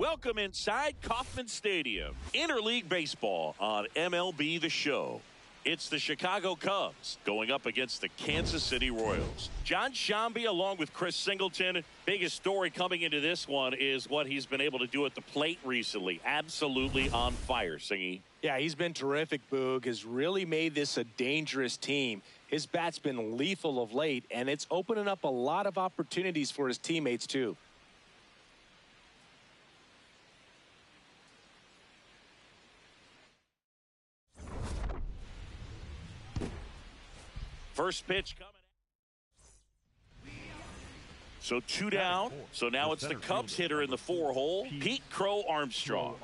Welcome inside Kauffman Stadium. Interleague Baseball on MLB The Show. It's the Chicago Cubs going up against the Kansas City Royals. John Sciambi along with Chris Singleton. Biggest story coming into this one is what he's been able to do at the plate recently. Absolutely on fire, Singy. Yeah, he's been terrific, Boog. Has really made this a dangerous team. His bat's been lethal of late, and it's opening up a lot of opportunities for his teammates, too. First pitch coming. So 2 down. So now it's the Cubs hitter in the 4-hole, Pete Crow Armstrong.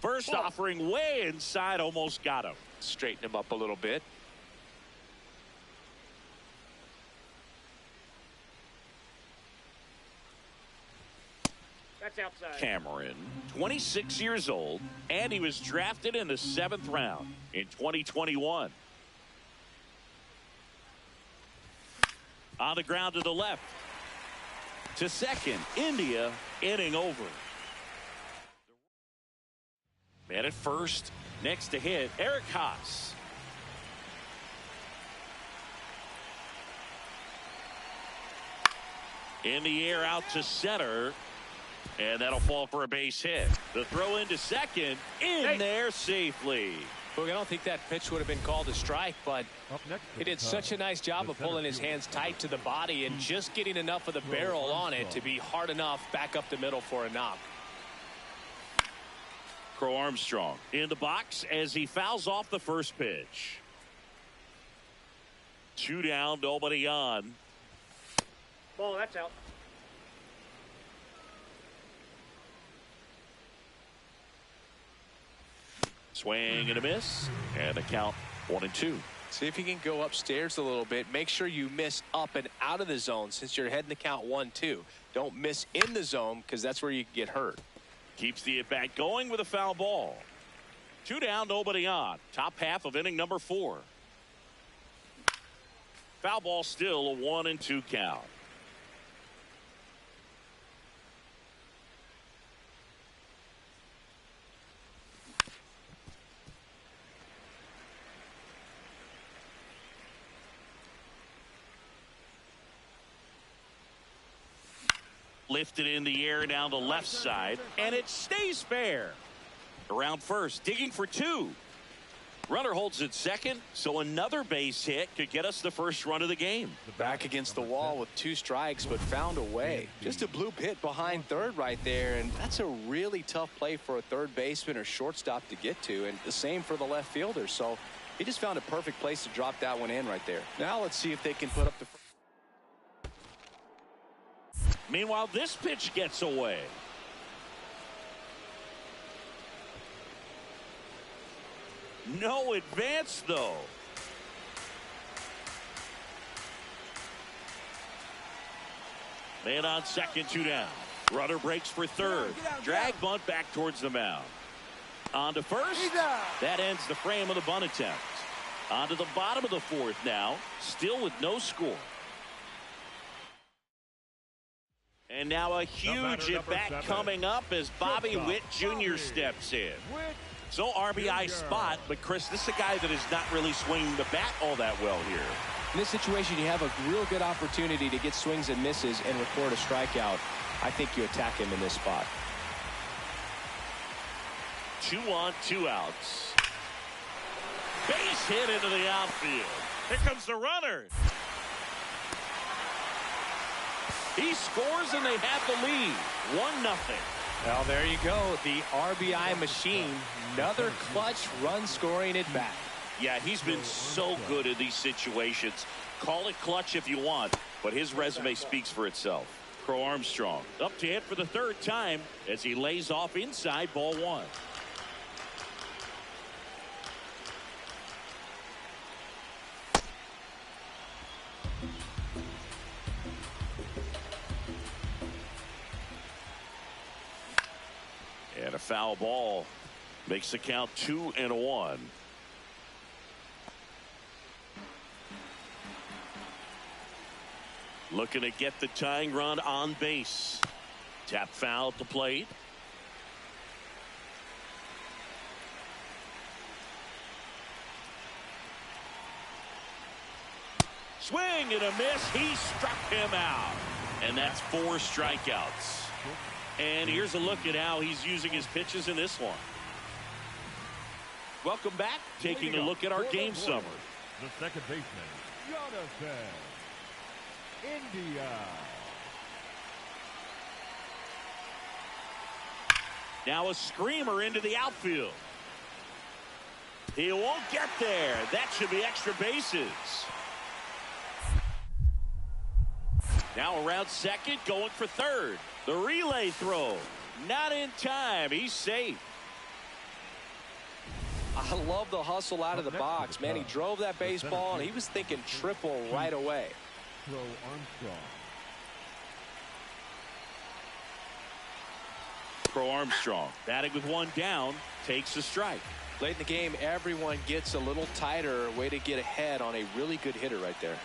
First offering way inside, almost got him. Straighten him up a little bit. That's outside. Cameron, 26 years old, and he was drafted in the 7th round in 2021. On the ground to the left. To second, India, inning over. Man at first, next to hit, Eric Haas. In the air out to center. And that'll fall for a base hit. The throw into second, there safely. Look, I don't think that pitch would have been called a strike, but he did such a nice job of pulling his hands tight to the body and just getting enough of the barrel on it to be hard enough back up the middle for a knock. Crow Armstrong in the box as he fouls off the first pitch. 2 down, nobody on. Ball, that's out. Swing and a miss, and a count 1-2. See if you can go upstairs a little bit. Make sure you miss up and out of the zone since you're heading to count 1-2. Don't miss in the zone because that's where you can get hurt. Keeps the at-bat going with a foul ball. 2 down, nobody on. Top half of inning number 4. Foul ball still, a 1-2 count. Lifted in the air down the left side, and it stays fair. Around first, digging for 2. Runner holds at second, so another base hit could get us the first run of the game. Back against the wall with 2 strikes, but found a way. Just a bloop hit behind third right there, and that's a really tough play for a third baseman or shortstop to get to, and the same for the left fielder. So he just found a perfect place to drop that one in right there. Now let's see if they can put up the... Meanwhile, this pitch gets away. No advance, though. Man on second, 2 down. Runner breaks for third. Drag bunt back towards the mound. On to first. That ends the frame of the bunt attempt. On to the bottom of the 4th now. Still with no score. And now a huge at-bat coming up as Bobby Witt Jr. steps in. So RBI spot, but Chris, this is a guy that is not really swinging the bat all that well here. In this situation, you have a real good opportunity to get swings and misses and record a strikeout. I think you attack him in this spot. 2 on, 2 outs. Base hit into the outfield. Here comes the runner. He scores and they have the lead. 1-0. Well, there you go. The RBI machine. Another clutch run scoring at bat. Yeah, he's been so good in these situations. Call it clutch if you want, but his resume speaks for itself. Crow Armstrong up to hit for the 3rd time as he lays off inside, ball 1. And a foul ball makes the count 2-1. Looking to get the tying run on base. Tap foul at the plate. Swing and a miss. He struck him out. And that's 4 strikeouts. And here's a look at how he's using his pitches in this one. Welcome back. Taking a look at our game summary. The second baseman, Jonathan India. Now a screamer into the outfield. He won't get there. That should be extra bases. Now around second, going for third. The relay throw. Not in time. He's safe. I love the hustle out of the box. Man, he drove that baseball, and he was thinking triple right away. Crow Armstrong. Crow Armstrong batting with 1 down, takes a strike. Late in the game, everyone gets a little tighter. Way to get ahead on a really good hitter right there.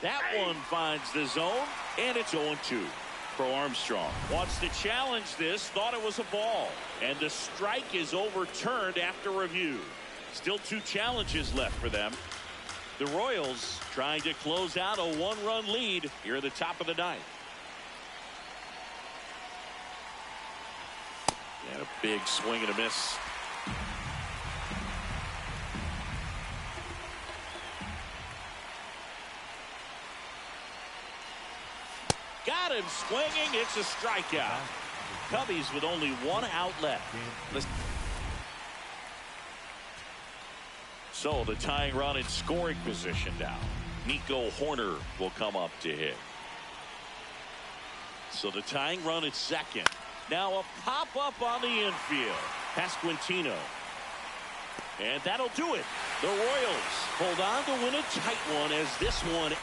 That one finds the zone, and it's 0-2. Crow Armstrong wants to challenge this, thought it was a ball, and the strike is overturned after review. Still 2 challenges left for them. The Royals trying to close out a 1-run lead here at the top of the 9th. And a big swing and a miss. Got him swinging. It's a strikeout. Cubbies with only 1 out left. So the tying run in scoring position now. Nico Hoerner will come up to hit. So the tying run at second. Now a pop-up on the infield. Pasquantino. And that'll do it. The Royals hold on to win a tight one as this one ends.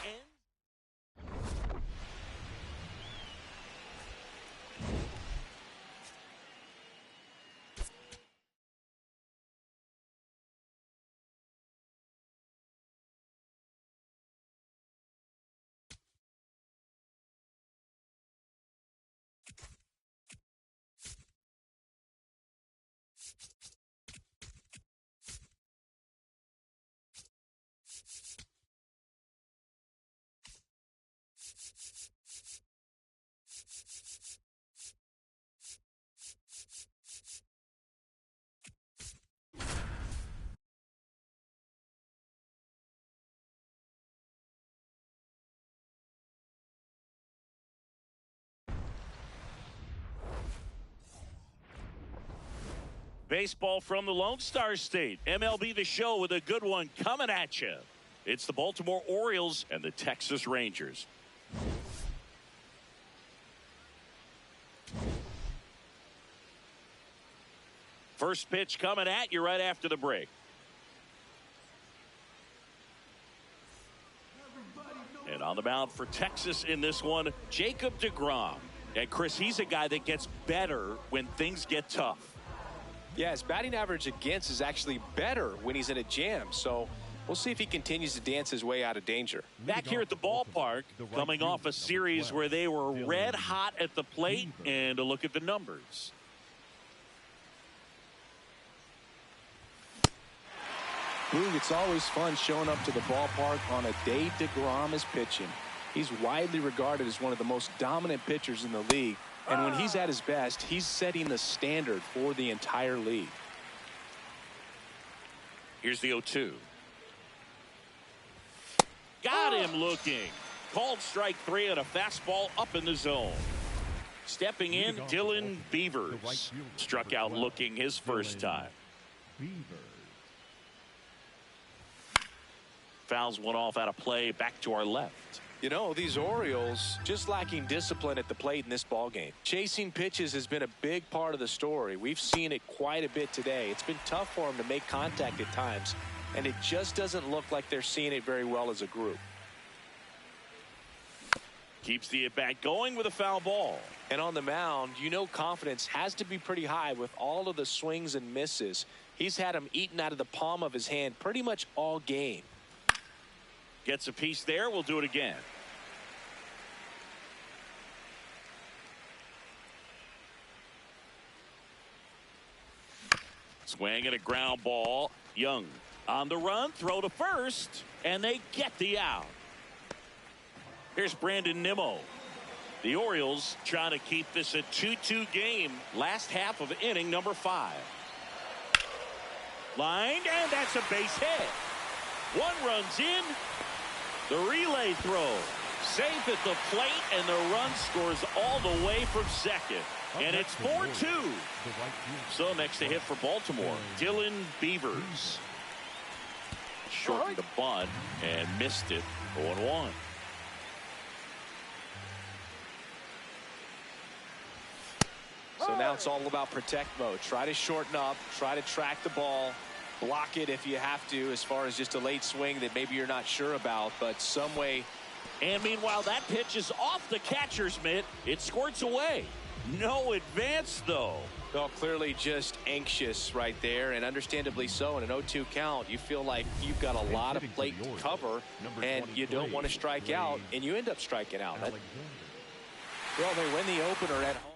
Baseball from the Lone Star State. MLB The Show with a good one coming at you. It's the Baltimore Orioles and the Texas Rangers. First pitch coming at you right after the break. And on the mound for Texas in this one, Jacob deGrom. And Chris, he's a guy that gets better when things get tough. Yeah, his batting average against is actually better when he's in a jam. So we'll see if he continues to dance his way out of danger. Back here at the ballpark, coming off a series where they were red hot at the plate, and a look at the numbers. Boog, it's always fun showing up to the ballpark on a day deGrom is pitching. He's widely regarded as one of the most dominant pitchers in the league. And when he's at his best, he's setting the standard for the entire league. Here's the 0-2. Got him looking. Called strike 3 and a fastball up in the zone. Stepping in, Dylan Beavers. Struck out looking his first time. Fouls one off out of play, back to our left. You know, these Orioles just lacking discipline at the plate in this ballgame. Chasing pitches has been a big part of the story. We've seen it quite a bit today. It's been tough for them to make contact at times, and it just doesn't look like they're seeing it very well as a group. Keeps the at-bat going with a foul ball. And on the mound, you know confidence has to be pretty high with all of the swings and misses. He's had them eaten out of the palm of his hand pretty much all game. Gets a piece there. We'll do it again. Swing and a ground ball. Young on the run, throw to first, and they get the out. Here's Brandon Nimmo. The Orioles trying to keep this a 2-2 game. Last half of inning number 5. Lined, and that's a base hit. One runs in. The relay throw. Safe at the plate, and the run scores all the way from second. And it's 4-2. So next to hit for Baltimore, Dylan Beavers. Shortened the bunt and missed it. 0-1. So now it's all about protect mode. Try to shorten up, try to track the ball, block it if you have to, as far as just a late swing that maybe you're not sure about, but some way. And meanwhile, that pitch is off the catcher's mitt. It squirts away. No advance, though. Well, clearly just anxious right there, and understandably so. In an 0-2 count, you feel like you've got a lot of plate to cover, and you don't want to strike out, and you end up striking out. Well, they win the opener at home.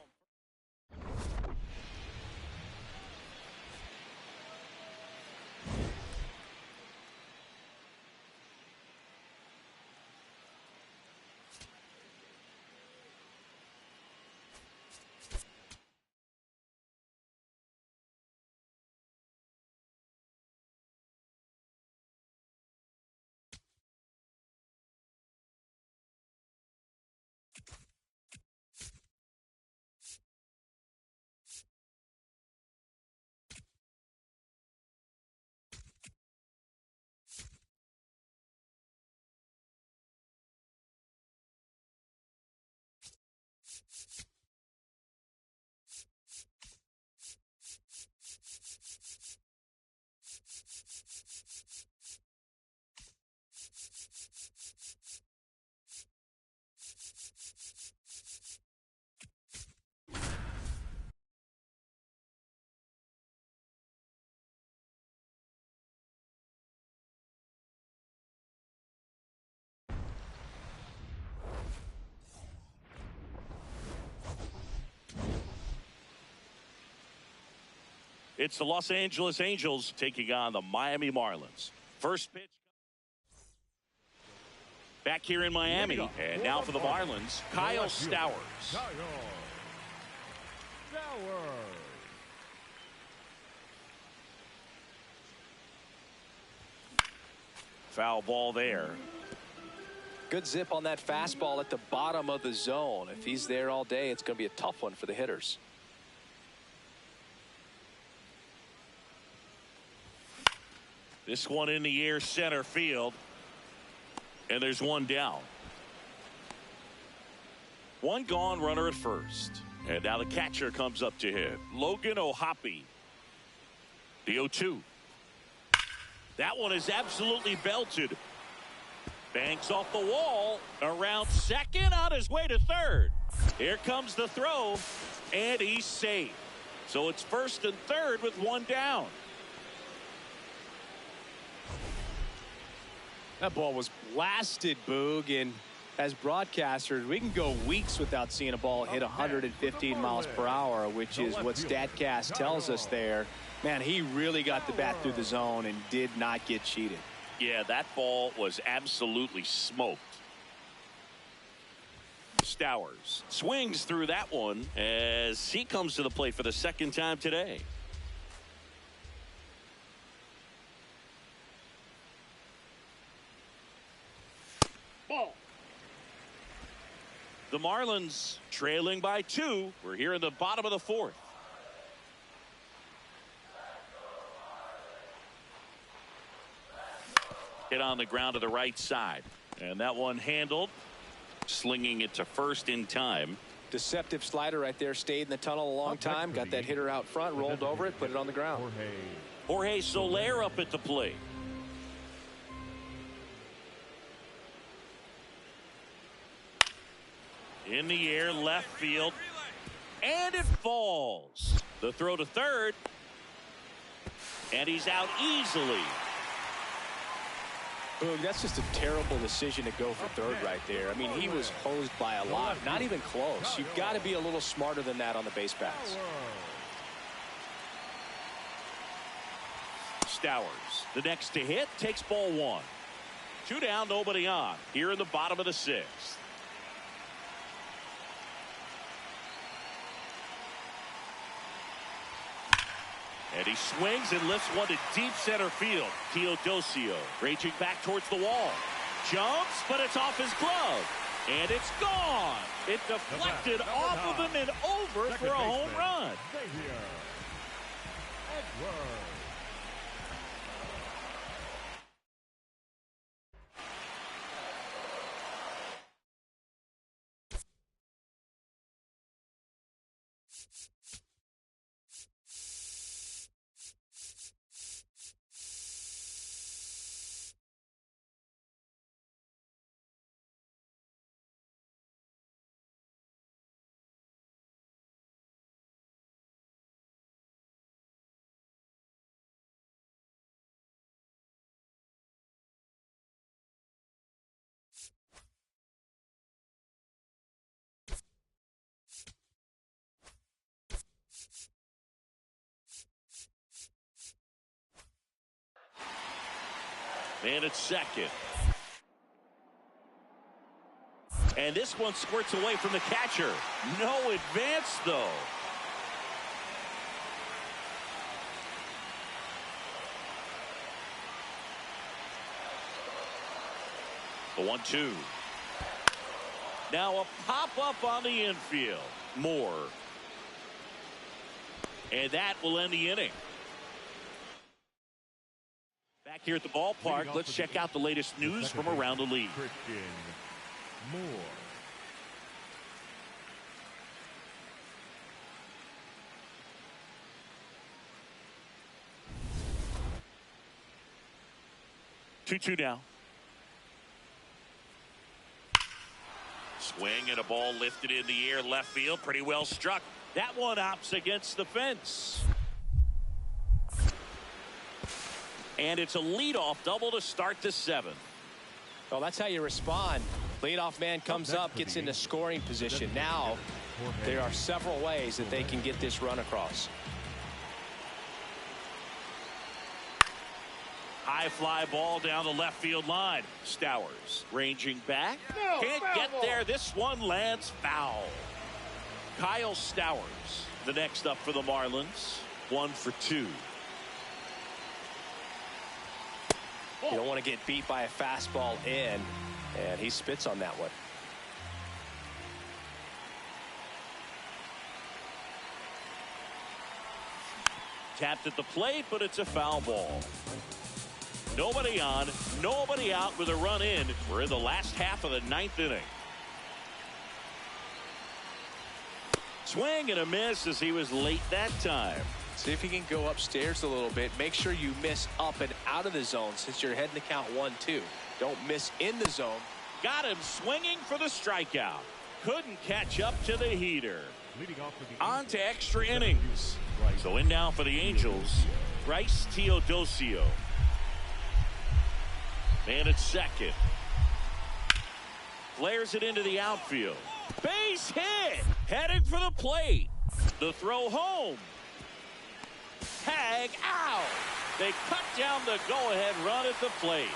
It's the Los Angeles Angels taking on the Miami Marlins. First pitch. Back here in Miami. And now for the Marlins, Kyle Stowers. Foul ball there. Good zip on that fastball at the bottom of the zone. If he's there all day, it's going to be a tough one for the hitters. This one in the air, center field. And there's one down. One gone, runner at first. And now the catcher comes up to hit. Logan O'Hoppe. The 0-2. That one is absolutely belted. Banks off the wall. Around second, on his way to third. Here comes the throw. And he's safe. So it's first and third with one down. That ball was blasted, Boog, and as broadcasters, we can go weeks without seeing a ball hit 115 miles per hour, which is what StatCast tells us there. Man, he really got the bat through the zone and did not get cheated. Yeah, that ball was absolutely smoked. Stowers swings through that one as he comes to the plate for the second time today. Ball. The Marlins trailing by 2. We're here in the bottom of the 4th. Hit on the ground to the right side. And that one handled. Slinging it to first in time. Deceptive slider right there. Stayed in the tunnel a long time. Got that hitter out front. Rolled over it. Put it on the ground. Jorge Soler up at the plate. In the air, left field. And it falls. The throw to third. And he's out easily. Boog, that's just a terrible decision to go for third right there. I mean, he was hosed by a lot. Not even close. You've got to be a little smarter than that on the base paths. Stowers. The next to hit takes ball one. 2 down, nobody on. Here in the bottom of the 6th. And he swings and lifts one to deep center field. Teodosio raging back towards the wall. Jumps, but it's off his glove. And it's gone. It deflected off of him and over for a home run. And it's second. And this one squirts away from the catcher. No advance, though. The 1-2. Now a pop-up on the infield. Moore. And that will end the inning. Back here at the ballpark, let's check out the latest news from around the league. Christian Moore. Two now. Swing and a ball lifted in the air left field. Pretty well struck. That one opts against the fence. And it's a leadoff double to start the 7th. Well, that's how you respond. Leadoff man comes up, gets into scoring position. Now there are several ways that they can get this run across. High fly ball down the left field line. Stowers ranging back. Can't get there. This one lands foul. Kyle Stowers, the next up for the Marlins. 1 for 2. You don't want to get beat by a fastball in, and he spits on that one. Tapped at the plate, but it's a foul ball. Nobody on, nobody out with a run in. We're in the last half of the 9th inning. Swing and a miss as he was late that time. See if you can go upstairs a little bit. Make sure you miss up and out of the zone since you're heading to count 1-2. Don't miss in the zone. Got him swinging for the strikeout. Couldn't catch up to the heater. On to extra innings. So in now for the Angels, Bryce Teodosio. And at second. Flares it into the outfield. Base hit. Heading for the plate. The throw home. Tag out. They cut down the go-ahead run at the plate.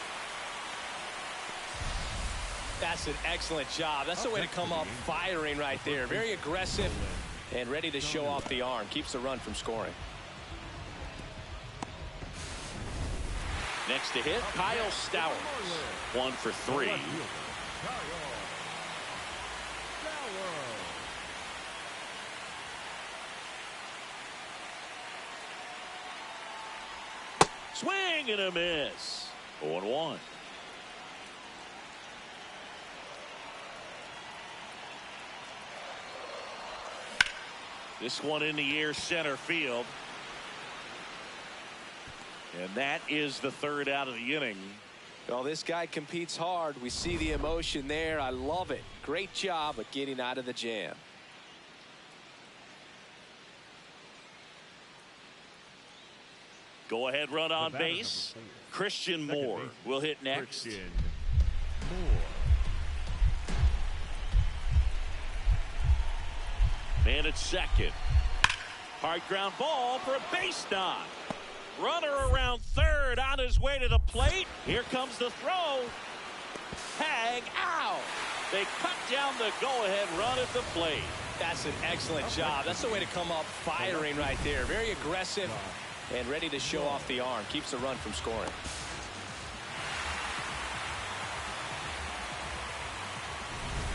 That's an excellent job. That's the way to come up firing right there. Very aggressive and ready to show off the arm. Keeps the run from scoring. Next to hit, Kyle Stowers. 1 for 3. Swing and a miss. 0-1. This one in the air center field. And that is the 3rd out of the inning. Well, this guy competes hard. We see the emotion there. I love it. Great job of getting out of the jam. Go ahead run on base. Christian Moore will hit next. Christian Moore. And at second. Hard ground ball for a base knock. Runner around third on his way to the plate. Here comes the throw. Hang out. They cut down the go-ahead run at the plate. That's an excellent job. That's the way to come up firing right there. Very aggressive and ready to show off the arm. Keeps the run from scoring.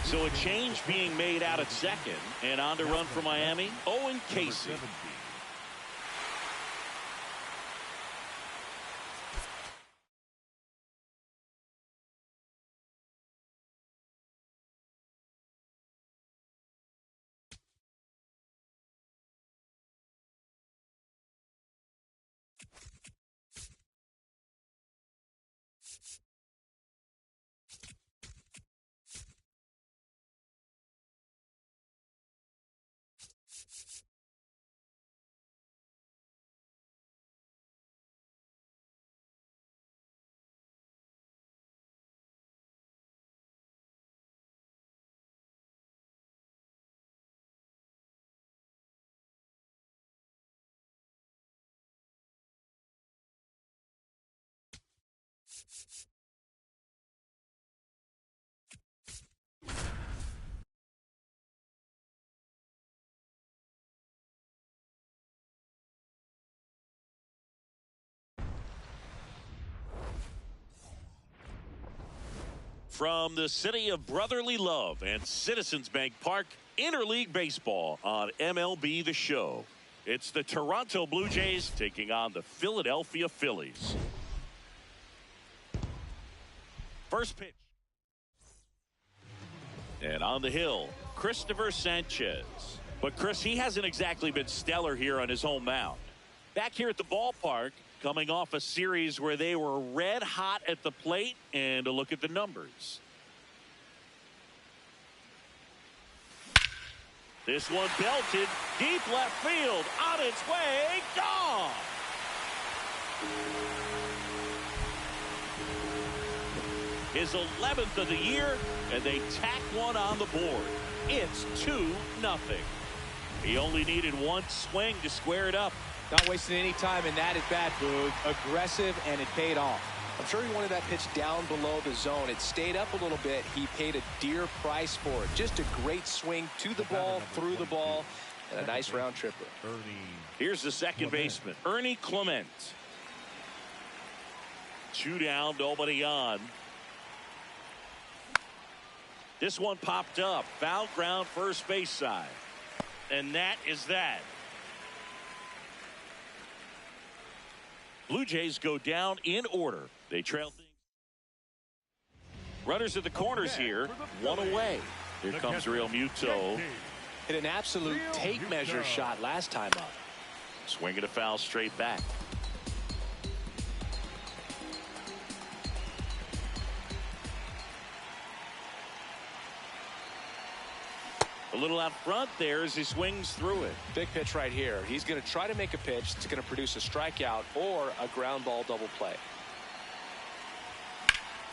So a change being made out at second. And on to run for Miami, Owen Casey. From the city of brotherly love and Citizens Bank Park, interleague baseball on MLB The Show. It's the Toronto Blue Jays taking on the Philadelphia Phillies. First pitch. And on the hill, Christopher Sanchez. But Chris, he hasn't exactly been stellar here on his home mound. Back here at the ballpark, coming off a series where they were red hot at the plate, and a look at the numbers. This one belted deep left field, on its way, gone. His 11th of the year, and they tack one on the board. It's 2-0. He only needed one swing to square it up. Not wasting any time in that at bat, Boog. Aggressive, and it paid off. I'm sure he wanted that pitch down below the zone. It stayed up a little bit. He paid a dear price for it. Just a great swing to the ball, through the ball, and a nice round tripper. Here's the second baseman, Ernie Clement. 2 down, nobody on. This one popped up. Foul ground, first base side. And that is that. Blue Jays go down in order. They trail things. Runners at the corners here. One away. Here comes Real Muto. Hit an absolute tape measure shot last time up. Swinging a foul straight back. A little out front there as he swings through it. Big pitch right here. He's going to try to make a pitch that's going to produce a strikeout or a ground ball double play.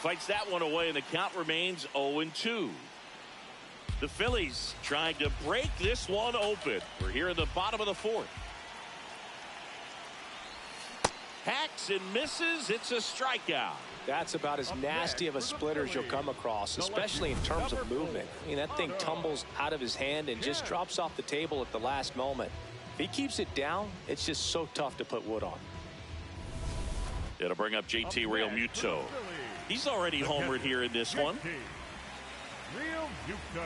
Fights that one away, and the count remains 0-2. The Phillies trying to break this one open. We're here in the bottom of the fourth. Hacks and misses. It's a strikeout. That's about as nasty of a splitter as you'll come across, especially in terms of movement. I mean, that thing tumbles out of his hand and just drops off the table at the last moment. If he keeps it down, it's just so tough to put wood on. It'll bring up JT Real Muto. He's already homered here in this one. Real Muto.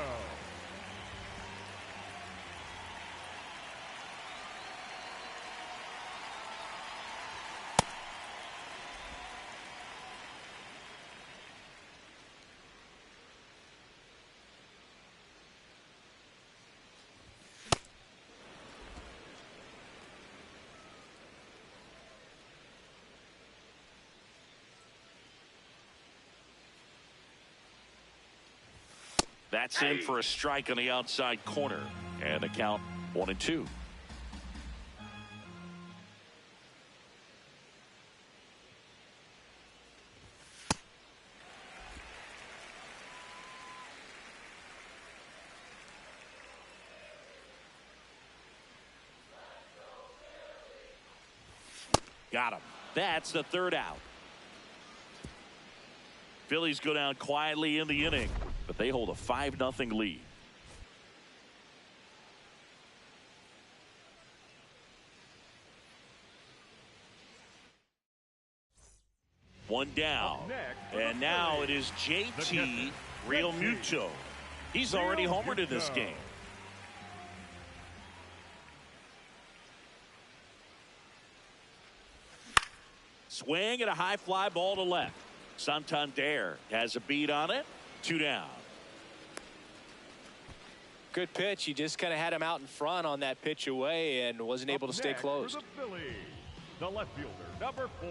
That's in for a strike on the outside corner. And the count 1-2. Got him. That's the third out. Phillies go down quietly in the inning, but they hold a 5-0 lead. One down, and now it is JT Realmuto. He's already homered in this game. Swing and a high fly ball to left. Santander has a beat on it. 2 down. Good pitch. He just kind of had him out in front on that pitch away and wasn't able to stay close. The Phillies, the left fielder, number 4.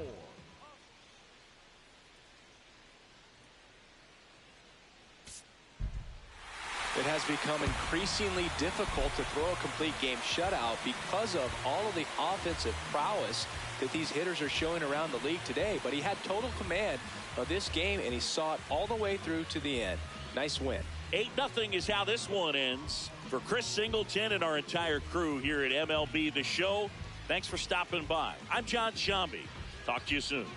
It has become increasingly difficult to throw a complete game shutout because of all of the offensive prowess that these hitters are showing around the league today. But he had total command of this game, and he saw it all the way through to the end. Nice win. 8-0 is how this one ends. For Chris Singleton and our entire crew here at MLB The Show, thanks for stopping by. I'm John Sciambi. Talk to you soon.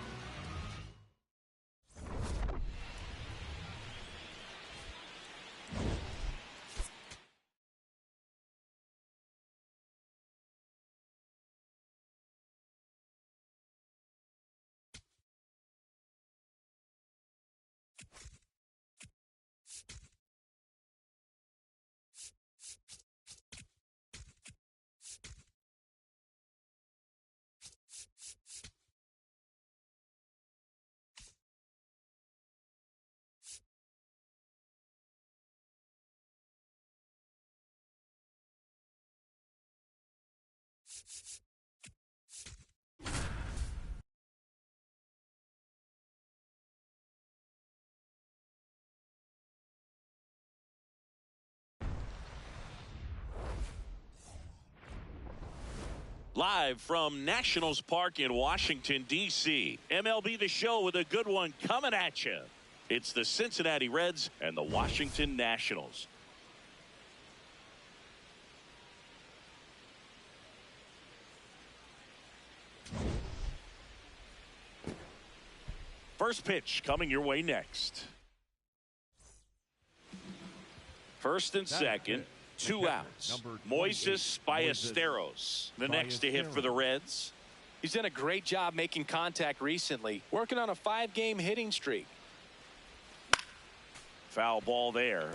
Live from Nationals Park in Washington, D.C. MLB The Show with a good one coming at you. It's the Cincinnati Reds and the Washington Nationals. First pitch coming your way next. First and second. 2 outs. Moises Ballesteros, the next to hit for the Reds. He's done a great job making contact recently, working on a 5-game hitting streak. Foul ball there.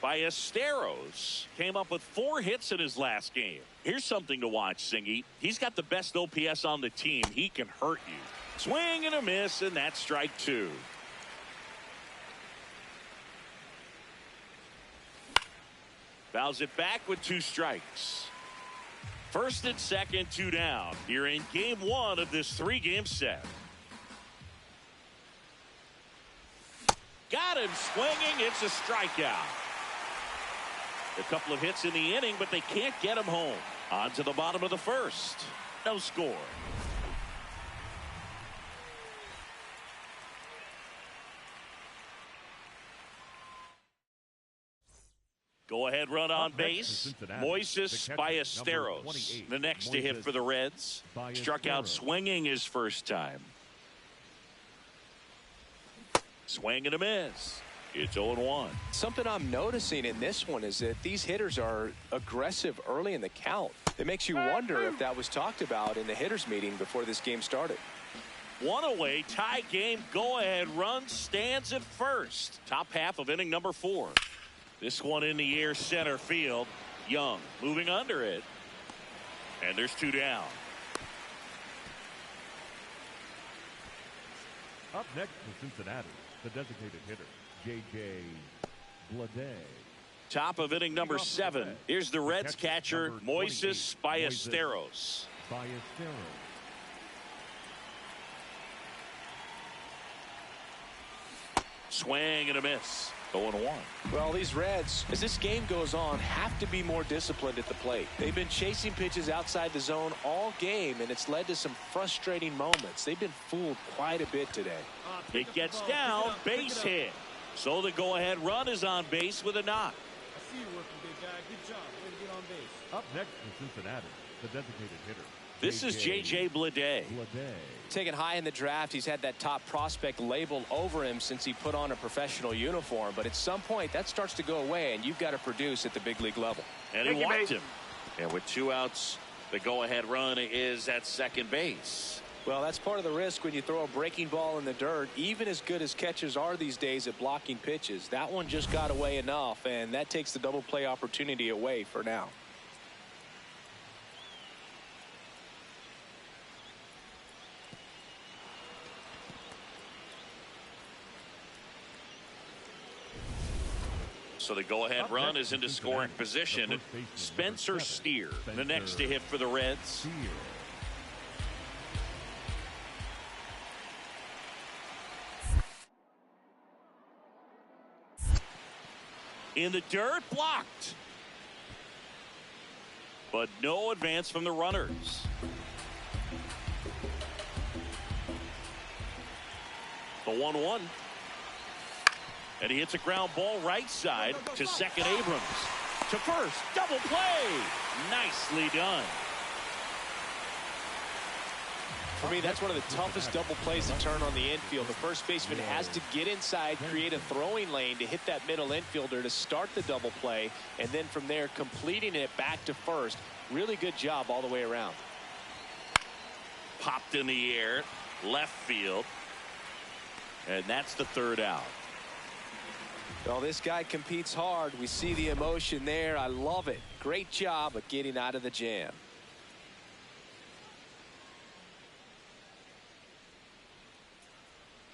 Ballesteros came up with 4 hits in his last game. Here's something to watch, Singy. He's got the best OPS on the team. He can hurt you. Swing and a miss, and that's strike 2. Fouls it back with 2 strikes. First and second, 2 down. Here in game 1 of this 3-game set. Got him swinging. It's a strikeout. A couple of hits in the inning, but they can't get him home. On to the bottom of the first. No score. Go ahead run on base. Moises Ballesteros, the next to hit for the Reds. Struck out swinging his first time. Swing and a miss. It's 0-1. Something I'm noticing in this one is that these hitters are aggressive early in the count. It makes you wonder if that was talked about in the hitters meeting before this game started. 1 away, tie game, go ahead run stands at first. Top half of inning number 4. This one in the air center field. Young moving under it. And there's 2 down. Up next for Cincinnati, the designated hitter, J.J. Bleday. Top of inning number 7. Here's the Reds catcher, Moises Ballesteros. Swing and a miss. 0-1. Well, these Reds, as this game goes on, have to be more disciplined at the plate. They've been chasing pitches outside the zone all game, and it's led to some frustrating moments. They've been fooled quite a bit today. It gets down, base hit. So the go-ahead run is on base with a knock. I see you working, big guy. Good job. Way to get on base. Up next for Cincinnati, the designated hitter, This is J.J. Bleday. Taken high in the draft, he's had that top prospect label over him since he put on a professional uniform. But at some point, that starts to go away, and you've got to produce at the big league level. And he walked him. And with 2 outs, the go-ahead run is at second base. Well, that's part of the risk when you throw a breaking ball in the dirt. Even as good as catchers are these days at blocking pitches, that one just got away enough, and that takes the double play opportunity away for now. So the go-ahead run is into scoring position. Spencer Steer, the next to hit for the Reds. In the dirt, blocked. But no advance from the runners. The 1-1. And he hits a ground ball right side to second. Abrams to first. Double play. Nicely done. For me, that's one of the toughest double plays to turn on the infield. The first baseman has to get inside, create a throwing lane to hit that middle infielder to start the double play, and then from there completing it back to first. Really good job all the way around. Popped in the air, left field, and that's the 3rd out. Well, this guy competes hard. We see the emotion there. I love it. Great job of getting out of the jam.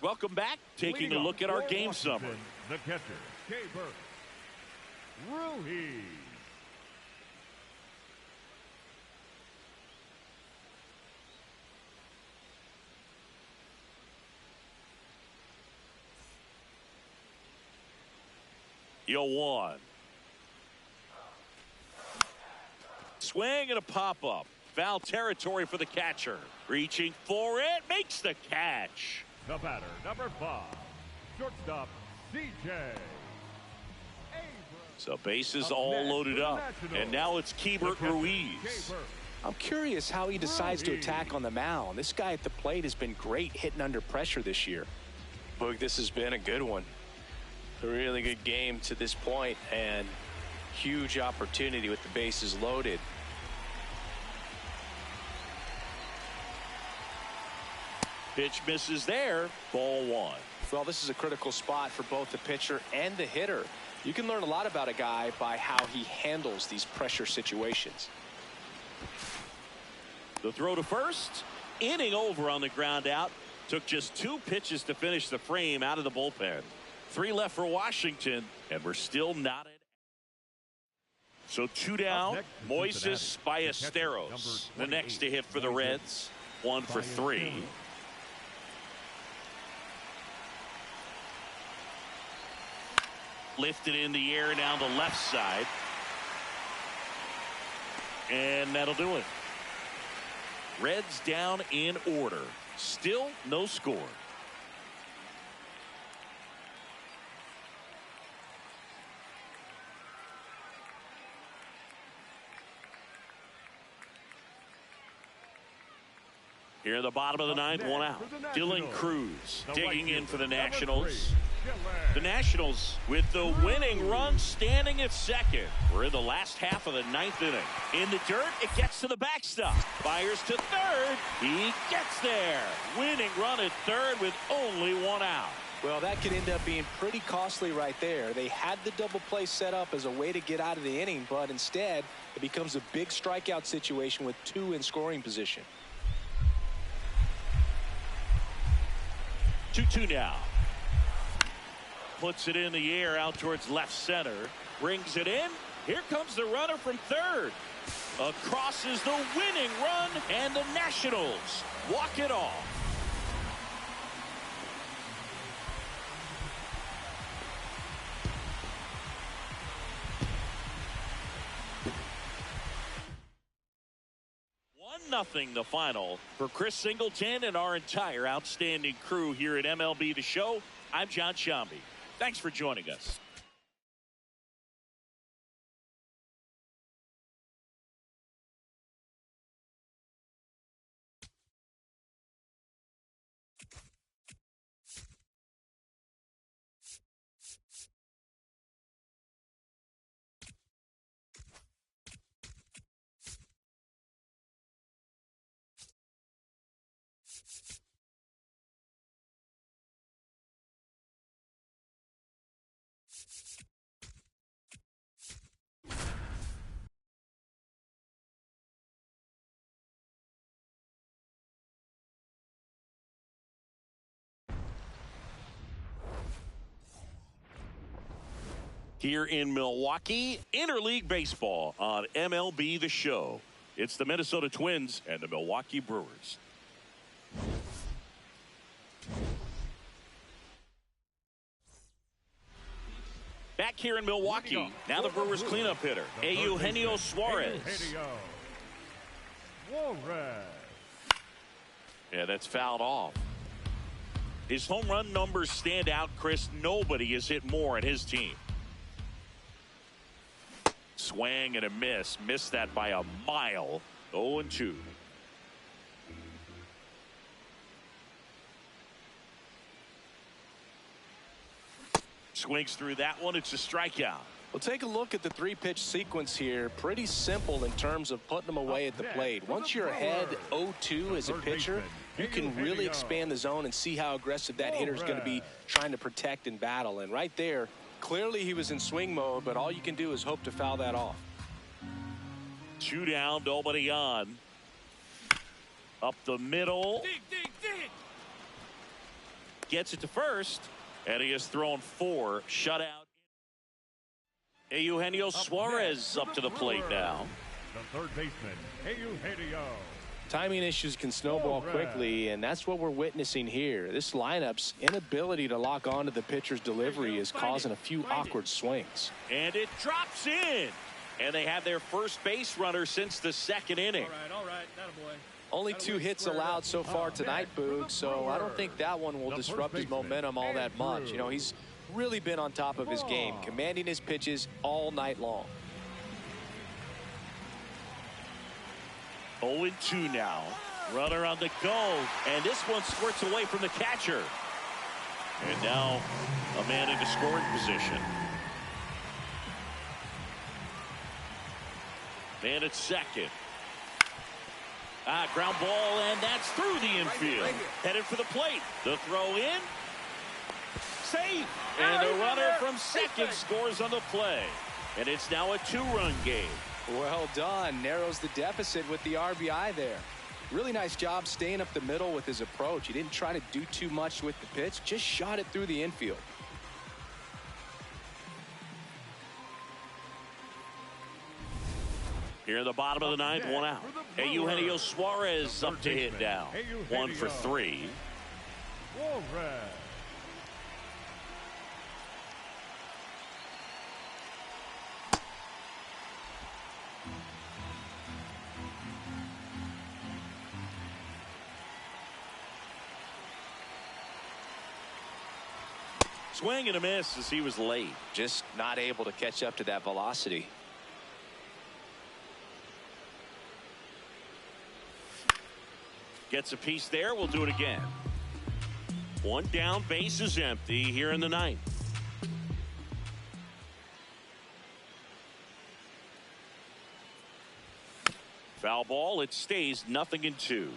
Welcome back. Taking a look at our game summary. The catcher, Keibert Ruiz. Yo, 1. Swing and a pop-up. Foul territory for the catcher. Reaching for it. Makes the catch. The batter, number 5, shortstop, C.J. So bases all loaded up. And now it's Keibert Ruiz. I'm curious how he decides to attack on the mound. This guy at the plate has been great hitting under pressure this year. Boog, this has been a good one. A really good game to this point, and huge opportunity with the bases loaded. Pitch misses there. Ball 1. Well, this is a critical spot for both the pitcher and the hitter. You can learn a lot about a guy by how he handles these pressure situations. The throw to first. Inning over on the ground out. Took just 2 pitches to finish the frame out of the bullpen. 3 left for Washington, and we're still not at. So 2 down. Moises Ballesteros, the next to hit for the Reds. 1 for 3. Lifted in the air down the left side. And that'll do it. Reds down in order. Still no score. Here in the bottom of the 9th, 1 out. Dylan Cruz digging in for the Nationals. The Nationals with the winning run standing at second. We're in the last half of the 9th inning. In the dirt, it gets to the backstop. Fires to third. He gets there. Winning run at third with only 1 out. Well, that could end up being pretty costly right there. They had the double play set up as a way to get out of the inning, but instead it becomes a big strikeout situation with 2 in scoring position. 2-2 now. Puts it in the air out towards left center. Brings it in. Here comes the runner from third. Across is the winning run, and the Nationals walk it off. Nothing the final for Chris Singleton and our entire outstanding crew here at MLB The Show. I'm John Sciambi. Thanks for joining us. Here in Milwaukee, interleague baseball on MLB The Show. It's the Minnesota Twins and the Milwaukee Brewers. Back here in Milwaukee, now the Brewers cleanup hitter, Eugenio Suarez. Yeah, that's fouled off. His home run numbers stand out, Chris. Nobody has hit more in his team. Swing and a miss. Missed that by a mile. 0-2. Swings through that one. It's a strikeout. Well, take a look at the three-pitch sequence here. Pretty simple in terms of putting them away at the plate. Once you're ahead 0-2 as a pitcher, you can really expand the zone and see how aggressive that hitter is going to be trying to protect and battle. And right there, clearly he was in swing mode, but all you can do is hope to foul that off. 2 down, nobody on. Up the middle. Gets it to first, and he has thrown 4 shutout. Eugenio Suarez up to the plate now. The third baseman, Eugenio. Timing issues can snowball quickly, and that's what we're witnessing here. This lineup's inability to lock onto the pitcher's delivery is causing a few awkward swings. And it drops in. And they have their first base runner since the second inning. All right, attaboy. Only 2 hits allowed so far tonight, Boog, so I don't think that one will disrupt his momentum all that much. You know, he's really been on top of his game, commanding his pitches all night long. 0-2 now. Runner on the go, and this one squirts away from the catcher. And now a man into scoring position. Man at second. Ground ball, and that's through the infield. Headed for the plate. The throw in. Safe. And the runner from second scores on the play. And it's now a 2-run game. Well done. Narrows the deficit with the RBI there. Really nice job staying up the middle with his approach. He didn't try to do too much with the pitch. Just shot it through the infield. Here in the bottom of the ninth, 1 out. Eugenio Suarez up to hit now. 1 for 3. Swing and a miss as he was late. Just not able to catch up to that velocity. Gets a piece there. We'll do it again. 1 down, base is empty here in the ninth. Foul ball. It stays 0-2.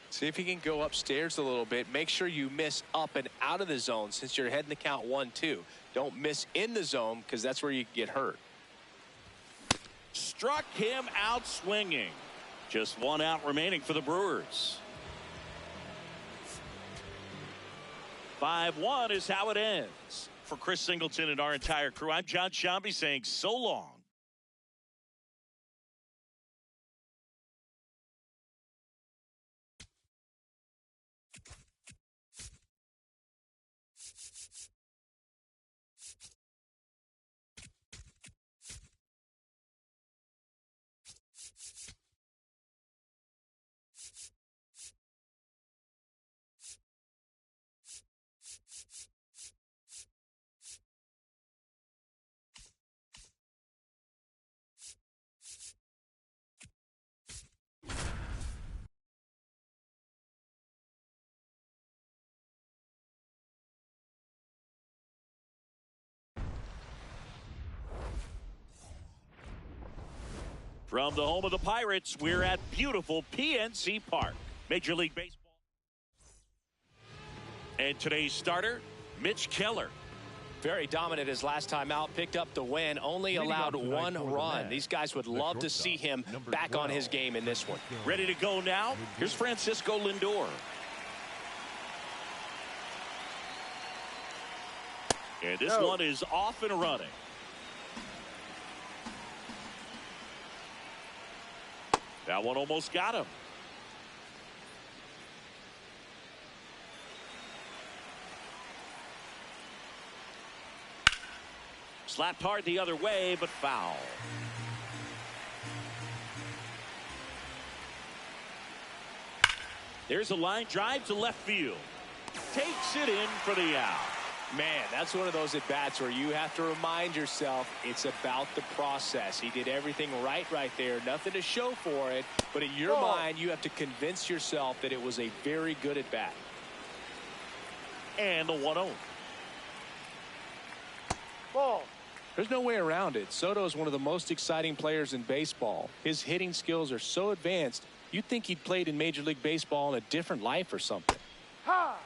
See if he can go upstairs a little bit. Make sure you miss up and out of the zone since you're heading the count 1-2. Don't miss in the zone because that's where you get hurt. Struck him out swinging. Just 1 out remaining for the Brewers. 5-1 is how it ends. For Chris Singleton and our entire crew, I'm John Sciambi saying so long. From the home of the Pirates, we're at beautiful PNC Park. Major League Baseball. And today's starter, Mitch Keller. Very dominant his last time out, picked up the win, only allowed one run. These guys would love to see him back on his game in this one. Ready to go now? Here's Francisco Lindor. And this one is off and running. That one almost got him. Slapped hard the other way, but foul. There's a line drive to left field. Takes it in for the out. Man, that's one of those at-bats where you have to remind yourself it's about the process. He did everything right there. Nothing to show for it. But in your mind, you have to convince yourself that it was a very good at-bat. And the 1-0. Ball. There's no way around it. Soto is one of the most exciting players in baseball. His hitting skills are so advanced, you'd think he'd played in Major League Baseball in a different life or something. Ha!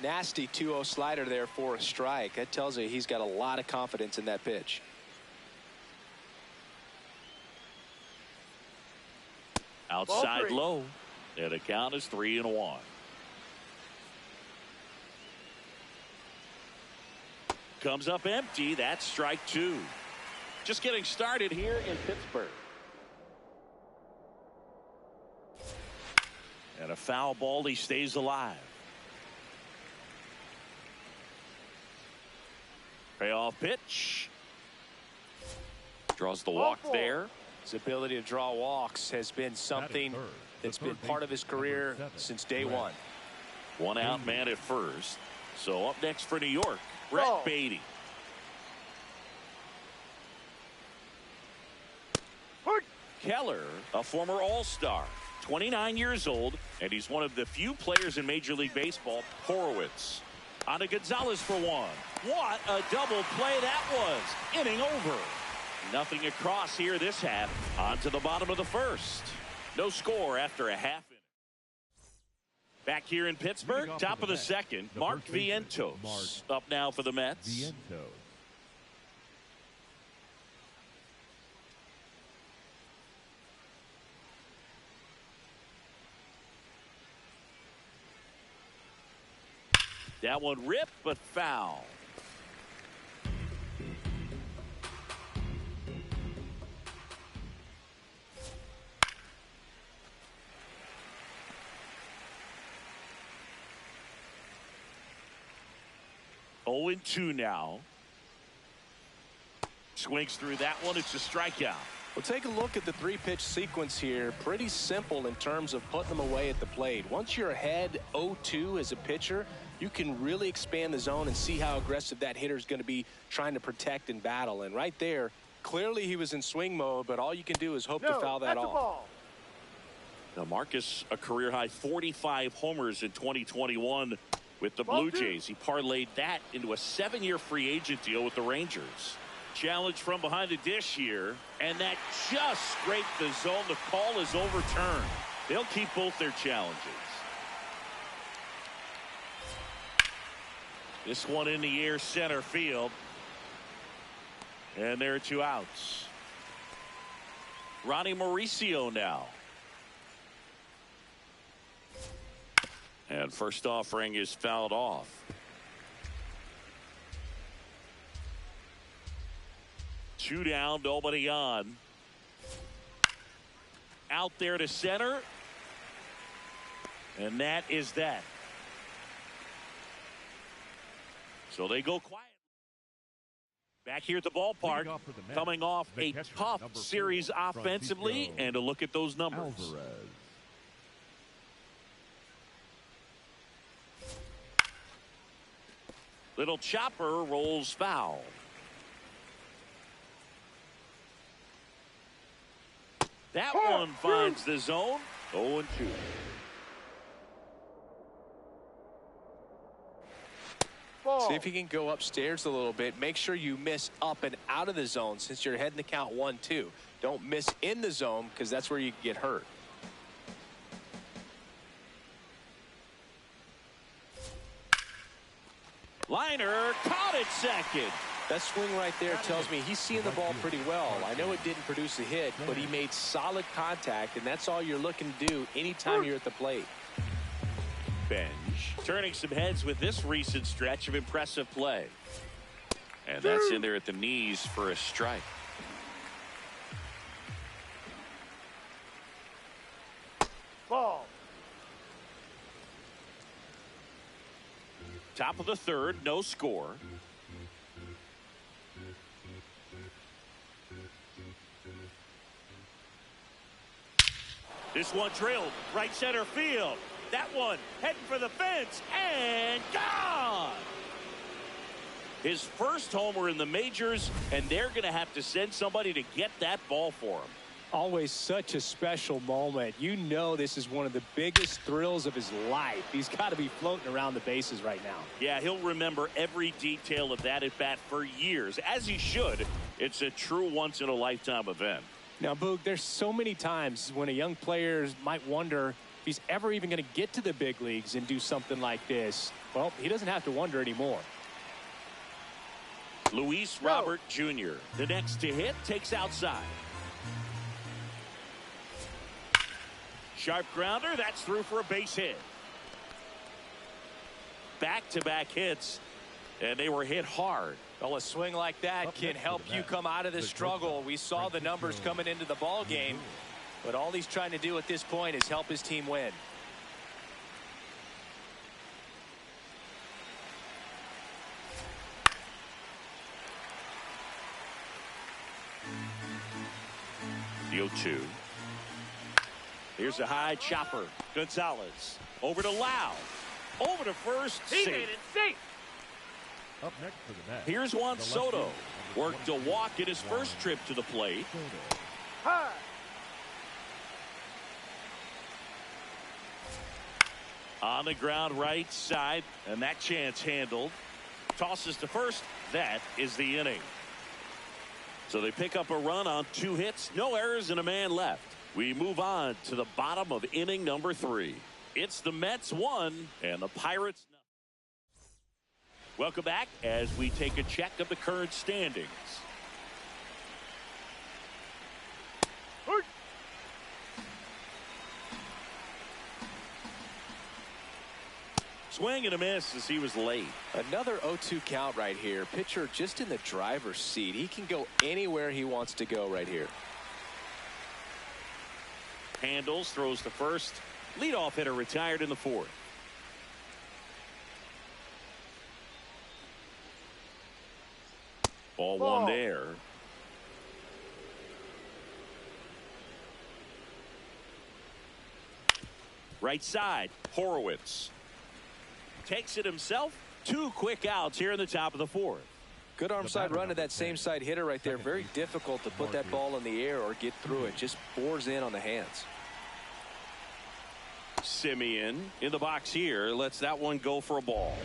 Nasty 2-0 slider there for a strike. That tells you he's got a lot of confidence in that pitch. Outside low. And the count is 3-1. Comes up empty. That's strike two. Just getting started here in Pittsburgh. And a foul ball. He stays alive. Payoff pitch. Draws the walk there. His ability to draw walks has been something that's been part of his career since day one. One out man at first. So up next for New York, Brett Beatty. Keller, a former All-Star, 29 years old, and he's one of the few players in Major League Baseball. Horowitz. On to Gonzalez for one. What a double play that was. Inning over. Nothing across here this half. On to the bottom of the first. No score after a half inning. Back here in Pittsburgh, top of the second, Mark Vientos up now for the Mets. That one ripped, but foul. Oh, 0-2 now. Swings through that one. It's a strikeout. Well, take a look at the three-pitch sequence here. Pretty simple in terms of putting them away at the plate. Once you're ahead 0-2 as a pitcher, you can really expand the zone and see how aggressive that hitter is going to be trying to protect and battle. And right there, clearly he was in swing mode, but all you can do is hope to foul that off. Now, Marcus, a career-high 45 homers in 2021 with the Blue Jays. He parlayed that into a 7-year free agent deal with the Rangers. Challenge from behind the dish here, and that just scraped the zone. The call is overturned. They'll keep both their challenges. This one in the air, center field. And there are two outs. Ronnie Mauricio now. And first offering is fouled off. Two down, nobody on. Out there to center. And that is that. So they go quiet. Back here at the ballpark, coming off a tough series offensively, and a look at those numbers. Little chopper rolls foul. That one finds the zone. 0-2. See if you can go upstairs a little bit. Make sure you miss up and out of the zone since you're heading the count 1-2. Don't miss in the zone because that's where you get hurt. Liner caught it second. That swing right there tells me he's seeing the ball pretty well. I know it didn't produce a hit, but he made solid contact, and that's all you're looking to do anytime you're at the plate. Bench turning some heads with this recent stretch of impressive play. And that's in there at the knees for a strike. Ball. Top of the third, no score. This one drilled right center field. That one heading for the fence and gone. His first homer in the majors, and they're going to have to send somebody to get that ball for him. Always such a special moment. You know this is one of the biggest thrills of his life. He's got to be floating around the bases right now. Yeah, he'll remember every detail of that at bat for years, as he should. It's a true once-in-a-lifetime event. Now, Boog, there's so many times when a young player might wonder if he's ever even going to get to the big leagues and do something like this. Well, he doesn't have to wonder anymore. Luis Robert Jr., the next to hit, takes outside. Sharp grounder, that's through for a base hit. Back-to-back hits, and they were hit hard. Well, a swing like that can help you come out of the struggle. We saw the numbers coming into the ball game, but all he's trying to do at this point is help his team win. The 0-2. Here's a high chopper. Gonzalez over to Lau. Over to first. He Safe. made it safe. Up next for the Mets. Here's Juan the left Soto. fielder, Worked a walk in his first trip to the plate. Soto. High. On the ground right side, and that chance handled. Tosses to first. That is the inning. So they pick up a run on 2 hits, no errors, and a man left. We move on to the bottom of inning number 3. It's the Mets 1 and the Pirates 0. Welcome back as we take a check of the current standings. Swing and a miss as he was late. Another 0-2 count right here. Pitcher just in the driver's seat. He can go anywhere he wants to go right here. Handles, throws to first. Leadoff hitter retired in the 4th. Ball one there. Right side, Horowitz. Takes it himself. 2 quick outs here in the top of the 4th. Good arm side run to that same side hitter right there. Very difficult to put that ball in the air or get through it. Just bores in on the hands. Simeon in the box here. Lets that one go for a ball.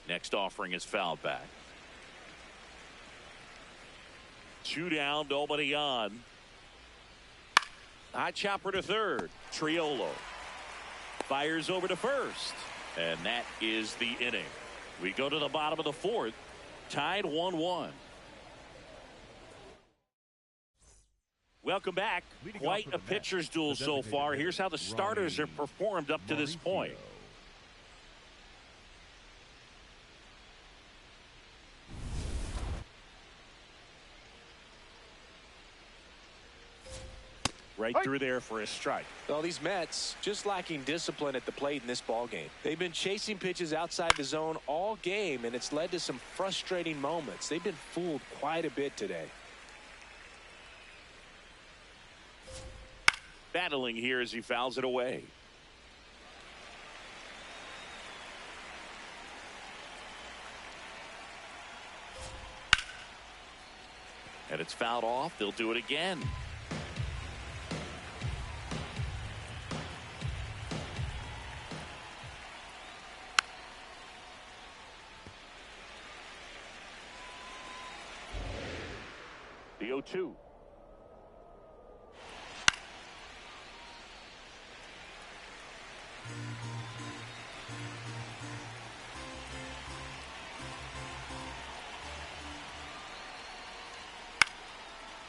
Next offering is fouled back. 2 down, nobody on. High chopper to third. Triolo fires over to first, and that is the inning. We go to the bottom of the 4th, tied 1-1. Welcome back. Quite a pitcher's duel so far. Here's how the starters have performed up to this point. Right through there for a strike. Well, these Mets just lacking discipline at the plate in this ball game. They've been chasing pitches outside the zone all game, and it's led to some frustrating moments. They've been fooled quite a bit today. Battling here as he fouls it away. And it's fouled off. They'll do it again. 0-2.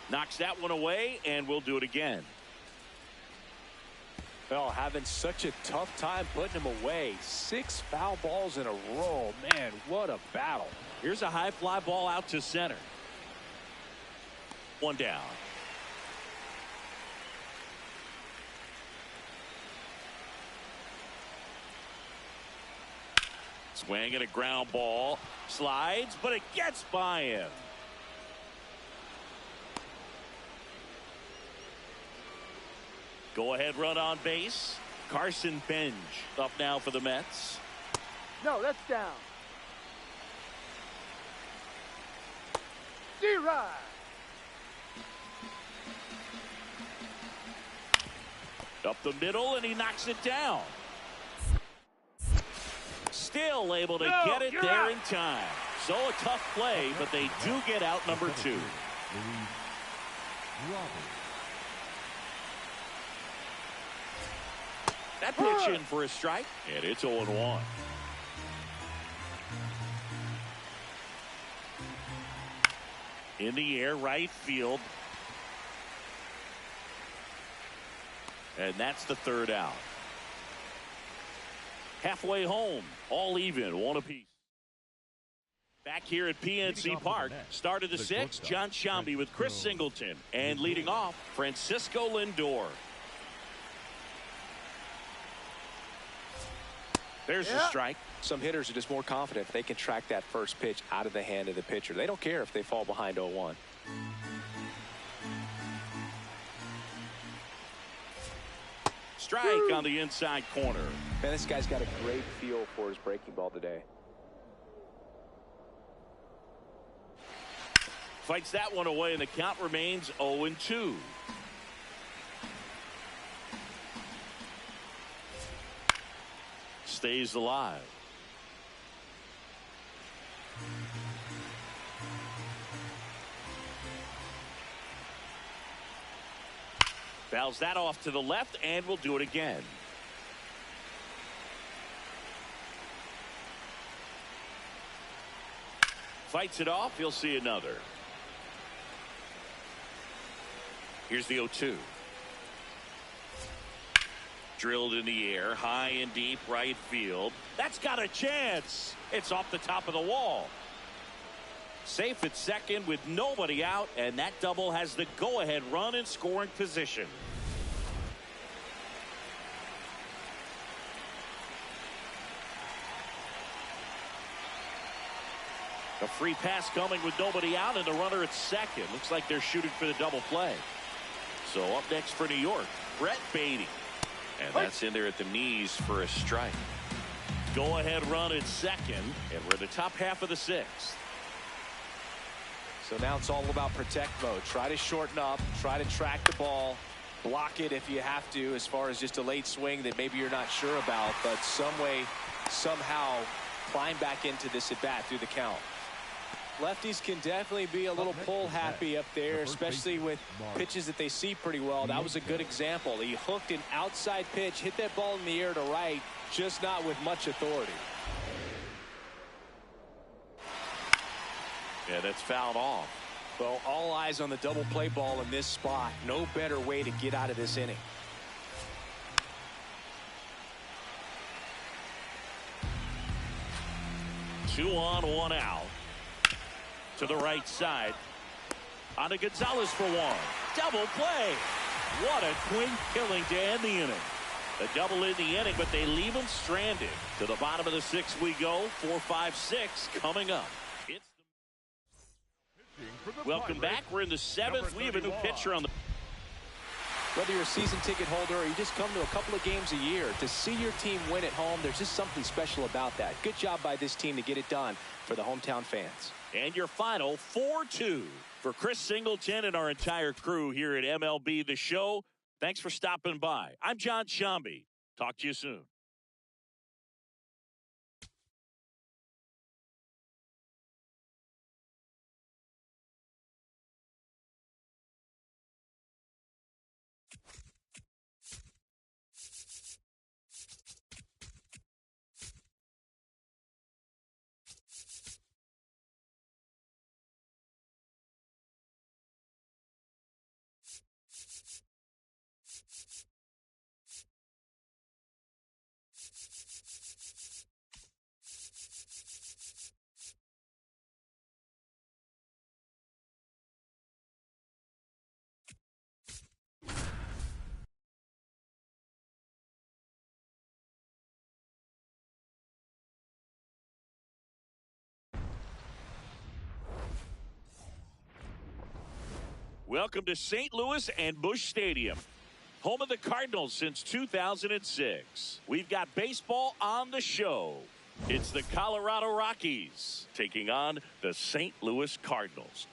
Knocks that one away, and we'll do it again. Well, having such a tough time putting him away. 6 foul balls in a row. Man, what a battle. Here's a high fly ball out to center. One down. Swing and a ground ball. Slides, but it gets by him. Go ahead run on base. Carson Benj up now for the Mets. No, that's down. D-Rod. Up the middle, and he knocks it down. Still able to get it there out. in time. So a tough play, but they do get out number 2. Luis Robert. That pitch in for a strike, and it's 0-1. In the air, right field. And that's the 3rd out. Halfway home, all even, 1 apiece. Back here at PNC Park, start of the 6th, John Sciambi with Chris Singleton. And leading off, Francisco Lindor. There's the strike. Some hitters are just more confident if they can track that first pitch out of the hand of the pitcher. They don't care if they fall behind 0-1. Strike on the inside corner. Man, this guy's got a great feel for his breaking ball today. Fights that one away, and the count remains 0-2. Stays alive. Fouls that off to the left, and we'll do it again. Fights it off. He'll see another. Here's the 0-2. Drilled in the air, high and deep right field. That's got a chance. It's off the top of the wall. Safe at second with nobody out, and that double has the go-ahead run in scoring position. A free pass coming with nobody out, and the runner at second. Looks like they're shooting for the double play. So up next for New York, Brett Baty. And that's in there at the knees for a strike. Go ahead run at second, and we're in the top half of the 6th. So now it's all about protect mode. Try to shorten up, try to track the ball, block it if you have to, as far as just a late swing that maybe you're not sure about, but some way, somehow climb back into this at bat through the count. Lefties can definitely be a little pull happy up there, especially with pitches that they see pretty well. That was a good example. He hooked an outside pitch, hit that ball in the air to right, just not with much authority. Yeah, that's fouled off. Well, all eyes on the double play ball in this spot. No better way to get out of this inning. Two on, one out. To the right side. On to Gonzalez for one. Double play. What a quick killing to end the inning. A double in the inning, but they leave him stranded. To the bottom of the 6th we go. 4, 5, 6 coming up. It's Welcome back. We're in the 7th. We have a new pitcher on the. Whether you're a season ticket holder or you just come to a couple of games a year, to see your team win at home, there's just something special about that. Good job by this team to get it done for the hometown fans. And your final 4-2 for Chris Singleton and our entire crew here at MLB The Show. Thanks for stopping by. I'm John Sciambi. Talk to you soon. Welcome to St. Louis and Busch Stadium, home of the Cardinals since 2006. We've got baseball on the show. It's the Colorado Rockies taking on the St. Louis Cardinals.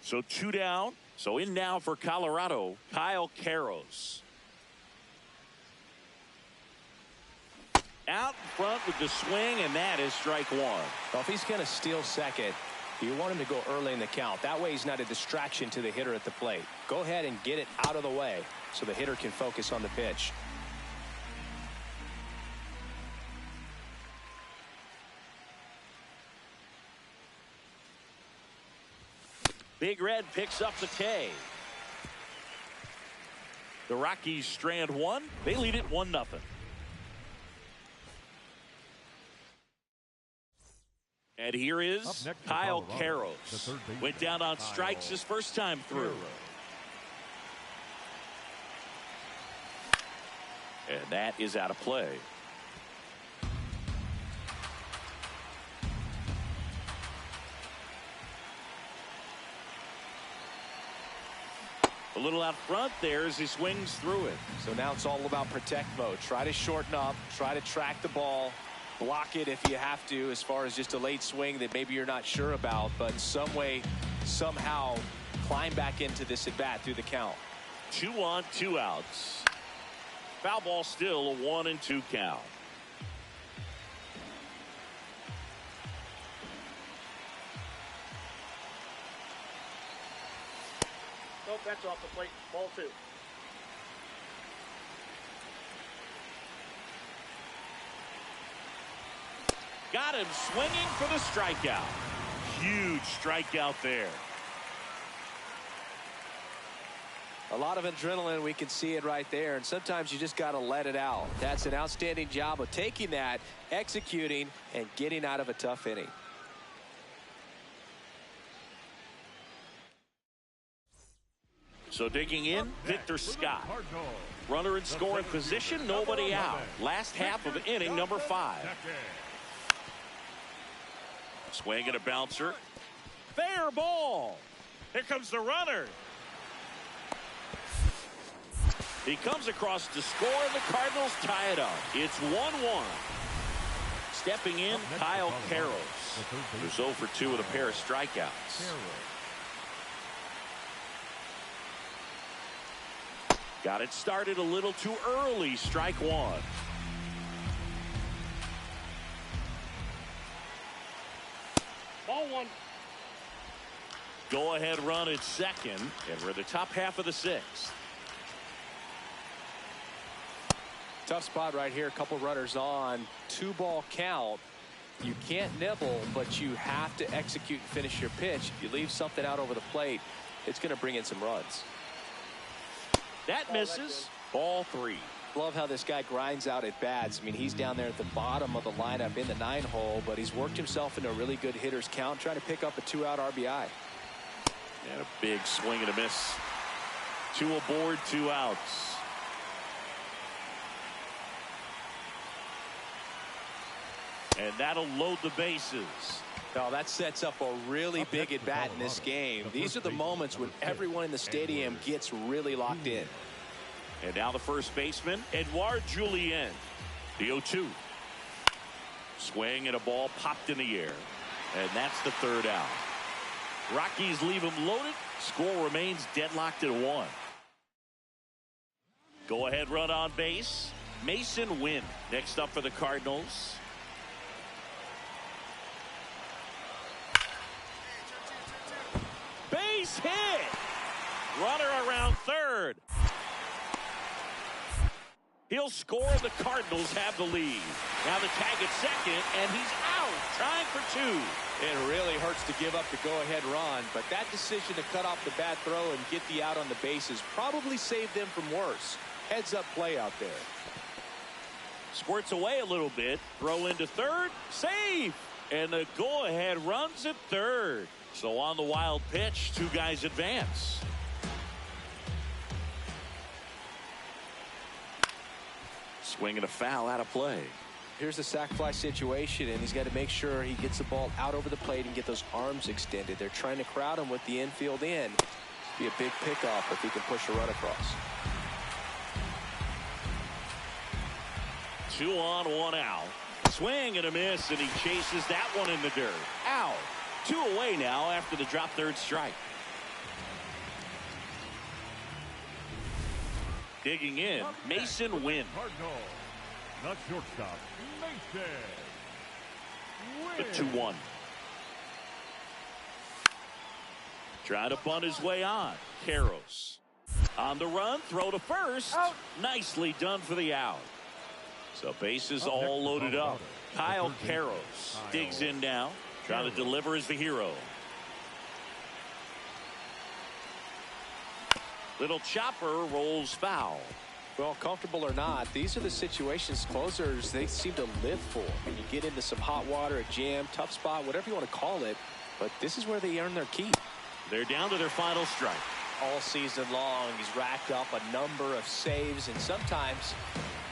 So 2 down. So in now for Colorado, Kyle Karros. Out in front with the swing, and that is strike one. Well, if he's going to steal second, you want him to go early in the count. That way he's not a distraction to the hitter at the plate. Go ahead and get it out of the way so the hitter can focus on the pitch. Big Red picks up the K. The Rockies strand one. They lead it 1-0. And here is Kyle Karros. Went down on strikes his first time through. And that is out of play. A little out front there as he swings through it. So now it's all about protect mode. Try to shorten up, try to track the ball, block it if you have to, as far as just a late swing that maybe you're not sure about, but in some way, somehow climb back into this at bat through the count. 2 on, 2 outs. Foul ball still, a 1-2 count. Nope, that's off the plate. Ball 2. Got him swinging for the strikeout. Huge strikeout there. A lot of adrenaline, we can see it right there, and sometimes you just got to let it out. That's an outstanding job of taking that, executing, and getting out of a tough inning. So digging in, Victor Scott. Runner in scoring position, nobody out. Last half of inning number 5. Swing and a bouncer. Fair ball. Here comes the runner. He comes across to score, and the Cardinals tie it up. It's 1-1. Stepping in, Kyle Karros, who's 0 for 2 with a pair of strikeouts. Got it started a little too early. Strike 1. Ball 1. Go ahead run at second, and we're the top half of the 6th. Tough spot right here. A couple runners on. 2-ball count. You can't nibble, but you have to execute and finish your pitch. If you leave something out over the plate, it's going to bring in some runs. That misses. Ball 3. Love how this guy grinds out at bats. I mean, he's down there at the bottom of the lineup in the 9-hole, but he's worked himself into a really good hitter's count, trying to pick up a 2-out RBI. And a big swing and a miss. 2 aboard, 2 outs. And that'll load the bases. Now that sets up a really big at bat in this game. These are the moments when everyone in the stadium gets really locked in. And now the first baseman, Edouard Julien. The 0-2. Swing and a ball popped in the air. And that's the 3rd out. Rockies leave him loaded. Score remains deadlocked at 1. Go ahead run on base. Mason Wynn next up for the Cardinals. Base hit. Runner around 3rd. He'll score. The Cardinals have the lead. Now the tag at second, and he's out, trying for 2. It really hurts to give up the go-ahead run, but that decision to cut off the bad throw and get the out on the bases probably saved them from worse. Heads-up play out there. Squirts away a little bit. Throw into 3rd. Safe. And the go-ahead runs at 3rd. So on the wild pitch, 2 guys advance. Swinging a foul out of play. Here's the sac fly situation, and he's got to make sure he gets the ball out over the plate and get those arms extended. They're trying to crowd him with the infield in. Be a big pickoff if he can push a run across. 2 on, 1 out. Swing and a miss, and he chases that one in the dirt. Out. 2 away now after the drop third strike. Digging in, Mason Wynn. Cardinal, not shortstop, Mason The Wynn. 2-1. Trying to bunt his way on. Karros. On the run, throw to first. Out. Nicely done for the out. So bases all loaded up. Kyle Karros digs in now. Trying to deliver as the hero. Little chopper rolls foul. Well, comfortable or not, these are the situations closers they seem to live for. When you get into some hot water, a jam, tough spot, whatever you want to call it. But this is where they earn their keep. They're down to their final strike. All season long, he's racked up a number of saves, and sometimes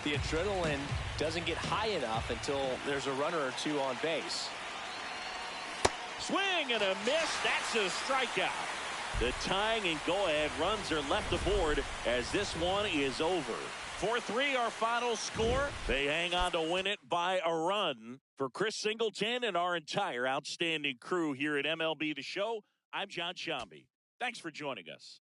the adrenaline doesn't get high enough until there's a runner or two on base. Swing and a miss. That's a strikeout. The tying and go-ahead runs are left aboard as this one is over. 4-3 our final score. They hang on to win it by a run. For Chris Singleton and our entire outstanding crew here at MLB The Show, I'm John Sciambi. Thanks for joining us.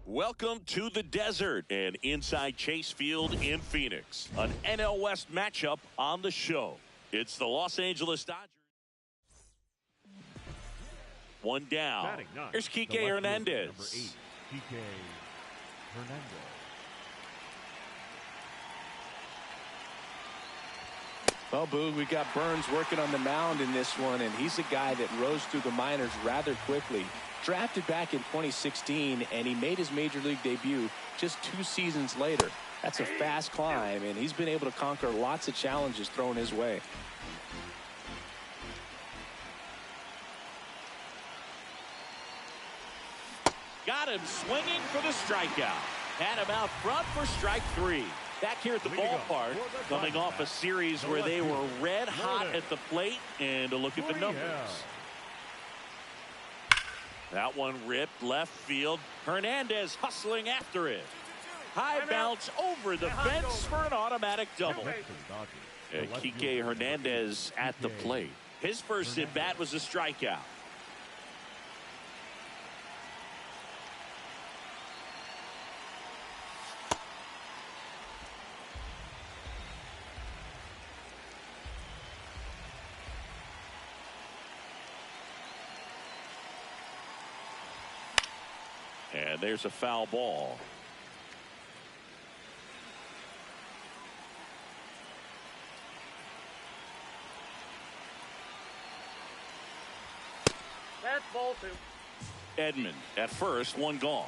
Welcome to the desert and inside Chase Field in Phoenix. An NL West matchup on the show. It's the Los Angeles Dodgers. One down. Batting ninth, Here's the Kike left fielder, Hernandez. Number 8, Kike Hernandez. Well, Boog, we got Burns working on the mound in this one, and he's a guy that rose through the minors rather quickly. Drafted back in 2016, and he made his major league debut just 2 seasons later. That's a fast climb, and he's been able to conquer lots of challenges thrown his way. Got him swinging for the strikeout. Had him out front for strike 3. Back here at the ballpark, coming off a series where they were red hot at the plate, and a look at the numbers. That one ripped left field. Hernandez hustling after it. High bounce over the fence for an automatic double. Kike Hernandez at the plate. His first at bat was a strikeout. And there's a foul ball. That's ball 2. Edman at first, one gone.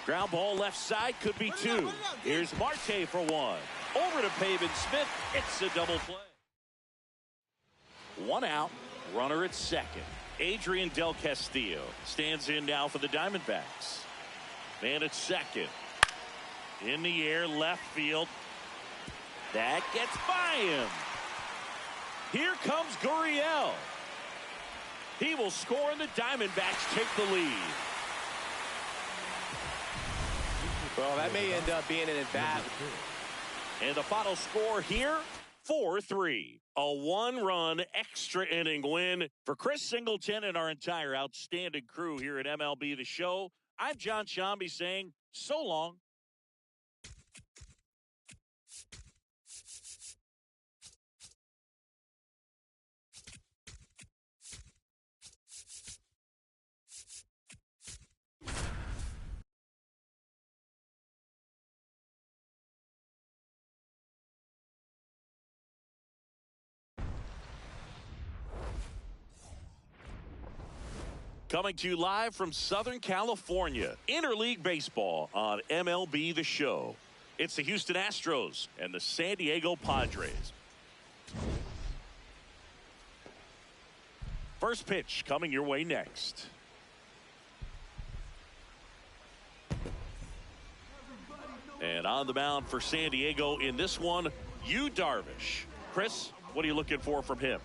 Ground ball left side, could be 2. Here's Marte for 1. Over to Pavin Smith. It's a double play. 1 out, runner at second. Adrian Del Castillo stands in now for the Diamondbacks. Man at second. In the air, left field. That gets by him. Here comes Gurriel. He will score and the Diamondbacks take the lead. Well, that may end up being an at-bat. And the final score here, 4-3. A 1-run extra inning win for Chris Singleton and our entire outstanding crew here at MLB The Show. I'm John Sciambi saying so long. Coming to you live from Southern California, Interleague Baseball on MLB The Show. It's the Houston Astros and the San Diego Padres. First pitch coming your way next. And on the mound for San Diego in this one, Yu Darvish. Chris, what are you looking for from him?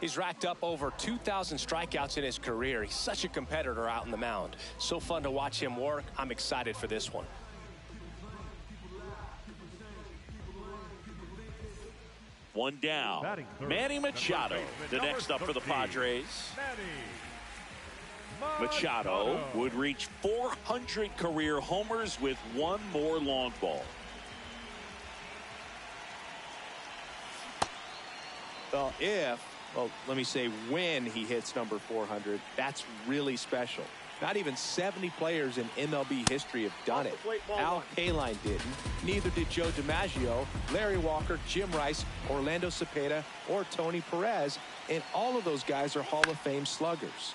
He's racked up over 2,000 strikeouts in his career. He's such a competitor out on the mound. So fun to watch him work. I'm excited for this one. One down. Manny Machado, the next up for the Padres. Machado would reach 400 career homers with one more long ball. Well, let me say when he hits number 400, that's really special. Not even 70 players in MLB history have done it. Al Kaline didn't. Neither did Joe DiMaggio, Larry Walker, Jim Rice, Orlando Cepeda, or Tony Perez. And all of those guys are Hall of Fame sluggers.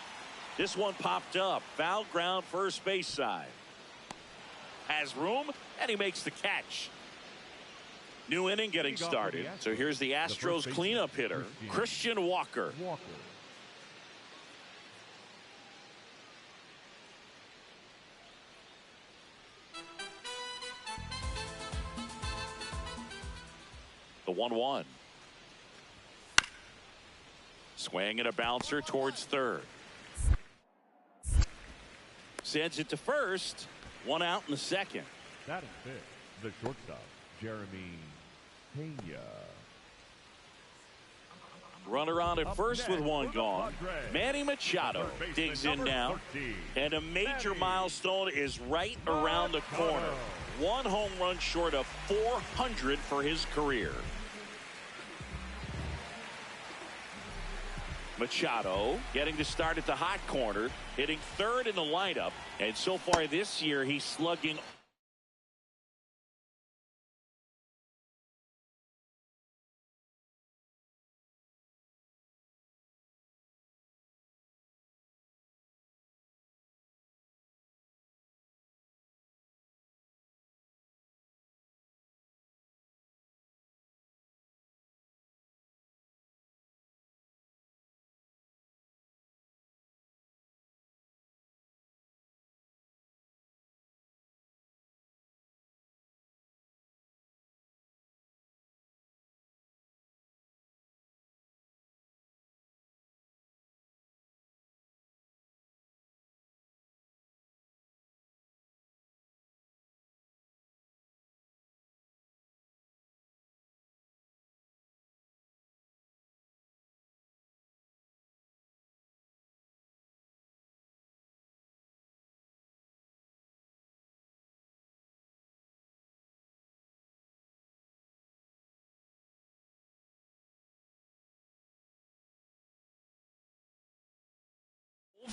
This one popped up. Foul ground first base side. Has room, and he makes the catch. New inning getting started. So here's the Astros cleanup hitter, Christian Walker. The 1-1. Swing and a bouncer towards third. Sends it to first. One out in the second. That is fifth. The shortstop, Jeremy Pena. Runner on at first with one gone. Manny Machado digs in now. And a major milestone is right around the corner. One home run short of 400 for his career. Machado getting to start at the hot corner, hitting third in the lineup, and so far this year he's slugging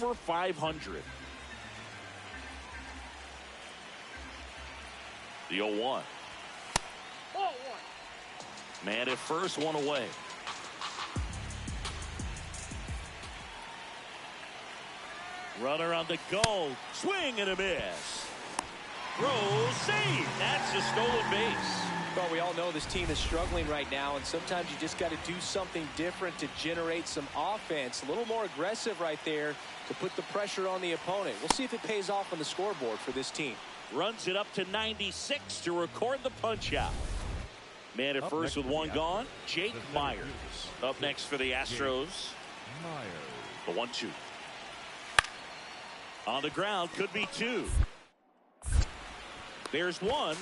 over 500. The 0-1. Man at first, one away. Runner on the go. Swing and a miss. Throw, save. That's a stolen base. Well, we all know this team is struggling right now, and sometimes you just got to do something different to generate some offense. A little more aggressive right there to put the pressure on the opponent. We'll see if it pays off on the scoreboard for this team. Runs it up to 96 to record the punch out. Man at first with one gone. Jake Myers up next for the Astros. The 1-2. On the ground, could be two. There's one.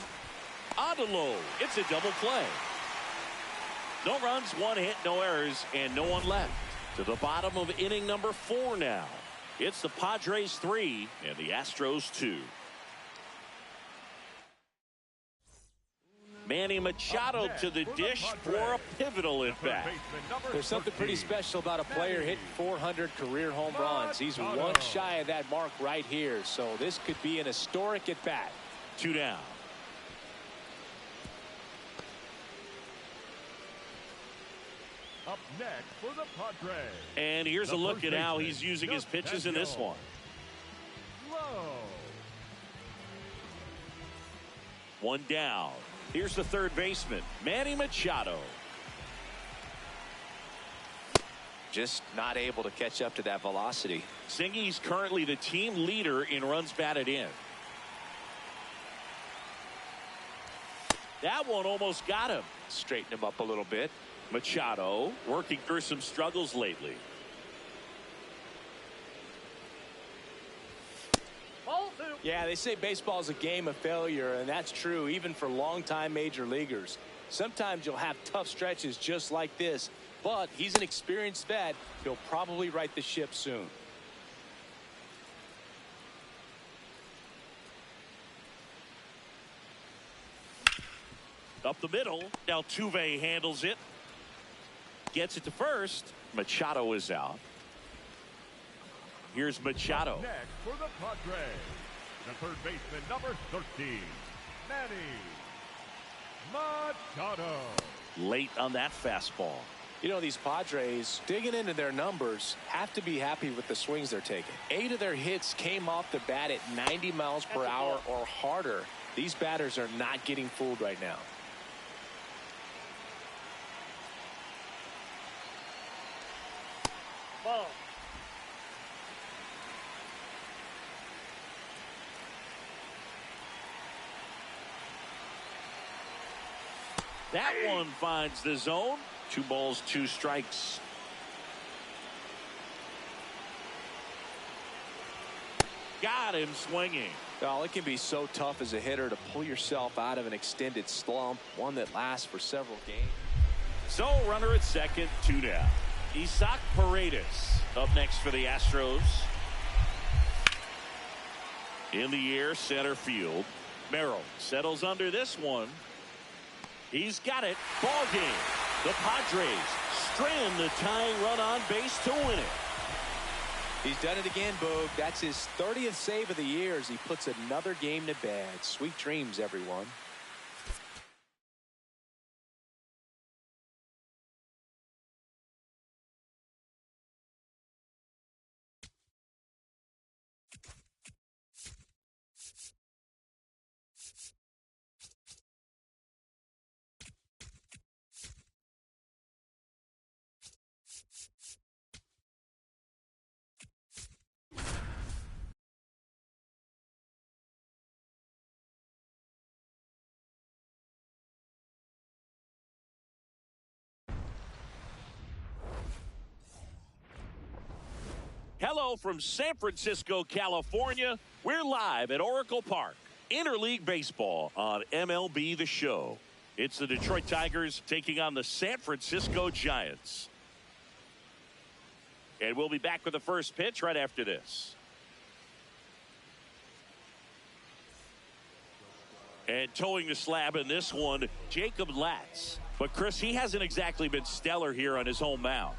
Adelo, it's a double play. No runs, one hit, no errors, and no one left. To the bottom of inning number 4 now. It's the Padres 3 and the Astros 2. Manny Machado to the dish for a pivotal at-bat. There's something pretty special about a player hitting 400 career home runs. He's one shy of that mark right here, so this could be an historic at-bat. 2 down. Up next for the Padres. And here's a look at how he's using his pitches in this one. Lowe. One down. Here's the third baseman, Manny Machado. Just not able to catch up to that velocity. Singy's currently the team leader in runs batted in. That one almost got him. Straighten him up a little bit. Machado working through some struggles lately. Ball 2. Yeah, they say baseball is a game of failure, and that's true even for longtime major leaguers. Sometimes you'll have tough stretches just like this, but he's an experienced vet. He'll probably right the ship soon. Up the middle. Altuve handles it. Gets it to first. Machado is out. Here's Machado. Next for the Padres, the third baseman, number 13, Manny Machado. Late on that fastball. You know, these Padres, digging into their numbers, have to be happy with the swings they're taking. 8 of their hits came off the bat at 90 miles per hour or harder. These batters are not getting fooled right now. Ball. That one finds the zone. 2 balls, 2 strikes. Got him swinging. Well, it can be so tough as a hitter to pull yourself out of an extended slump, one that lasts for several games. So runner at second, 2 down. Isaac Paredes up next for the Astros. In the air, center field. Merrill settles under this one. He's got it. Ball game. The Padres strand the tying run on base to win it. He's done it again, Boog. That's his 30th save of the year as he puts another game to bed. Sweet dreams, everyone. Hello from San Francisco, California. We're live at Oracle Park. Interleague Baseball on MLB The Show. It's the Detroit Tigers taking on the San Francisco Giants. And we'll be back with the first pitch right after this. And towing the slab in this one, Jacob Latz. But Chris, he hasn't exactly been stellar here on his home mound.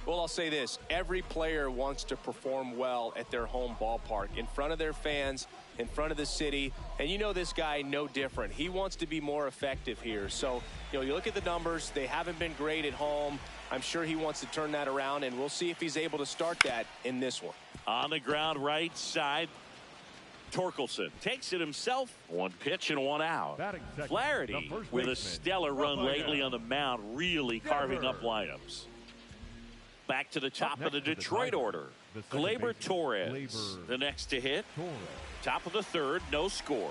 Well, I'll say this. Every player wants to perform well at their home ballpark, in front of their fans, in front of the city. And you know this guy no different. He wants to be more effective here. So, you know, you look at the numbers. They haven't been great at home. I'm sure he wants to turn that around, and we'll see if he's able to start that in this one. On the ground right side, Torkelson takes it himself. 1 pitch and 1 out. Flaherty with a stellar run lately on the mound, really carving up lineups. Back to the top of the Detroit order. Gleyber Torres, the next to hit. Top of the third, no score.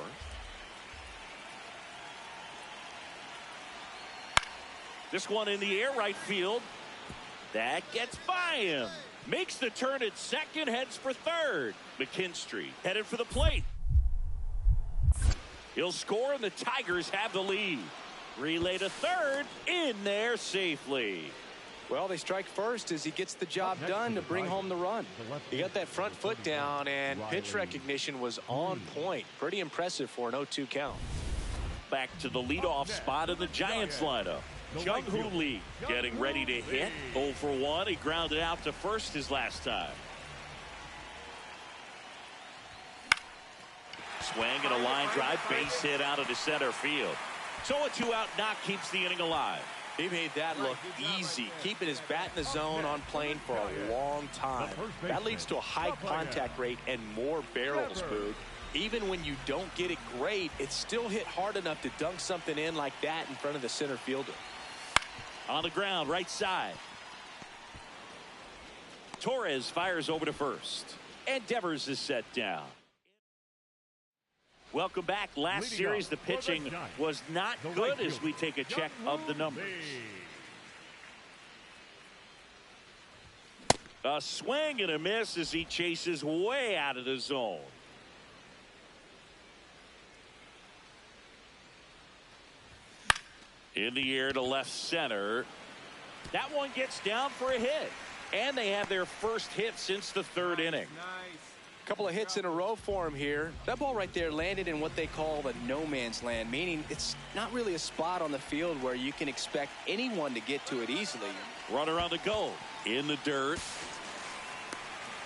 This one in the air, right field. That gets by him. Makes the turn at second, heads for third. McKinstry headed for the plate. He'll score, and the Tigers have the lead. Relay to third, in there safely. Well, they strike first as he gets the job done to bring home the run. He got that front foot down, and pitch recognition was on point. Pretty impressive for an 0-2 count. Back to the leadoff spot in the Giants lineup. Jung-Hoo Lee getting ready to hit. 0 for 1. He grounded out to first his last time. Swing and a line drive, base hit out of the center field. So a 2-out knock keeps the inning alive. He made that look easy, keeping his bat in the zone on plane for a long time. That leads to a high contact rate and more barrels, Boog. Even when you don't get it great, it's still hit hard enough to dunk something in like that in front of the center fielder. On the ground, right side. Torres fires over to first. And Devers is set down. Welcome back. Last series, the pitching was not good as we take a check of the numbers. A swing and a miss as he chases way out of the zone. In the air to left center. That one gets down for a hit. And they have their first hit since the third inning. A couple of hits in a row for him here. That ball right there landed in what they call the no man's land, meaning it's not really a spot on the field where you can expect anyone to get to it easily. Runner on the go. In the dirt.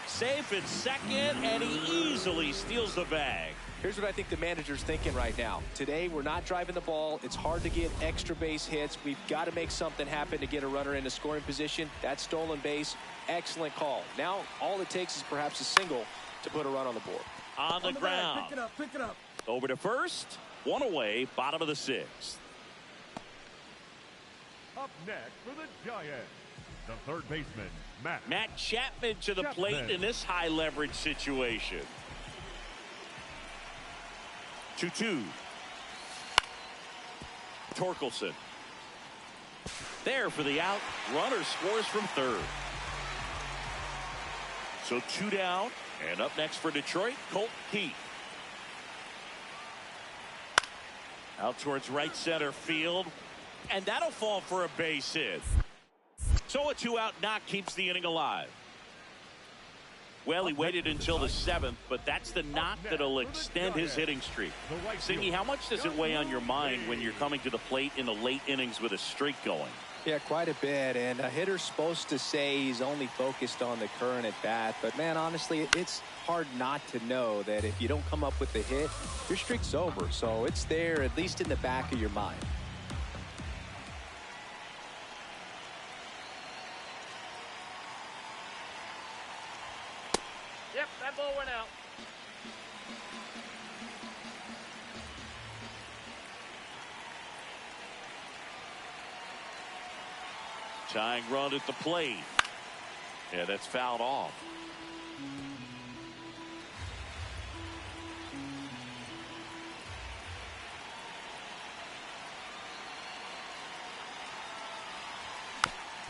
Safe at second, and he easily steals the bag. Here's what I think the manager's thinking right now. Today, we're not driving the ball. It's hard to get extra base hits. We've got to make something happen to get a runner into scoring position. That stolen base, excellent call. Now, all it takes is perhaps a single to put a run on the board. On the ground. Pick it up. Over to first. One away, bottom of the sixth. Up next for the Giants, the third baseman, Matt Chapman to the plate in this high leverage situation. 2-2. Torkelson. There for the out. Runner scores from third. So 2 down. And up next for Detroit, Colt Keith. Out towards right center field. And that'll fall for a base hit. So a 2-out knock keeps the inning alive. Well, he waited until the 7th, but that's the knock that'll extend his hitting streak. Singy, how much does it weigh on your mind when you're coming to the plate in the late innings with a streak going? Yeah, quite a bit. And a hitter's supposed to say he's only focused on the current at bat. But, man, honestly, it's hard not to know that if you don't come up with the hit, your streak's over. So it's there, at least in the back of your mind. Yep, that ball went out. Tying run at the plate. Yeah, that's fouled off.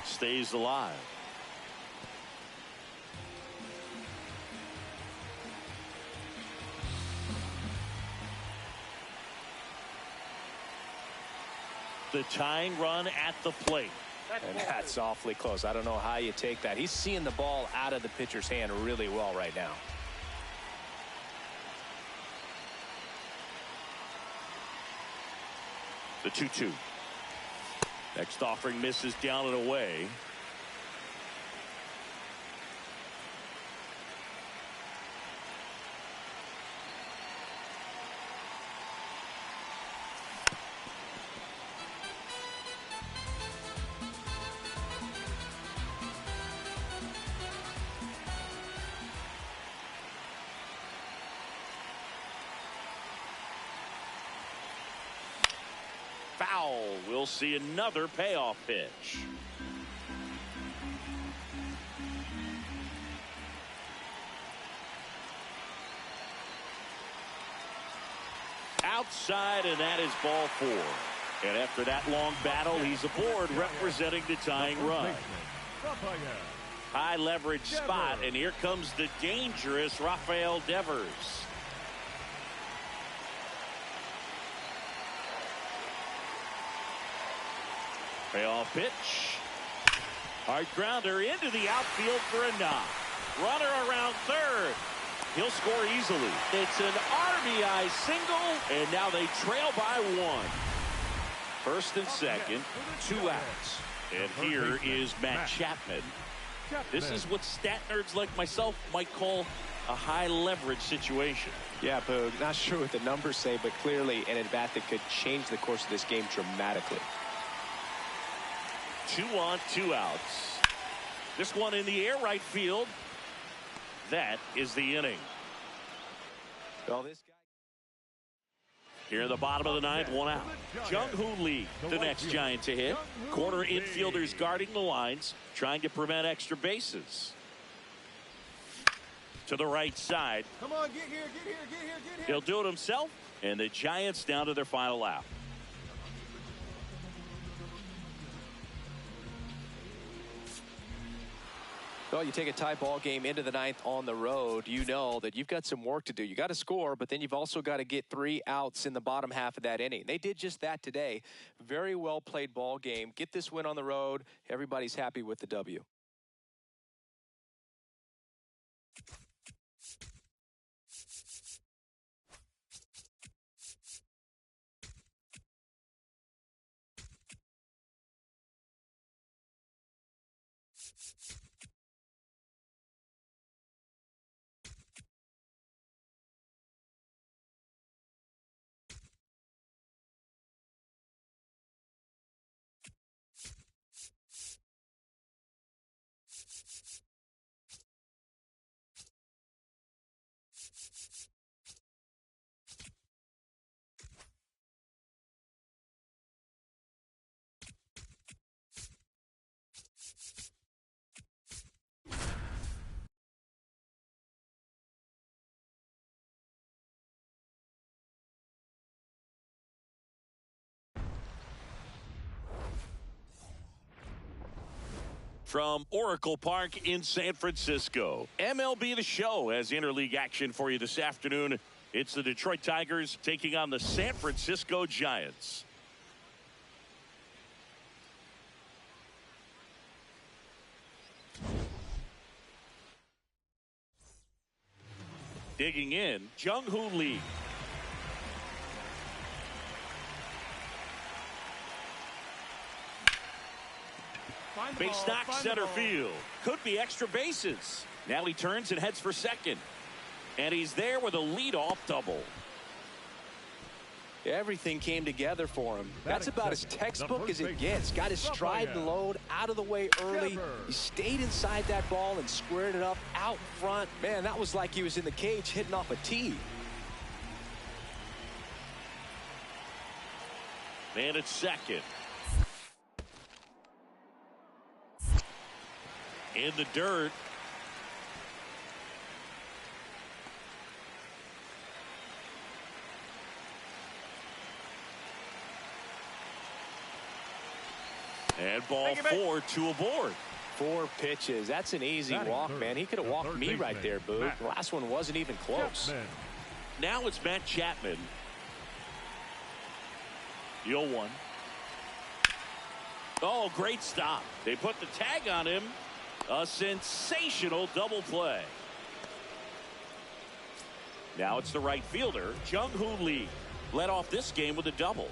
Stays alive. The tying run at the plate. And that's awfully close. I don't know how you take that. He's seeing the ball out of the pitcher's hand really well right now. The 2-2. Next offering misses down and away. Foul. We'll see another payoff pitch. Outside, and that is ball 4. And after that long battle, he's aboard representing the tying run. High leverage spot, and here comes the dangerous Rafael Devers. Payoff pitch. Hard grounder into the outfield for a knock. Runner around third. He'll score easily. It's an RBI single, and now they trail by 1. First and second, 2 outs. And here is Matt Chapman. This is what stat nerds like myself might call a high leverage situation. Yeah, Boog, not sure what the numbers say, but clearly an at-bat that could change the course of this game dramatically. 2 on, 2 outs. This one in the air, right field. That is the inning. Well, this guy. Here in the bottom of the ninth, 1 out. Jung-Hoo Lee, the next Giant to hit. Corner infielders guarding the lines, trying to prevent extra bases. To the right side. Come on, get here, get here, get here, get here. He'll do it himself, and the Giants down to their final out. Well, you take a tie ball game into the ninth on the road, you know that you've got some work to do. You got to score, but then you've also got to get 3 outs in the bottom half of that inning. They did just that today. Very well played ball game. Get this win on the road. Everybody's happy with the W. From Oracle Park in San Francisco, MLB The Show has interleague action for you this afternoon. It's the Detroit Tigers taking on the San Francisco Giants. Digging in, Jung-Hoo Lee. Base knock center field. Could be extra bases. Now he turns and heads for second. And he's there with a leadoff double. Everything came together for him. That's about as textbook as it gets. Got his stride and load out of the way early. He stayed inside that ball and squared it up out front. Man, that was like he was in the cage hitting off a tee. Man at second. In the dirt. And ball 4, 2 aboard. 4 pitches. That's an easy walk, man. He could have walked me right there, Boo. The last one wasn't even close. Now it's Matt Chapman. 0-1. Oh, great stop. They put the tag on him. A sensational double play. Now it's the right fielder, Jung-Hoo Lee. Led off this game with a double.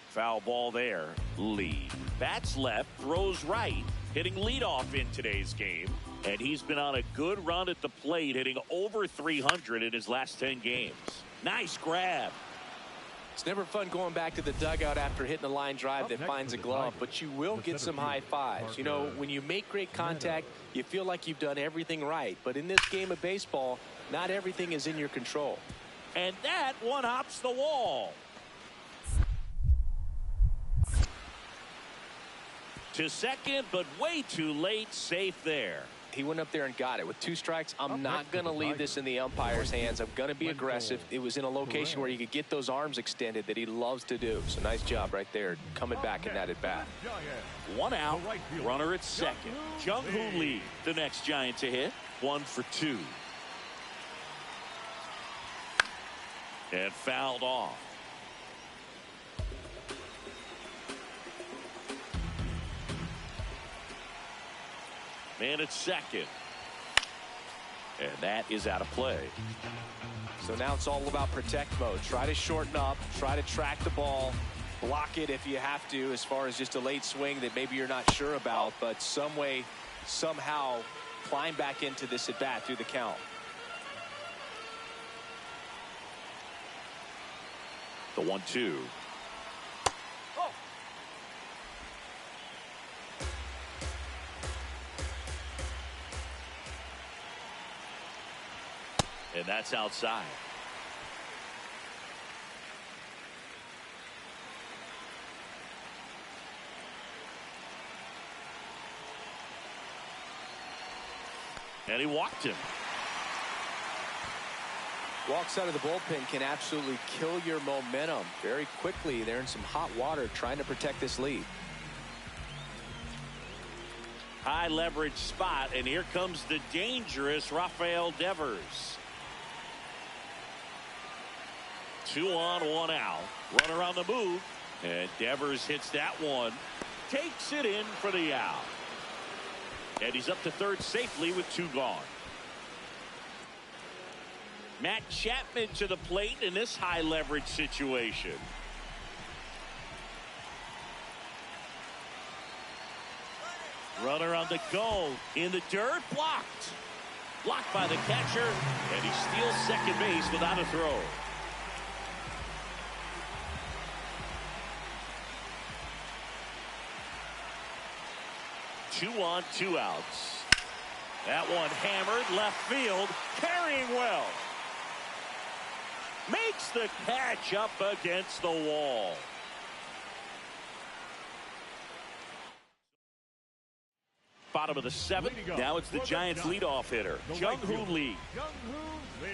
Foul ball there. Lee bats left, throws right, hitting leadoff in today's game. And he's been on a good run at the plate, hitting over 300 in his last 10 games. Nice grab. It's never fun going back to the dugout after hitting a line drive that finds a glove, but you will get some high fives. You know, when you make great contact, you feel like you've done everything right. But in this game of baseball, not everything is in your control. And that one hops the wall. To second, but way too late. Safe there. He went up there and got it. With 2 strikes, I'm not going to leave this in the umpire's hands. I'm going to be aggressive. It was in a location where he could get those arms extended that he loves to do. So nice job right there, coming back in that at bat. 1 out, runner at second. Jung-Hoo Lee, the next Giant to hit. 1 for 2. And fouled off. Man at second. And that is out of play. So now it's all about protect mode. Try to shorten up, try to track the ball, block it if you have to, as far as just a late swing that maybe you're not sure about, but some way, somehow climb back into this at bat through the count. The 1-2. And that's outside. And he walked him. Walks out of the bullpen can absolutely kill your momentum very quickly. They're in some hot water trying to protect this lead. High leverage spot, and here comes the dangerous Rafael Devers. 2 on, 1 out. Runner on the move, and Devers hits that one. Takes it in for the out. And he's up to third safely with 2 gone. Matt Chapman to the plate in this high leverage situation. Runner on the go in the dirt, blocked. Blocked by the catcher, and he steals second base without a throw. Two on, 2 outs. That one hammered left field, carrying well. Makes the catch up against the wall. Bottom of the 7th. Now it's the Giants leadoff hitter, Jung-Hoo Lee. Jung-Hoo Lee.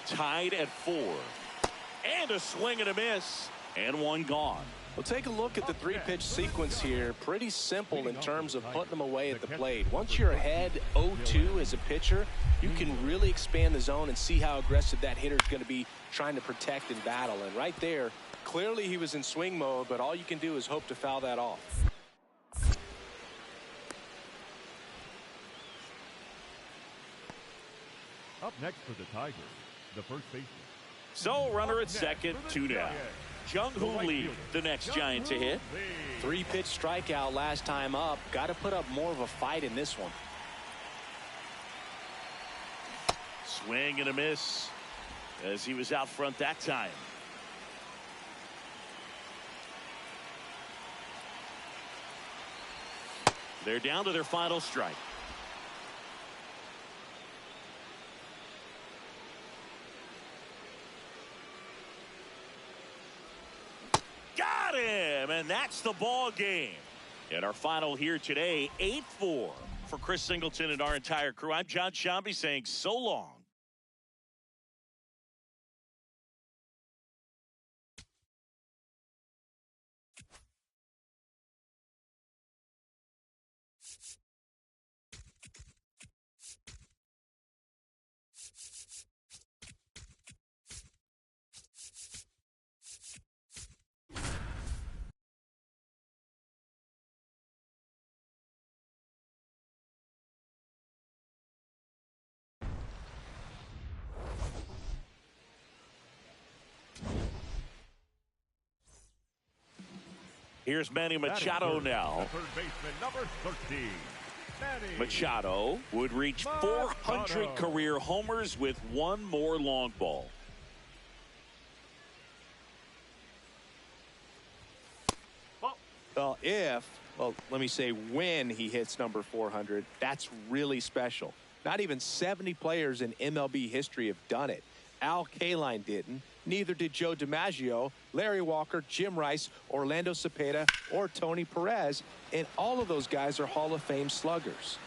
Tied at 4. And a swing and a miss. And 1 gone. Well, take a look at the 3-pitch sequence here. Pretty simple in terms of putting them away at the plate. Once you're ahead 0-2 as a pitcher, you can really expand the zone and see how aggressive that hitter is going to be trying to protect and battle. And right there, clearly he was in swing mode, but all you can do is hope to foul that off. Up next for the Tigers, the first baseman. So runner at second, 2 down. Jung-Hoo Lee, the next Giant to hit. 3-pitch strikeout last time up. Got to put up more of a fight in this one. Swing and a miss as he was out front that time. They're down to their final strike. Got him, and that's the ball game. And our final here today, 8-4 for Chris Singleton and our entire crew. I'm John Sciambi saying so long. Here's Manny Machado now. Third baseman, number 13, Manny Machado would reach 400 career homers with 1 more long ball. Well, let me say when he hits number 400, that's really special. Not even 70 players in MLB history have done it. Al Kaline didn't. Neither did Joe DiMaggio, Larry Walker, Jim Rice, Orlando Cepeda, or Tony Perez. And all of those guys are Hall of Fame sluggers.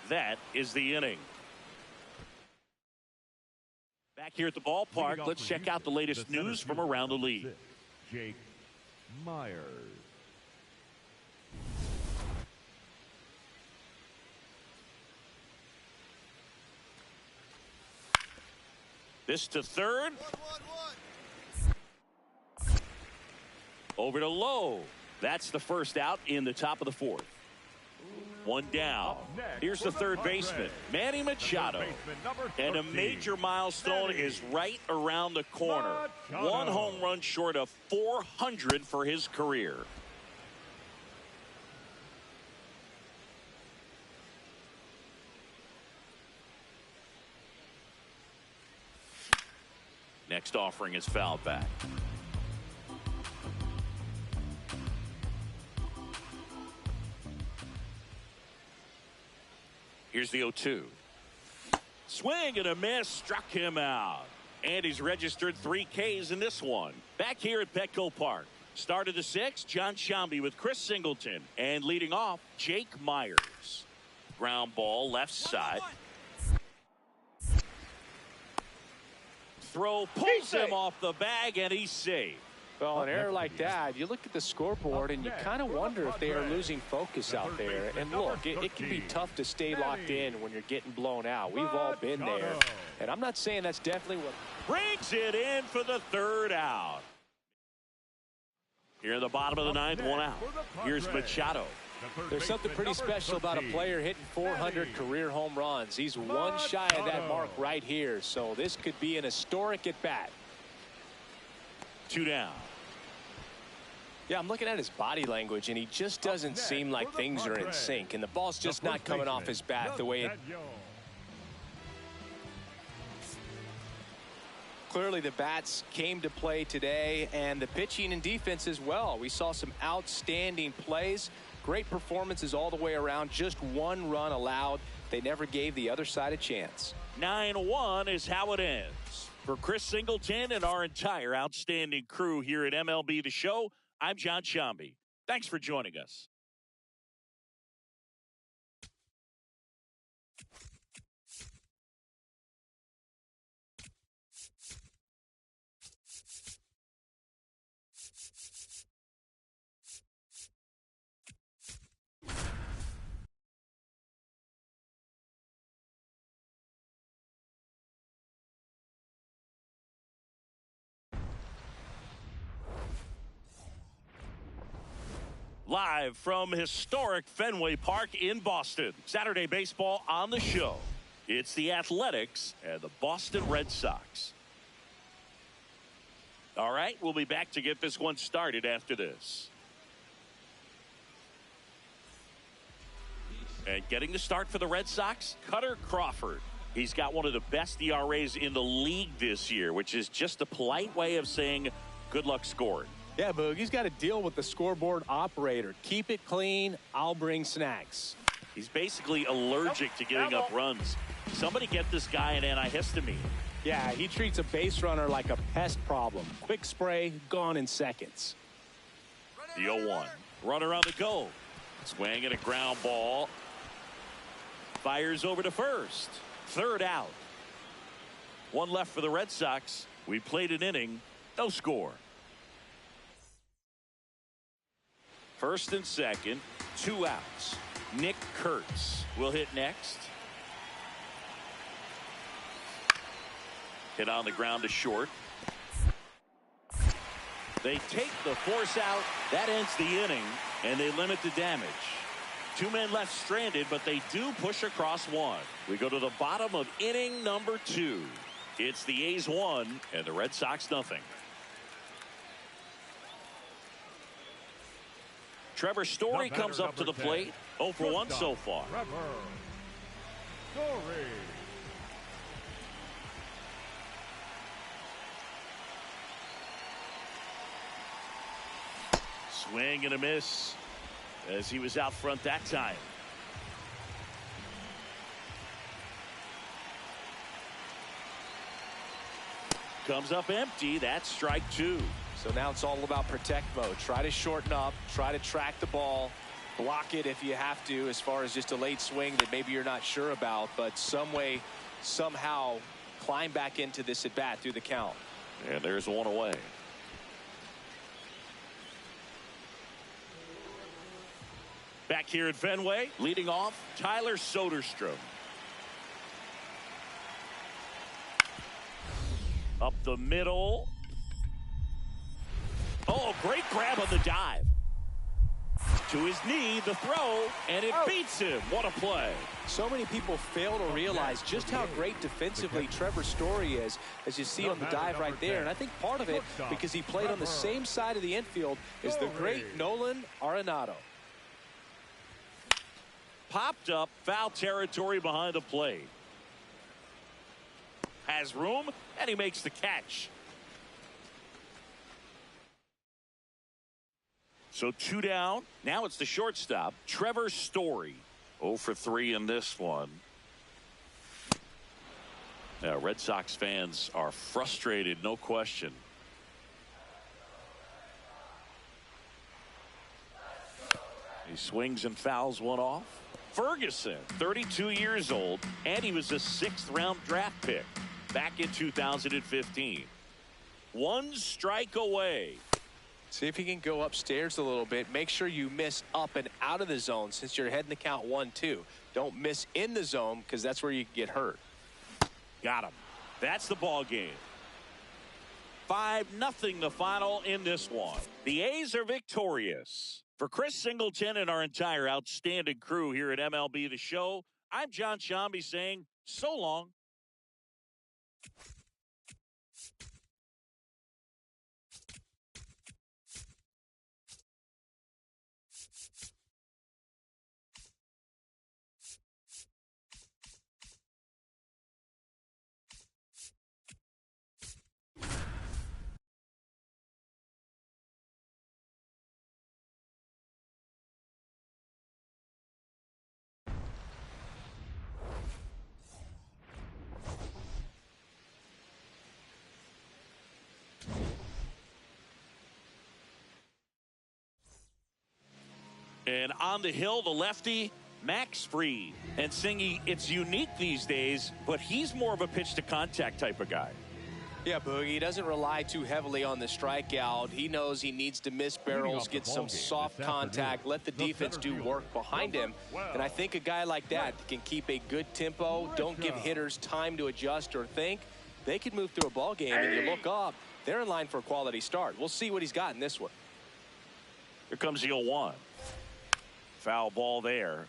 That is the inning. Back here at the ballpark, let's check out the latest news from around the league. Jake Myers. This to third. Over to Lowe. That's the first out in the top of the 4th. One down. Here's the third baseman, Manny Machado. And a major milestone is right around the corner. One home run short of 400 for his career. Next offering is fouled back. Here's the 0-2. Swing and a miss, struck him out. And he's registered 3 Ks in this one. Back here at Petco Park. Start of the 6th, Jon Sciambi with Chris Singleton. And leading off, Jake Meyers. Ground ball left side. Throw pulls him off the bag, and he's safe. Well, an error like that, you look at the scoreboard and you kind of wonder if they are losing focus out there. And look, it can be tough to stay locked in when you're getting blown out. We've all been there. And I'm not saying that's definitely what brings it in for the 3rd out. Here in the bottom of the 9th, 1 out. Here's Machado. There's something pretty special about a player hitting 400 career home runs. He's one shy of that mark right here. So this could be an historic at bat. 2 down. Yeah, I'm looking at his body language, and he just doesn't seem like things are in sync, and the ball's just not coming off his bat the way it. Clearly, the bats came to play today, and the pitching and defense as well. We saw some outstanding plays, great performances all the way around. Just 1 run allowed. They never gave the other side a chance. 9-1 is how it ends. For Chris Singleton and our entire outstanding crew here at MLB The Show, I'm Jon Sciambi. Thanks for joining us. Live from historic Fenway Park in Boston. Saturday baseball on the show. It's the Athletics and the Boston Red Sox. All right, we'll be back to get this one started after this. And getting the start for the Red Sox, Cutter Crawford. He's got one of the best ERAs in the league this year, which is just a polite way of saying good luck scoring. Yeah, Boog, he's got to deal with the scoreboard operator. Keep it clean. I'll bring snacks. He's basically allergic to giving up runs. Somebody get this guy an antihistamine. Yeah, he treats a base runner like a pest problem. Quick spray, gone in seconds. The 0-1. Runner on the go. Swing and a ground ball. Fires over to first. 3rd out. 1 left for the Red Sox. We played an inning. No score. 1st and 2nd, 2 outs. Nick Kurtz will hit next. Hit on the ground to short. They take the force out. That ends the inning, and they limit the damage. 2 men left stranded, but they do push across 1. We go to the bottom of inning number 2. It's the A's 1 and the Red Sox nothing. Trevor Story comes up to the plate. 0 for 1 so far. Trevor Story. Swing and a miss as he was out front that time. Comes up empty. That's strike 2. So now it's all about protect mode. Try to shorten up. Try to track the ball. Block it if you have to, as far as just a late swing that maybe you're not sure about. But some way, somehow, climb back into this at bat through the count. And there's 1 away. Back here at Fenway, leading off, Tyler Soderstrom. Up the middle. Oh, great grab on the dive. To his knee, the throw, and it beats him. What a play. So many people fail to realize just how great defensively Trevor Story is, as you see on the dive right there. And I think part of it because he played on the same side of the infield as the great Nolan Arenado. Popped up, foul territory behind the plate. Has room, and he makes the catch. So 2 down. Now it's the shortstop, Trevor Story. 0 for 3 in this one. Red Sox fans are frustrated, no question. He swings and fouls one off. Ferguson, 32 years old, and he was a 6th-round draft pick back in 2015. 1 strike away. See if he can go upstairs a little bit. Make sure you miss up and out of the zone since you're heading the count 1-2. Don't miss in the zone because that's where you get hurt. Got him. That's the ball game. 5-0 the final in this one. The A's are victorious. For Chris Singleton and our entire outstanding crew here at MLB The Show, I'm John Sciambi saying so long. And on the hill, the lefty, Max Fried. And Singy, it's unique these days, but he's more of a pitch-to-contact type of guy. Yeah, Boogie, he doesn't rely too heavily on the strikeout. He knows he needs to miss barrels, get some soft contact, let the defense do work behind him. And I think a guy like that can keep a good tempo, don't give hitters time to adjust or think. They can move through a ball game, and you look up, they're in line for a quality start. We'll see what he's got in this one. Here comes the 0-1. Foul ball there.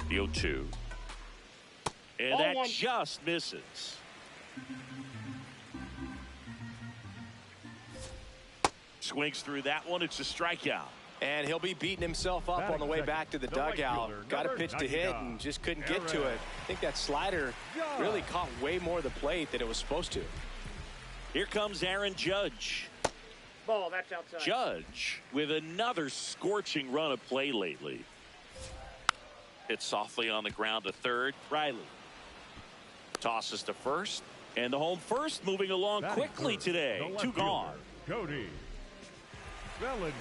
The 0-2. And that just misses. Swings through that one. It's a strikeout. And he'll be beating himself up on the way back to the dugout. Got a pitch to hit and just couldn't get to it. I think that slider really caught way more of the plate than it was supposed to. Here comes Aaron Judge. Ball, that's outside. Judge with another scorching run of play lately. Hit softly on the ground to third. Riley tosses to first. And the home first moving along quickly today. 2 gone. Cody Bellinger.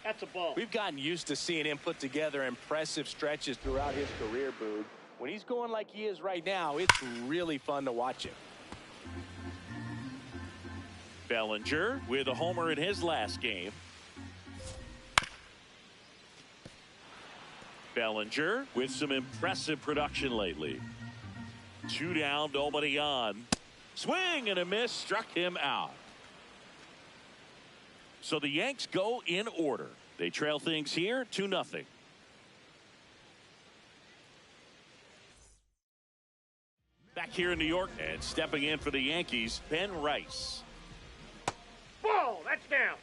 That's a ball. We've gotten used to seeing him put together impressive stretches throughout his career, Boog. When he's going like he is right now, it's really fun to watch him. Bellinger with a homer in his last game. Bellinger with some impressive production lately. 2 down, nobody on. Swing and a miss, struck him out. So the Yanks go in order. They trail things here 2-0. Back here in New York, and stepping in for the Yankees, Ben Rice. Ball, that's down.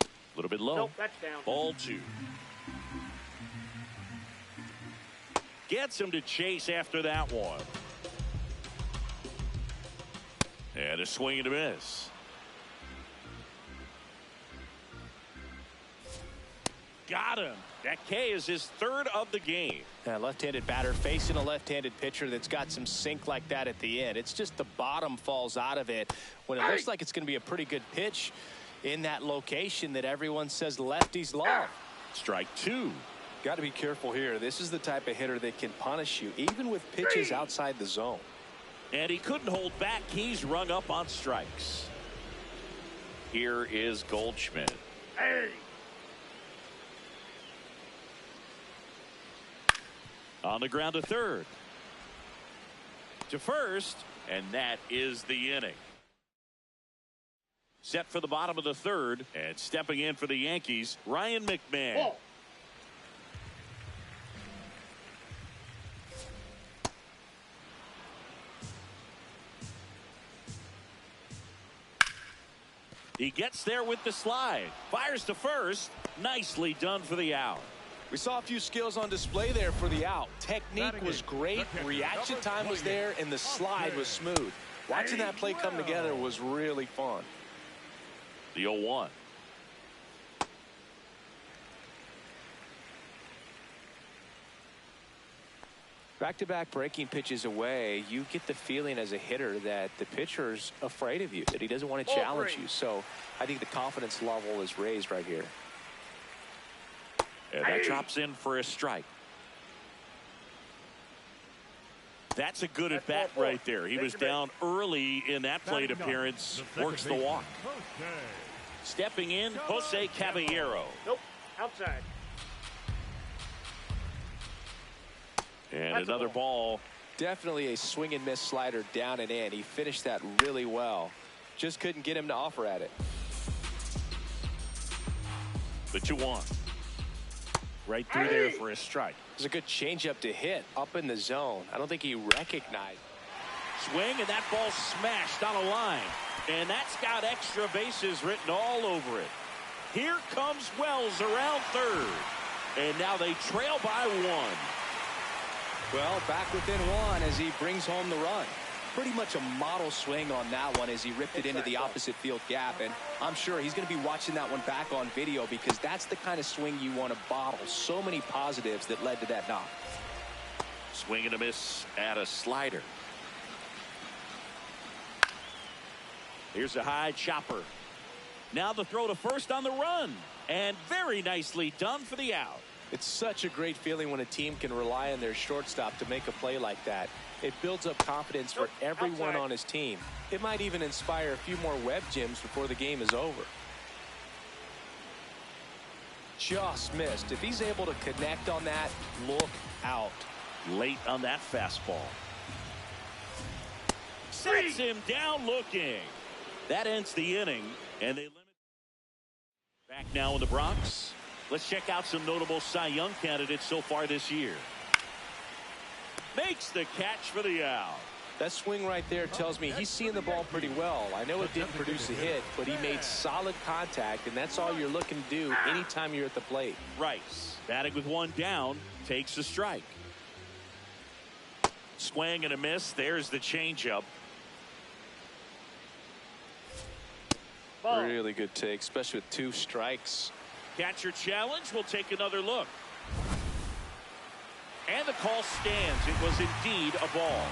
A little bit low. Nope, that's down. Ball 2. Gets him to chase after that one. And a swing and a miss. Got him. That K is his 3rd of the game. Left-handed batter facing a left-handed pitcher that's got some sink like that at the end. It's just the bottom falls out of it when it looks like it's going to be a pretty good pitch in that location that everyone says lefties love. Strike 2. Got to be careful here. This is the type of hitter that can punish you even with pitches outside the zone. And he couldn't hold back. He's rung up on strikes. Here is Goldschmidt. Hey. On the ground to third. To first, and that is the inning. Set for the bottom of the third, and stepping in for the Yankees, Ryan McMahon. Ball. He gets there with the slide. Fires to first. Nicely done for the out. We saw a few skills on display there for the out. Technique was great, reaction time was there, and the slide was smooth. Watching that play come together was really fun. The 0-1. Back-to-back breaking pitches away, you get the feeling as a hitter that the pitcher's afraid of you, that he doesn't want to challenge you. So I think the confidence level is raised right here. And that drops in for a strike. That's a good at bat right there. He was down early in that plate appearance. Works the walk. Stepping in, Jose Caballero. Nope. Outside. And That's a another ball. Definitely a swing and miss slider down and in. He finished that really well. Just couldn't get him to offer at it. The 2-1. Right through there for a strike. It was a good changeup to hit up in the zone. I don't think he recognized. Swing, and that ball smashed on a line. And that's got extra bases written all over it. Here comes Wells around third. And now they trail by 1. Well, back within 1 as he brings home the run. Pretty much a model swing on that one as he ripped it into the opposite field gap. And I'm sure he's going to be watching that one back on video because that's the kind of swing you want to bottle. So many positives that led to that knock. Swing and a miss at a slider. Here's a high chopper. Now the throw to first on the run. And very nicely done for the out. It's such a great feeling when a team can rely on their shortstop to make a play like that. It builds up confidence for everyone on his team. It might even inspire a few more web gyms before the game is over. Just missed. If he's able to connect on that, look out. Late on that fastball. Sets him down looking. That ends the inning, and they limit. Back now in the Bronx. Let's check out some notable Cy Young candidates so far this year. Makes the catch for the out. That swing right there tells me he's seeing the ball pretty well. I know it didn't produce a hit, but he made solid contact, and that's all you're looking to do anytime you're at the plate. Rice, batting with 1 down, takes the strike. Swing and a miss. There's the changeup. Really good take, especially with 2 strikes. Catcher challenge. We'll take another look. And the call stands. It was indeed a ball.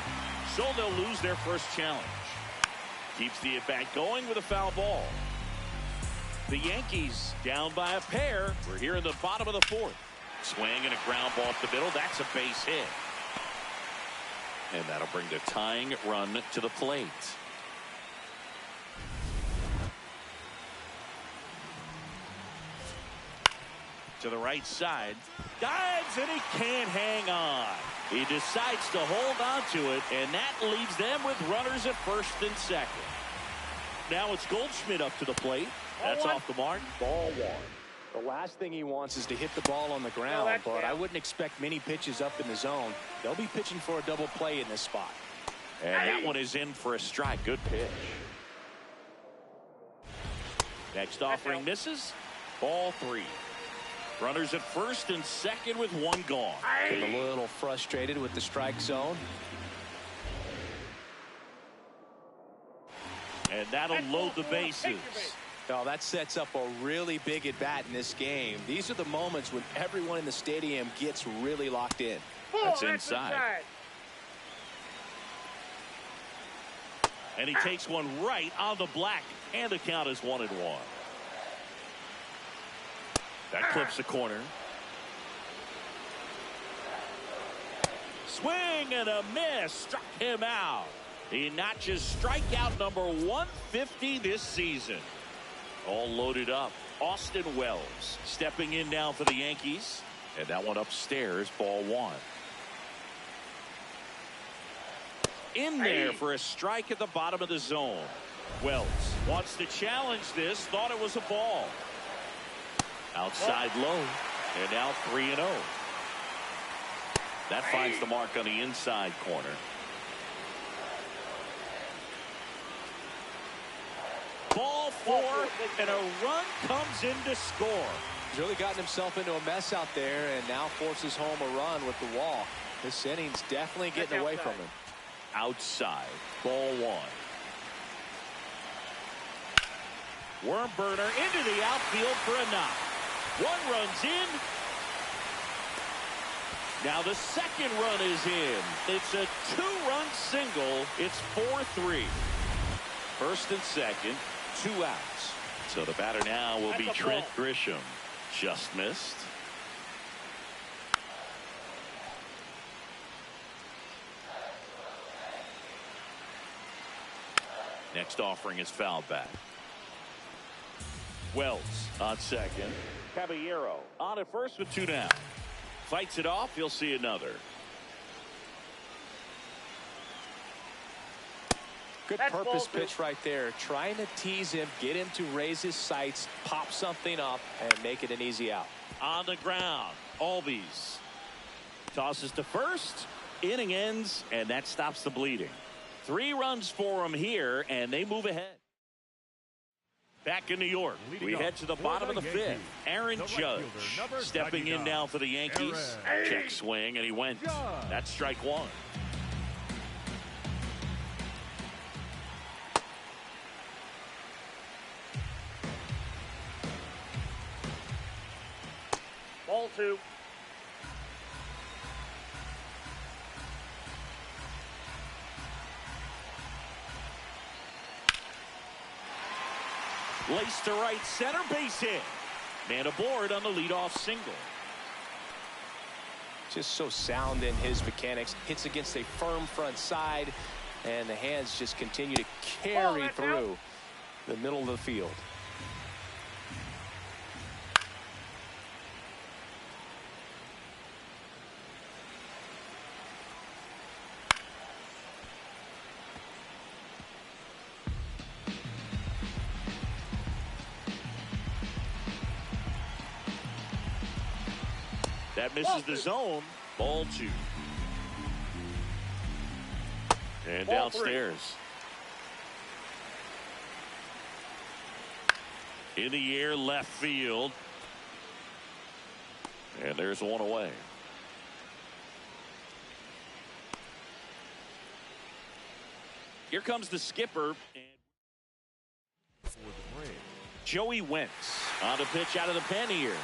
So they'll lose their first challenge. Keeps the at-bat going with a foul ball. The Yankees down by a pair. We're here in the bottom of the 4th. Swing and a ground ball up the middle. That's a base hit. And that'll bring the tying run to the plate. To the right side. Dives, and he can't hang on. He decides to hold on to it, and that leaves them with runners at first and second. Now it's Goldschmidt up to the plate. That's off the mark. Ball 1. The last thing he wants is to hit the ball on the ground, but I wouldn't expect many pitches up in the zone. They'll be pitching for a double play in this spot. And that one is in for a strike. Good pitch. Next offering misses. Ball 3. Runners at first and second with 1 gone. Getting a little frustrated with the strike zone. And that'll load the bases. Oh, that sets up a really big at bat in this game. These are the moments when everyone in the stadium gets really locked in. That's inside. And he takes one right on the black, and the count is 1-1. That clips the corner. Swing and a miss. Struck him out. He notches strikeout number 150 this season. All loaded up. Austin Wells stepping in now for the Yankees. And that one upstairs, ball 1. in there for a strike at the bottom of the zone. Wells wants to challenge this, thought it was a ball. Outside low, and now 3-0. That finds the mark on the inside corner. Ball 4, and a run comes in to score. He's really gotten himself into a mess out there and now forces home a run with the wall. This inning's definitely getting away from him. Outside, ball 1. Worm burner into the outfield for a knock. 1 run's in. Now the second run is in. It's a 2-run single. It's 4-3. First and second, 2 outs. So the batter now will be Trent Grisham. Just missed. Next offering is fouled back. Wells on second. Caballero on at first with 2 down. Fights it off. He'll see another. Good purpose pitch right there. Trying to tease him, get him to raise his sights, pop something up, and make it an easy out. On the ground, Albies tosses to first. Inning ends, and that stops the bleeding. 3 runs for him here, and they move ahead. Back in New York, we head to the bottom of the 5th. Aaron Judge stepping in now for the Yankees. Check swing, and he went. That's strike 1. Ball 2. Lace to right center, base hit. Man aboard on the leadoff single. Just so sound in his mechanics. Hits against a firm front side, and the hands just continue to carry through the middle of the field. That misses the zone. Ball 2. And downstairs. In the air, left field. And there's 1 away. Here comes the skipper. Joey Wentz on the pitch out of the pen here.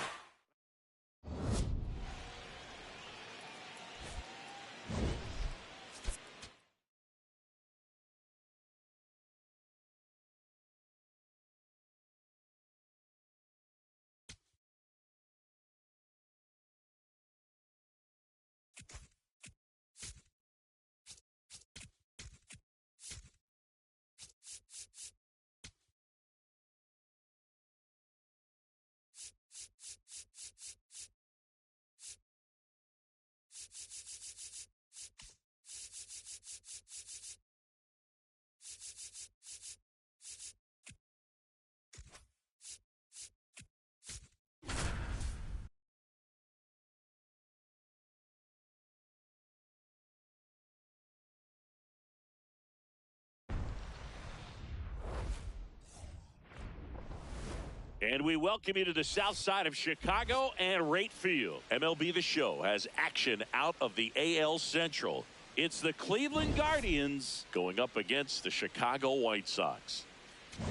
And we welcome you to the south side of Chicago and Rate Field. MLB The Show has action out of the AL Central. It's the Cleveland Guardians going up against the Chicago White Sox.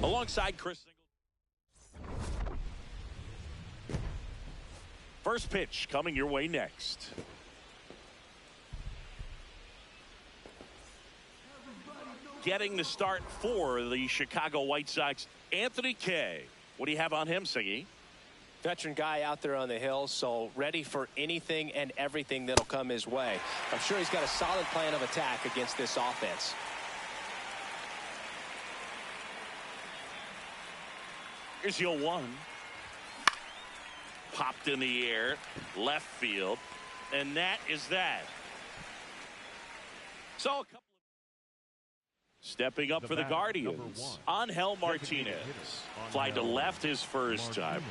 Alongside Chris Singleton. First pitch coming your way next. Getting the start for the Chicago White Sox, Anthony Kay. What do you have on him, Siggy? Veteran guy out there on the hill, so ready for anything and everything that'll come his way. I'm sure he's got a solid plan of attack against this offense. Here's your 1. Popped in the air, left field, and that is that. So a couple Stepping up for the Guardians, Angel Martinez. Fly to left his first time.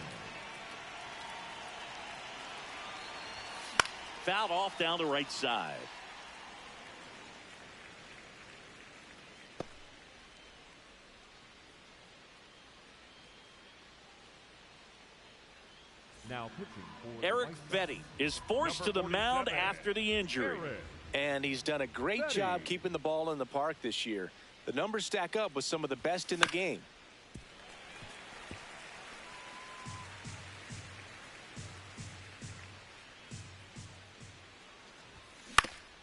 Fouled off down the right side. Now pitching for Eric Fetty is forced to the mound after the injury. And he's done a great job keeping the ball in the park this year. The numbers stack up with some of the best in the game.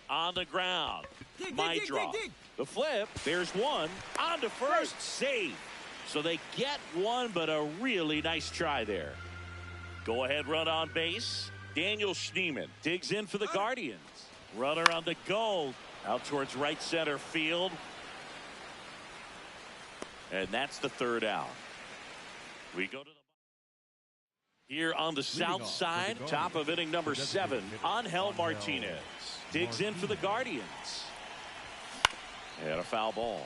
On the ground, Maidra. The flip, there's one. On to first, save. So they get one, but a really nice try there. Go ahead run on base. Daniel Schneemann digs in for the Guardians. Runner on the goal. Out towards right center field. And that's the third out. We go to the here on the south side, top of inning number 7. Angel Martinez digs in for the Guardians. And a foul ball.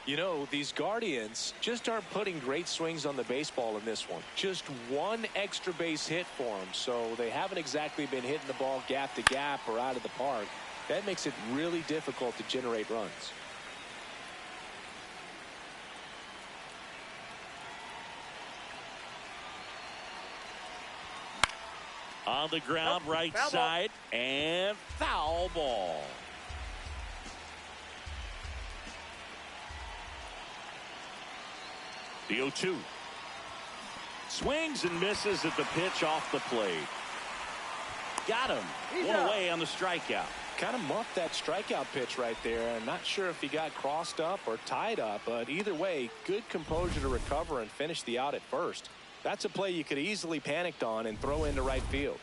You know, these Guardians just aren't putting great swings on the baseball in this one. Just one extra base hit for them, so they haven't exactly been hitting the ball gap to gap or out of the park. That makes it really difficult to generate runs. On the ground, right side, and foul ball. The 0-2. Swings and misses at the pitch off the plate. Got him. One away on the strikeout. Kind of muffed that strikeout pitch right there. I'm not sure if he got crossed up or tied up, but either way, good composure to recover and finish the out at first. That's a play you could easily panicked on and throw into right field.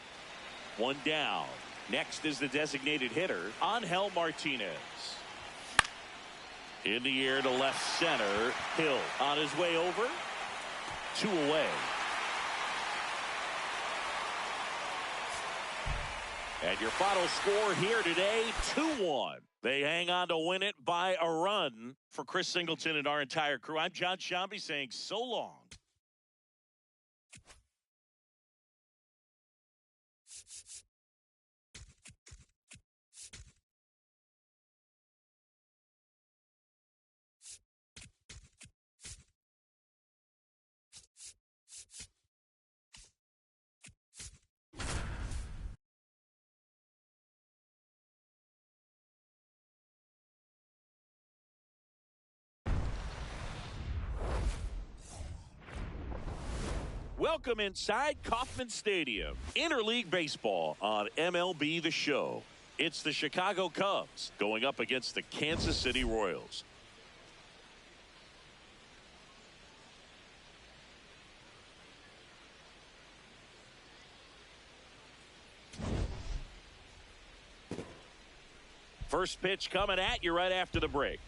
One down. Next is the designated hitter, Angel Martinez. In the air to left center. Hill on his way over. 2 away. And your final score here today, 2-1. They hang on to win it by a run. For Chris Singleton and our entire crew, I'm John Sciambi saying so long. Welcome inside Kauffman Stadium. Interleague Baseball on MLB The Show. It's the Chicago Cubs going up against the Kansas City Royals. First pitch coming at you right after the break.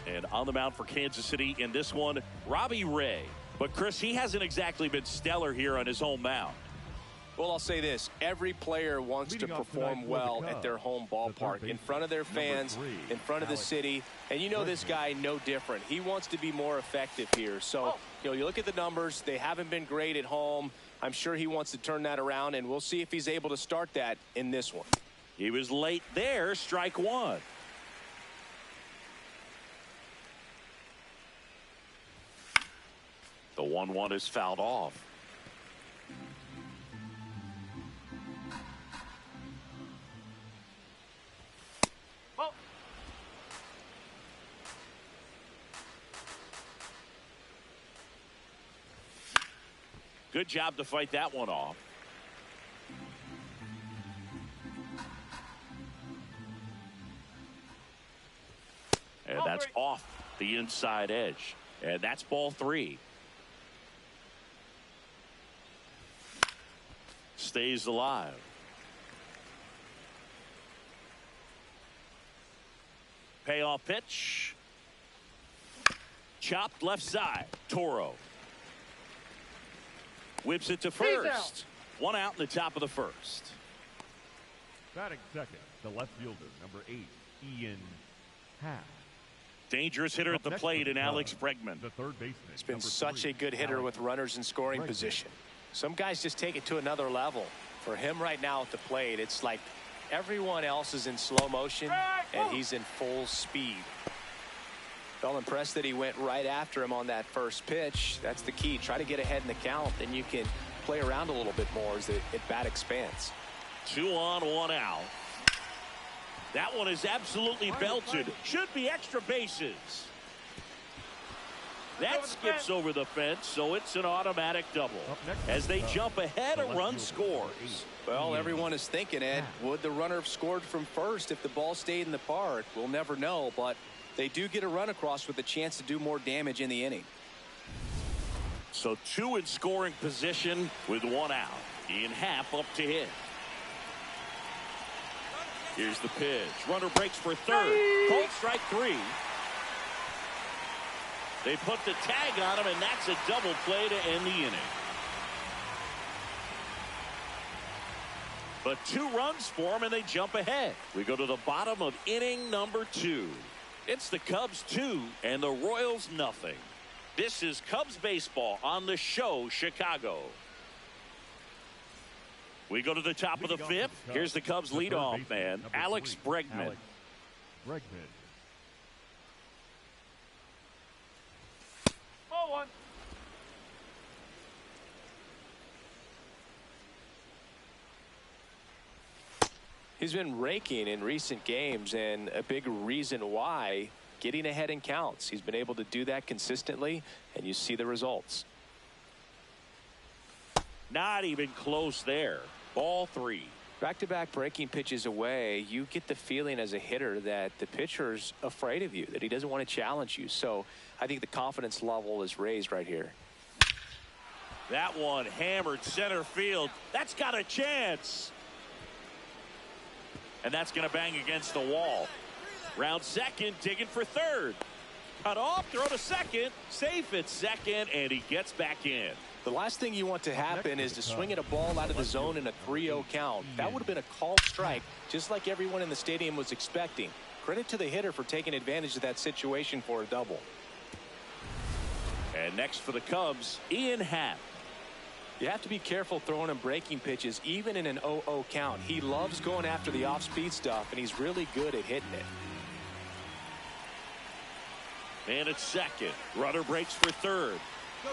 And on the mound for Kansas City in this one, Robbie Ray. But, Chris, he hasn't exactly been stellar here on his home mound. Well, I'll say this. Every player wants to perform well at their home ballpark, in front of their fans, in front of the city. And you know this guy no different. He wants to be more effective here. So, you know, you look at the numbers. They haven't been great at home. I'm sure he wants to turn that around, and we'll see if he's able to start that in this one. He was late there, strike one. The 1-1 is fouled off. Oh. Good job to fight that one off. And that's off the inside edge. And that's ball 3. Stays alive. Payoff pitch. Chopped left side. Toro. Whips it to first. One out in the top of the first. Batting second, the left fielder, number 8, Ian Happ. Dangerous hitter at the plate in Alex Bregman. The third baseman. He's been such a good hitter with runners in scoring position. Some guys just take it to another level. For him right now at the plate, it's like everyone else is in slow motion and he's in full speed. Felt impressed that he went right after him on that first pitch. That's the key. Try to get ahead in the count, then you can play around a little bit more as the at-bat expands. 2 on, 1 out. That one is absolutely belted. Should be extra bases. That skips over the fence, so it's an automatic double. As they jump ahead, a run scores. Well, everyone is thinking, Ed, would the runner have scored from first if the ball stayed in the park? We'll never know, but they do get a run across with a chance to do more damage in the inning. So 2 in scoring position with 1 out. Ian Happ up to hit. Here's the pitch. Runner breaks for third. Called strike 3. They put the tag on him, and that's a double play to end the inning. But 2 runs for him, and they jump ahead. We go to the bottom of inning number 2. It's the Cubs 2 and the Royals nothing. This is Cubs baseball on the show Chicago. We go to the top of the 5th. Here's the Cubs leadoff man, Alex Bregman. Ball 1. He's been raking in recent games, and a big reason why, getting ahead in counts. He's been able to do that consistently, and you see the results. Not even close there. Ball 3. Back-to-back breaking pitches away, you get the feeling as a hitter that the pitcher's afraid of you, that he doesn't want to challenge you. So I think the confidence level is raised right here. That one hammered center field. That's got a chance. And that's going to bang against the wall. Round second, digging for third. Cut off, throw to second. Safe at second, and he gets back in. The last thing you want to happen is to swing at a ball out of the zone in a 3-0 count. That would have been a called strike, just like everyone in the stadium was expecting. Credit to the hitter for taking advantage of that situation for a double. And next for the Cubs, Ian Happ. You have to be careful throwing him breaking pitches, even in an 0-0 count. He loves going after the off-speed stuff, and he's really good at hitting it. And at second, runner breaks for third. Go,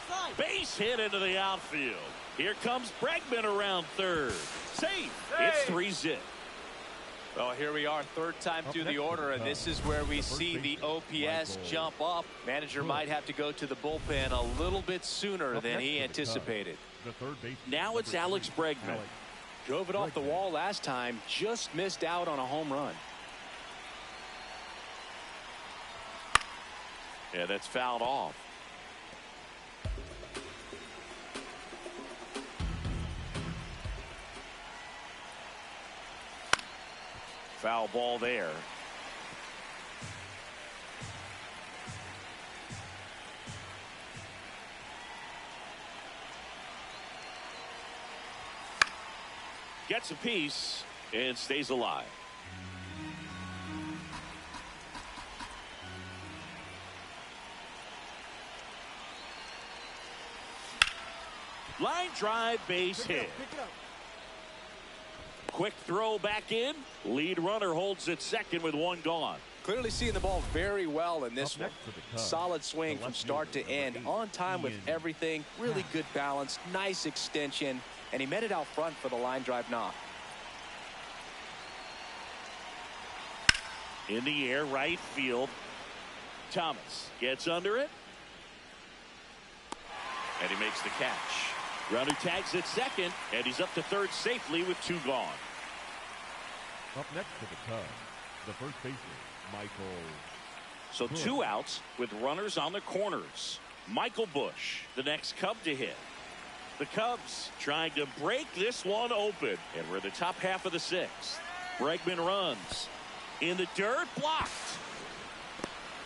slide. Base hit into the outfield. Here comes Bregman around third. Safe. It's 3-zip. Well, here we are, third time through the order, and this is where we see the OPS jump up. Manager might have to go to the bullpen a little bit sooner than he anticipated. Now it's Alex Bregman. Drove it off the wall last time, just missed out on a home run. Yeah, that's fouled off. Foul ball there. Gets a piece and stays alive. Line drive, base hit. Quick throw back in. Lead runner holds it second with 1 gone. Clearly seeing the ball very well in this one. Solid swing from start to end. On time with everything. Really good balance. Nice extension. And he met it out front for the line drive knock. In the air, right field. Thomas gets under it. And he makes the catch. Runner tags at second, and he's up to third safely with 2 gone. Up next for the Cubs, the first baseman, Michael. So 2 outs with runners on the corners. Michael Busch, the next Cub to hit. The Cubs trying to break this one open, and we're in the top half of the 6th. Bregman runs in the dirt, blocked.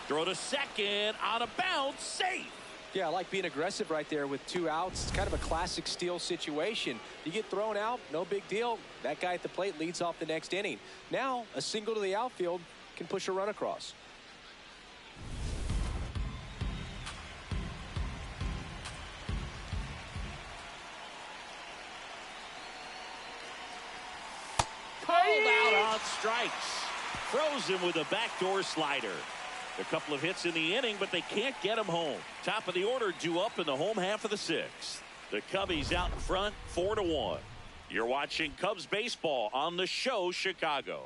Throw to second, out of bounds, safe. Yeah, I like being aggressive right there with 2 outs. It's kind of a classic steal situation. You get thrown out, no big deal. That guy at the plate leads off the next inning. Now, a single to the outfield can push a run across. Pulled out on strikes. Throws him with a backdoor slider. A couple of hits in the inning, but they can't get him home. Top of the order due up in the home half of the 6th. The Cubbies out in front, 4-1. You're watching Cubs baseball on the show Chicago.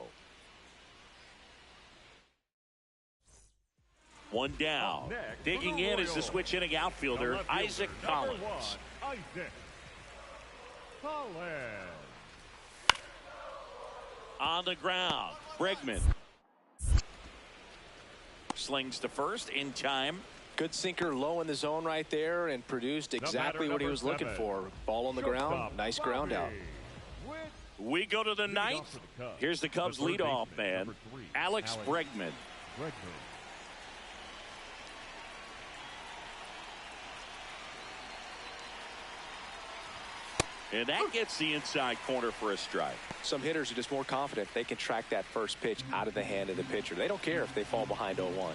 One down. Digging in is the switch hitting outfielder, Isaac Collins. Isaac Collins. On the ground, Bregman. Slings to first in time. Good sinker low in the zone right there and produced exactly what he was looking for. Ball on the ground. Nice ground out. We go to the 9th. Here's the Cubs leadoff man, Alex Bregman. And that gets the inside corner for a strike. Some hitters are just more confident they can track that first pitch out of the hand of the pitcher. They don't care if they fall behind 0-1.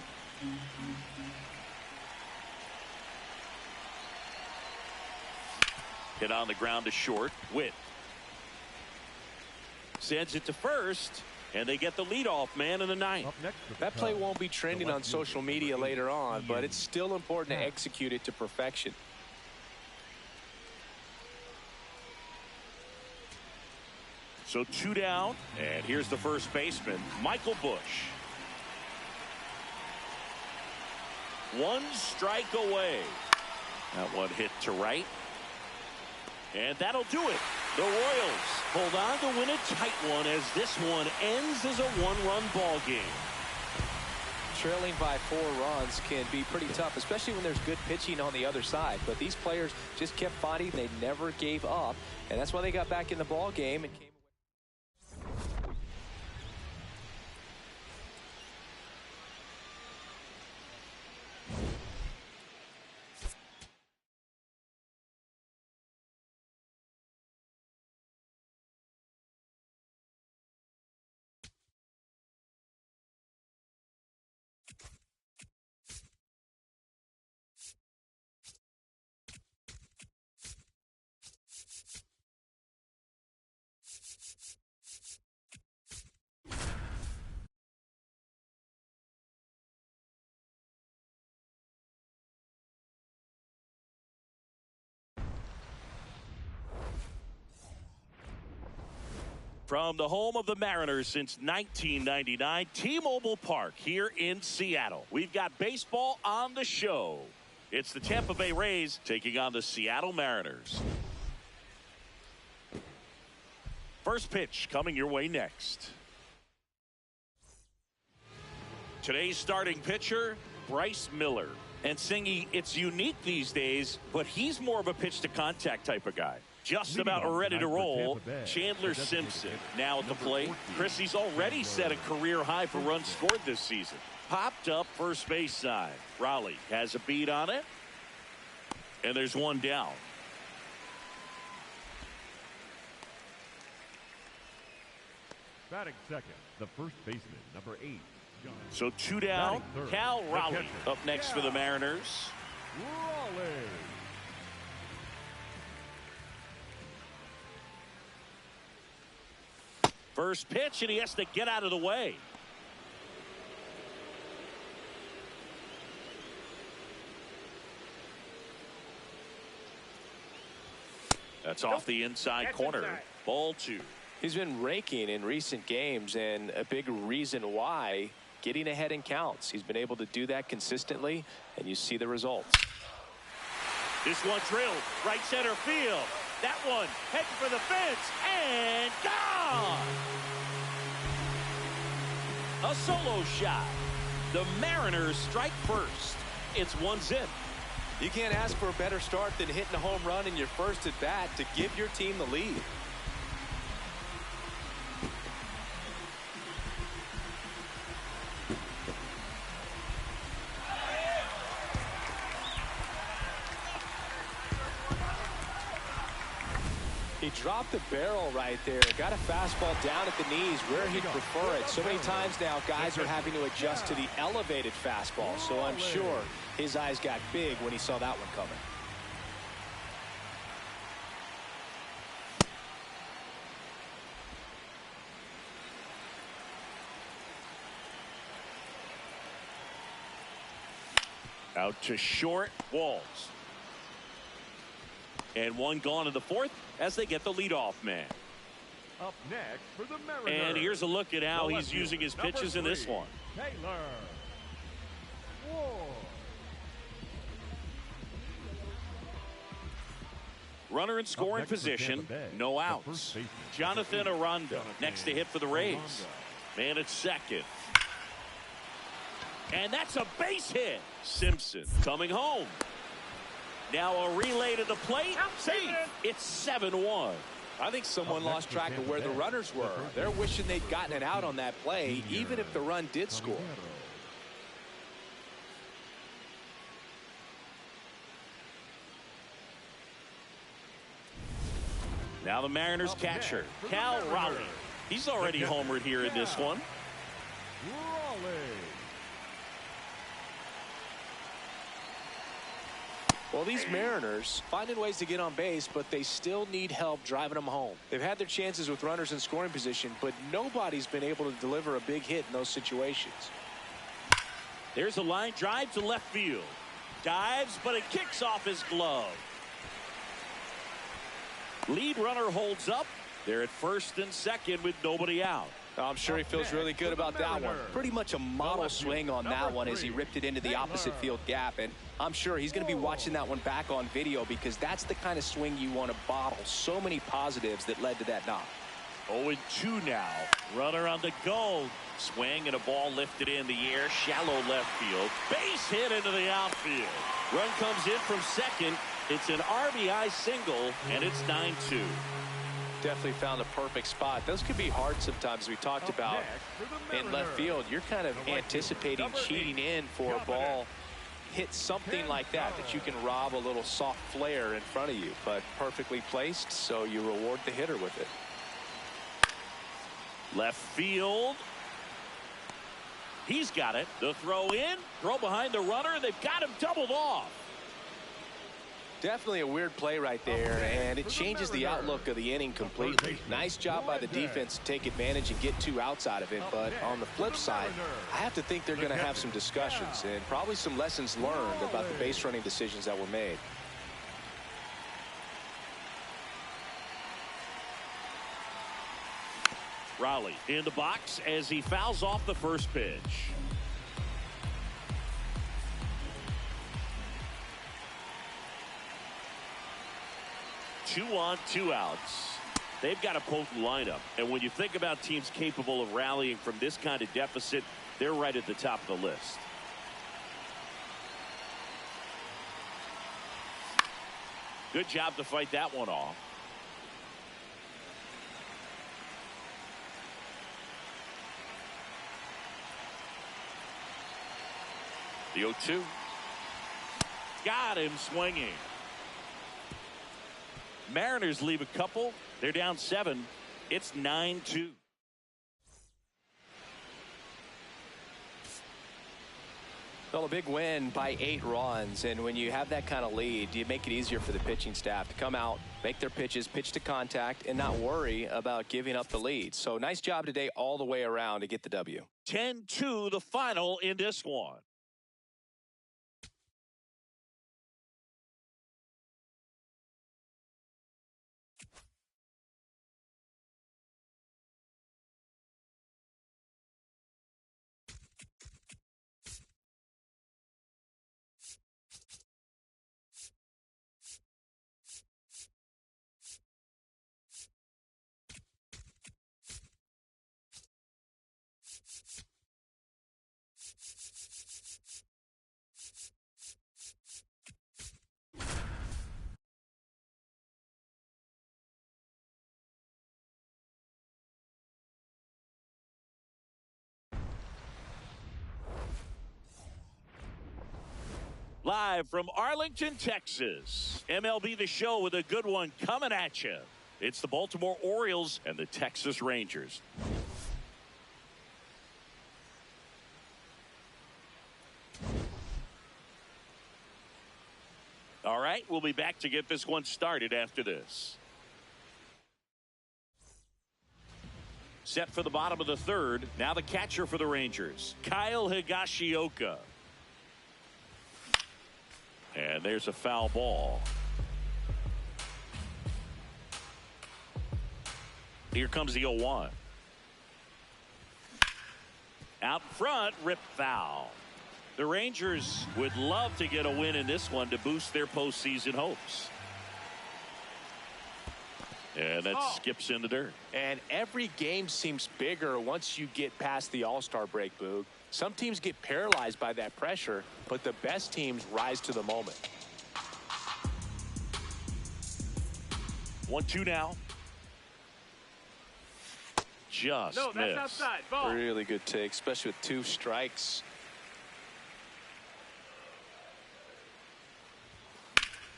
Hit on the ground to short. Witt sends it to first, and they get the leadoff man in the 9th. That play won't be trending on social media later on, but it's still important to execute it to perfection. So 2 down, and here's the first baseman, Michael Busch. 1 strike away. That one hit to right. And that'll do it. The Royals hold on to win a tight one as this one ends as a 1-run ball game. Trailing by 4 runs can be pretty tough, especially when there's good pitching on the other side. But these players just kept fighting. They never gave up, and that's why they got back in the ball game and came. From the home of the Mariners since 1999, T-Mobile Park here in Seattle. We've got baseball on the show. It's the Tampa Bay Rays taking on the Seattle Mariners. First pitch coming your way next. Today's starting pitcher, Bryce Miller. And Singy, it's unique these days, but he's more of a pitch to contact type of guy. Just about ready to roll. Chandler Simpson now at the plate. Chrissy's already set a career high for runs scored this season. Popped up first base side. Raleigh has a beat on it. And there's 1 down. Batting second, the first baseman, number 8. So 2 down. Cal Raleigh up next for the Mariners. Raleigh. First pitch, and he has to get out of the way. That's off the inside corner. Ball 2. He's been raking in recent games, and a big reason why, getting ahead in counts. He's been able to do that consistently, and you see the results. This one drilled right center field. That one heading for the fence and gone. A solo shot. The Mariners strike first. It's 1-0. You can't ask for a better start than hitting a home run in your first at bat to give your team the lead. He dropped the barrel right there. Got a fastball down at the knees where he'd prefer it. So many times now, guys are having to adjust to the elevated fastball. So I'm sure his eyes got big when he saw that one coming. Out to short, Walls. And one gone in the fourth as they get the leadoff man. Up next for the Mariners. And here's a look at how he's using his pitches in this one. Taylor Ward. Runner in scoring position, no outs. Jonathan Aranda next to hit for the Rays. Man at second. And that's a base hit. Simpson coming home. Now a relay to the plate. Safe. It's 7-1. I think someone lost track of where the runners were. They're wishing they'd gotten it out on that play, even if the run did score. Now the Mariners catcher, Cal Raleigh. He's already homered here in this one. Well, these Mariners finding ways to get on base, but they still need help driving them home. They've had their chances with runners in scoring position, but nobody's been able to deliver a big hit in those situations. There's a line drive to left field. Dives, but it kicks off his glove. Lead runner holds up. They're at first and second with nobody out. I'm sure he feels really good about that one. Pretty much a model swing on that one as he ripped it into the opposite field gap. And I'm sure he's going to be watching that one back on video because that's the kind of swing you want to bottle. So many positives that led to that knock. 0-2 now. Runner on the go. Swing and a ball lifted in the air. Shallow left field. Base hit into the outfield. Run comes in from second. It's an RBI single, and it's 9-2. Definitely found a perfect spot. Those could be hard sometimes. We talked about in left field. You're kind of anticipating cheating in for a ball. Hit something like that you can rob a little soft flare in front of you, but perfectly placed, so you reward the hitter with it. Left field. He's got it. The throw in, throw behind the runner, and they've got him doubled off. Definitely a weird play right there, and it changes the outlook of the inning completely. Nice job by the defense to take advantage and get 2 outs out of it, but on the flip side, I have to think they're going to have some discussions and probably some lessons learned about the base running decisions that were made. Raleigh in the box as he fouls off the first pitch. Two on, 2 outs. They've got a potent lineup. And when you think about teams capable of rallying from this kind of deficit, they're right at the top of the list. Good job to fight that one off. The 0-2. Got him swinging. Mariners leave a couple. They're down 7. It's 9-2. Well, a big win by 8 runs, and when you have that kind of lead, you make it easier for the pitching staff to come out, make their pitches, pitch to contact, and not worry about giving up the lead. So nice job today all the way around to get the W. 10-2 the final in this one. Live from Arlington, Texas. MLB The Show with a good one coming at you. It's the Baltimore Orioles and the Texas Rangers. All right, we'll be back to get this one started after this. Set for the bottom of the third. Now the catcher for the Rangers, Kyle Higashioka. And there's a foul ball. Here comes the 0-1. Out front, rip foul. The Rangers would love to get a win in this one to boost their postseason hopes. And that skips in the dirt. And every game seems bigger once you get past the All-Star break, Boog. Some teams get paralyzed by that pressure, but the best teams rise to the moment. 1-2 now. Just No, that's missed. outside. Ball. Really good take, especially with 2 strikes.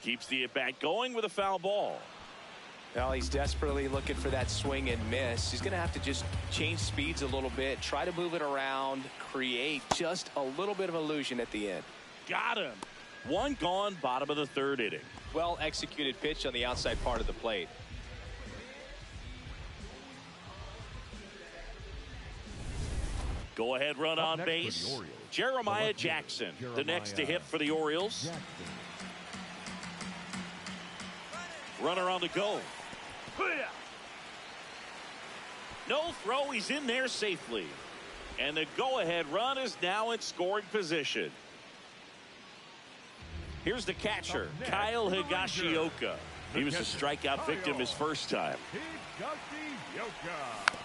Keeps the at-bat going with a foul ball. Well, he's desperately looking for that swing and miss. He's going to have to just change speeds a little bit, try to move it around, create just a little bit of illusion at the end. Got him. One gone, bottom of the third inning. Well executed pitch on the outside part of the plate. Go ahead run on Up next for the base. Orioles, Jeremiah the Jackson, the Jeremiah next to hit for the Orioles. Jackson. Runner on the go. No throw, he's in there safely. And the go-ahead run is now in scoring position. Here's the catcher, Up next, Kyle the Higashioka. Rangers. He was a catcher, strikeout victim Kyle his first time. Higashioka.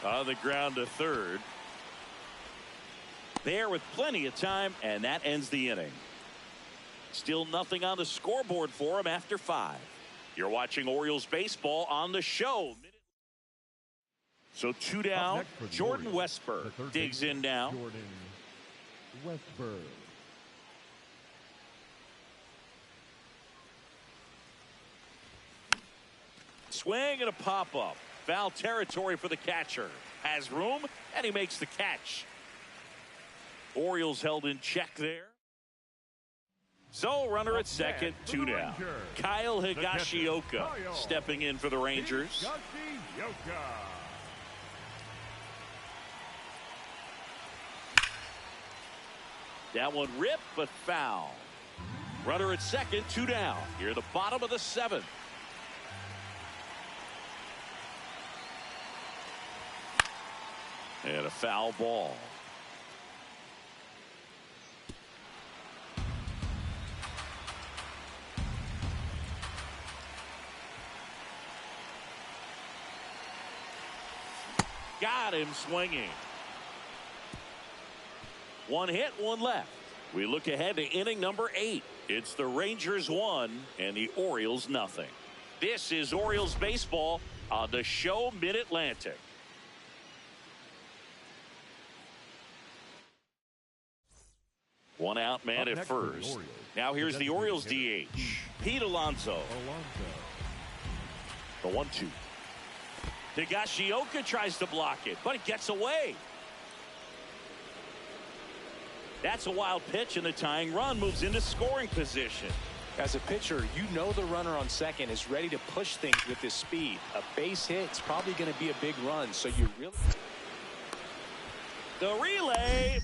On the ground to third. There with plenty of time, and that ends the inning. Still nothing on the scoreboard for him after 5. You're watching Orioles baseball on the show. So 2 down. Jordan Orioles, Westburg digs in now. Jordan Westburg. Swing and a pop-up. Foul territory for the catcher. Has room, and he makes the catch. Orioles held in check there. So runner at second, 2 down. Kyle Higashioka stepping in for the Rangers. Higashioka. That one ripped, but foul. Runner at second, 2 down. Here the bottom of the 7th. And a foul ball. Got him swinging. 1 hit, 1 left. We look ahead to inning number 8. It's the Rangers 1 and the Orioles nothing. This is Orioles baseball on the show Mid-Atlantic. One out man at first. Now here's the Orioles DH, Pete Alonso. The 1-2. Higashioka tries to block it, but it gets away. That's a wild pitch, and the tying run moves into scoring position. As a pitcher, you know the runner on second is ready to push things with his speed. A base hit is probably going to be a big run, so you really... The relay.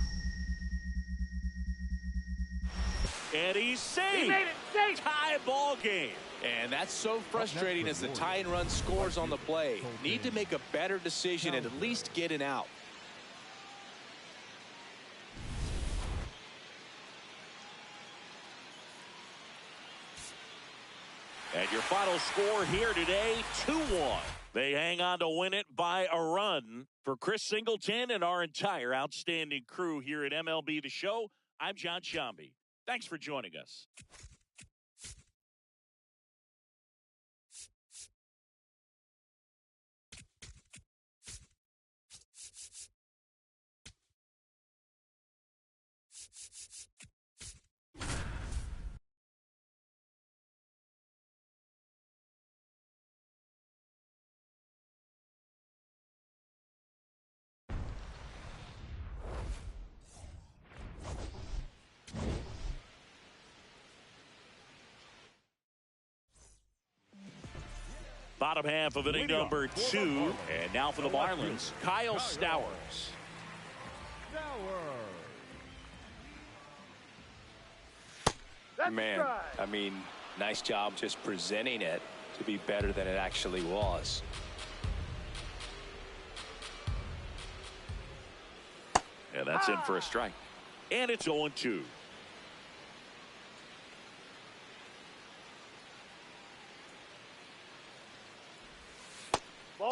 And he's safe. He made it safe. Tie ball game. And that's so frustrating as the tying run scores on the play. Need to make a better decision and at least get an out. And your final score here today, 2-1. They hang on to win it by a run. For Chris Singleton and our entire outstanding crew here at MLB The Show, I'm John Sciambi. Thanks for joining us. Bottom half of inning number 2. And now for the Marlins, Kyle Stowers. Man, I mean, nice job just presenting it to be better than it actually was. And that's in for a strike. And it's 0-2.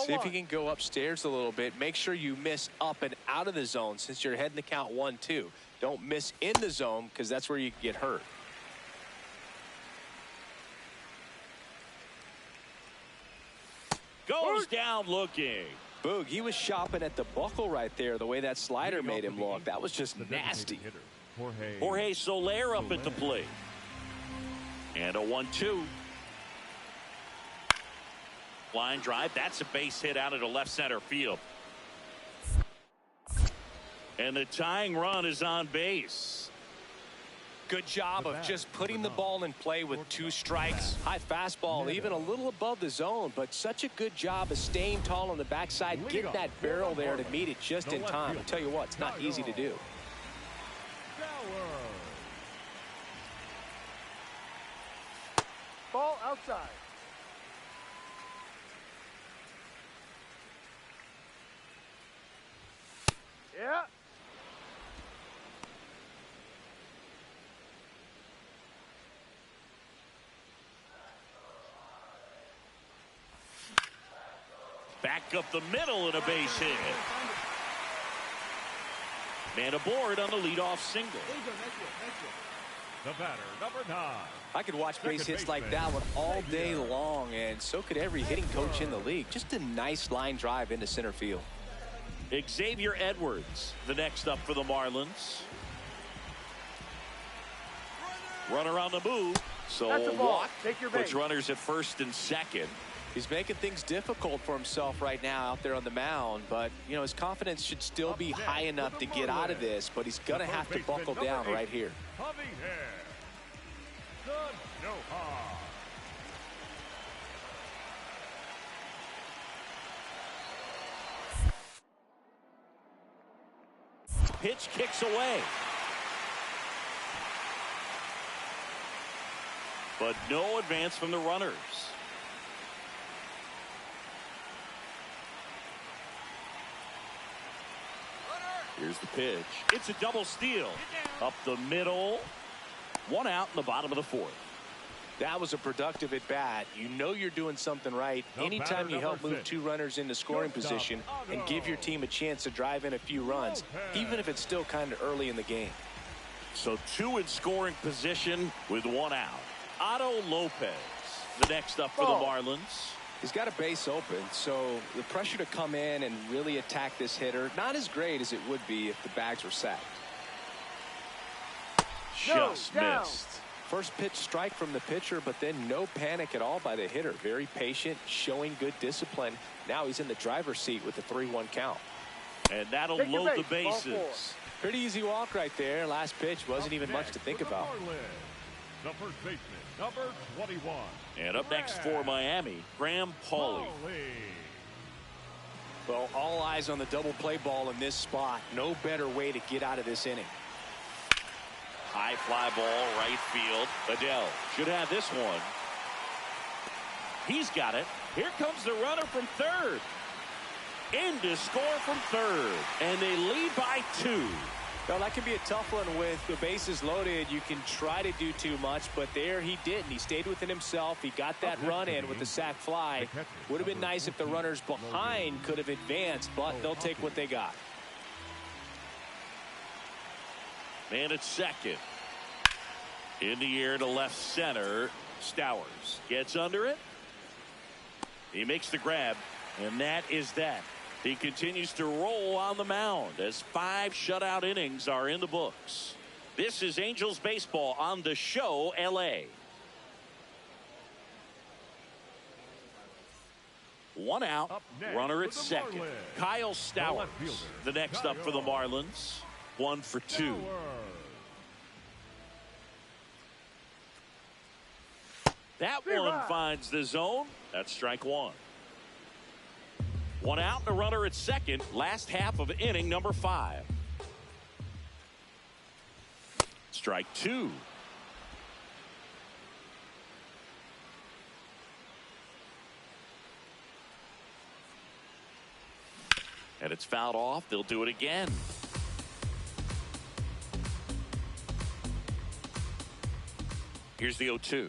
See if you can go upstairs a little bit. Make sure you miss up and out of the zone since you're heading the count 1-2. Don't miss in the zone because that's where you can get hurt. Goes down looking. Boog, he was shopping at the buckle right there, the way that slider made him look. That was just nasty. Jorge Soler up at the plate. And a 1-2. Line drive. That's a base hit out into left center field. And the tying run is on base. Good job of just putting the ball in play with 2 strikes. High fastball, even a little above the zone, but such a good job of staying tall on the backside, getting that barrel there to meet it just in time. I'll tell you what, it's not easy to do. Ball outside. Yeah. Back up the middle and a base hit. Man aboard on the leadoff single. The batter, number 9. I could watch base hits like that one all day long, and so could every hitting coach in the league. Just a nice line drive into center field. Xavier Edwards, the next up for the Marlins. Runner on the move. So That's a a ball. walk Take your puts base. runners at first and second. He's making things difficult for himself right now out there on the mound, but you know his confidence should still be high enough to get out of this, but he's gonna have to buckle down right here. Pitch kicks away. But no advance from the runners. Here's the pitch. It's a double steal. Up the middle. 1 out in the bottom of the 4th. That was a productive at bat. You know you're doing something right anytime you help move 2 runners into scoring position and give your team a chance to drive in a few runs, even if it's still kind of early in the game. So 2 in scoring position with 1 out. Otto Lopez, the next up for the Marlins. He's got a base open, so the pressure to come in and really attack this hitter, not as great as it would be if the bags were sacked. Just missed. First pitch strike from the pitcher, but then no panic at all by the hitter. Very patient, showing good discipline. Now he's in the driver's seat with the 3-1 count. And that'll Take your load the base. Ball bases. Pretty easy walk right there. Last pitch wasn't even much to think about. The first baseman, number 21. And up next for Miami, Graham Pauley. Well, all eyes on the double play ball in this spot. No better way to get out of this inning. High fly ball, right field. Adele should have this one. He's got it. Here comes the runner from third. In to score from third. And they lead by 2. Well, that can be a tough one with the bases loaded. You can try to do too much, but there he didn't. He stayed within himself. He got that run in with the sac fly. Would have been nice if the runners behind could have advanced, but they'll take what they got. Man at second. In the air to left center. Stowers gets under it. He makes the grab, and that is that. He continues to roll on the mound as 5 shutout innings are in the books. This is Angels baseball on the show, LA. One out, runner at second. Kyle Stowers, the next up for the Marlins. 1 for 2. That one finds the zone. That's strike 1. One out, and a runner at second. Last half of inning number 5. Strike 2. And it's fouled off. They'll do it again. Here's the 0-2.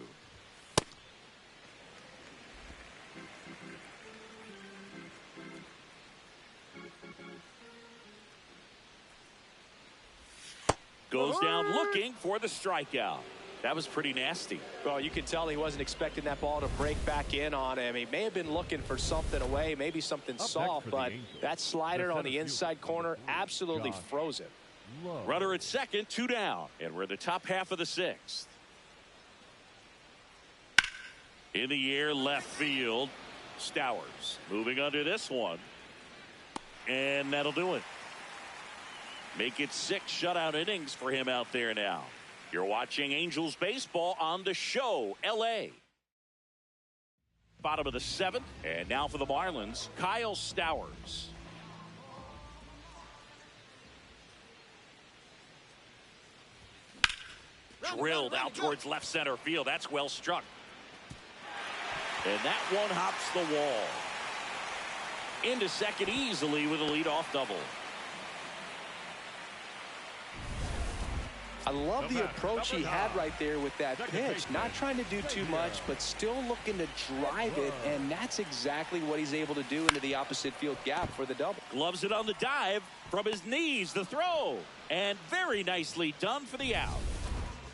Goes down looking for the strikeout. That was pretty nasty. Well, you can tell he wasn't expecting that ball to break back in on him. He may have been looking for something away, maybe something soft, but that slider on the inside corner absolutely froze him. Runner at second, 2 down, and we're in the top half of the 6th. In the air, left field. Stowers moving under this one, and that'll do it. Make it 6 shutout innings for him out there now. You're watching Angels baseball on the show, LA. Bottom of the 7th, and now for the Marlins, Kyle Stowers. Drilled out towards left center field. That's well struck. And that one hops the wall. Into second easily with a leadoff double. I love the approach he had right there with that pitch. Not trying to do too much, but still looking to drive it, and that's exactly what he's able to do into the opposite field gap for the double. Gloves it on the dive from his knees, the throw, and very nicely done for the out.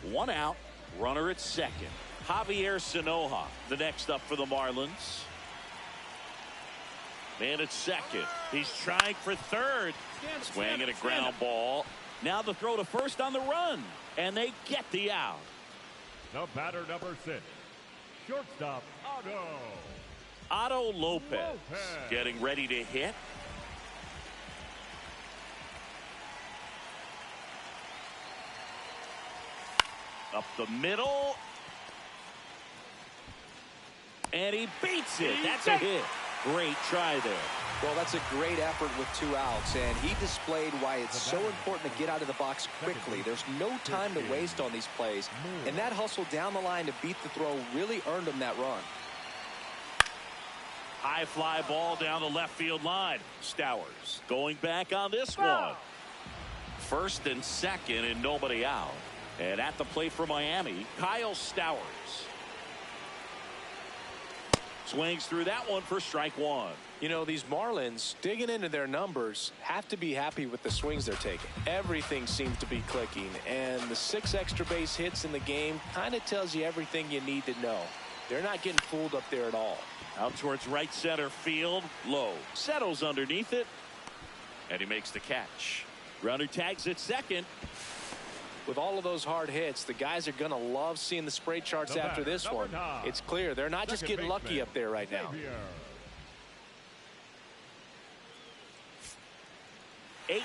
One out, runner at second. Javier Sanoja, the next up for the Marlins. Man at second. He's trying for third. Swinging a ground ball. Now the throw to first on the run, and they get the out. The batter, number 6, shortstop, Otto Lopez getting ready to hit. Up the middle. And he beats it. That's a hit. Great try there. Well, that's a great effort with 2 outs, and he displayed why it's so important to get out of the box quickly. There's no time to waste on these plays, and that hustle down the line to beat the throw really earned him that run. High fly ball down the left field line. Stowers going back on this one. First and second and nobody out. And at the plate for Miami, Kyle Stowers. Swings through that one for strike 1. You know, these Marlins, digging into their numbers, have to be happy with the swings they're taking. Everything seems to be clicking, and the 6 extra base hits in the game kind of tells you everything you need to know. They're not getting fooled up there at all. Out towards right center field. Low. Settles underneath it. And he makes the catch. Runner tags at second. With all of those hard hits, the guys are going to love seeing the spray charts after this one. It's clear they're not just getting lucky up there right now. 8-0.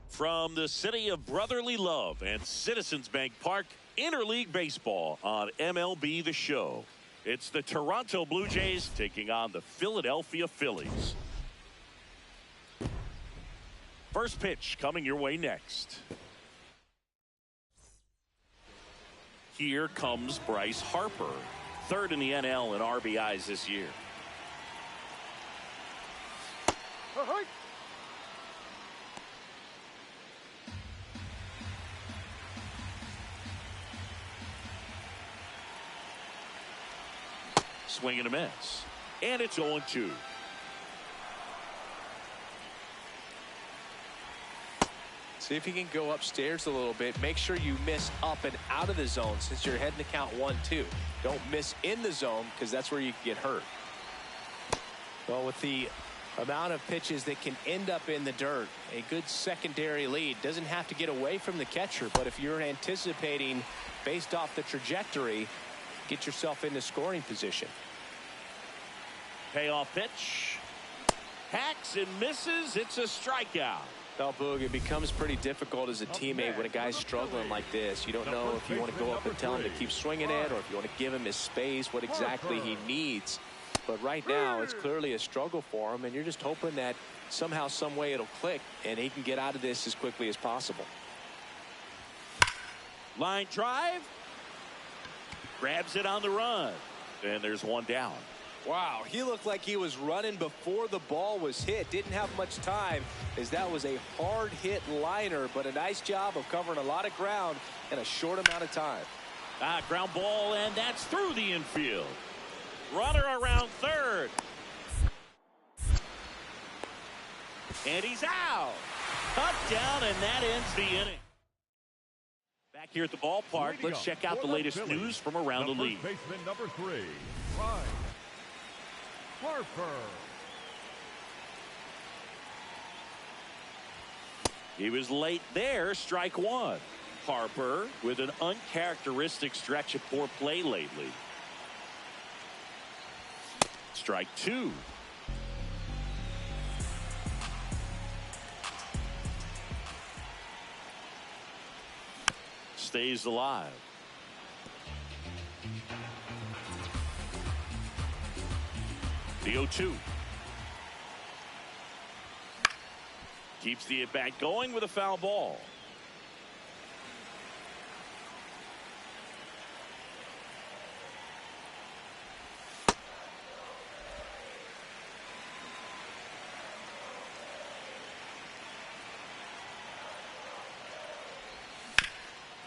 From the city of brotherly love and Citizens Bank Park, interleague baseball on MLB The Show. It's the Toronto Blue Jays taking on the Philadelphia Phillies. First pitch coming your way next. Here comes Bryce Harper, third in the NL in RBIs this year. Ahoy. Swing and a miss. And it's 0-2. See if you can go upstairs a little bit. Make sure you miss up and out of the zone since you're heading to count 1-2. Don't miss in the zone because that's where you can get hurt. Well, with the amount of pitches that can end up in the dirt, a good secondary lead doesn't have to get away from the catcher, but if you're anticipating based off the trajectory, get yourself into scoring position. Payoff pitch. Hacks and misses. It's a strikeout. Well, Boog, it becomes pretty difficult as a teammate when a guy's struggling like this. You don't know if you want to go up and tell him to keep swinging it or if you want to give him his space, what exactly he needs. But right now, it's clearly a struggle for him, and you're just hoping that somehow, some way it'll click, and he can get out of this as quickly as possible. Line drive. Grabs it on the run. And there's one down. Wow, he looked like he was running before the ball was hit. Didn't have much time as that was a hard hit liner, but a nice job of covering a lot of ground in a short amount of time. Ground ball, and that's through the infield. Runner around third. And he's out. Cut down, and that ends the inning. Back here at the ballpark, let's check out the latest news from around the league. Baseman number 3, Bryce Harper. He was late there, strike one. Harper with an uncharacteristic stretch of poor play lately. Strike two. Stays alive. The 0-2. Keeps the at-bat going with a foul ball.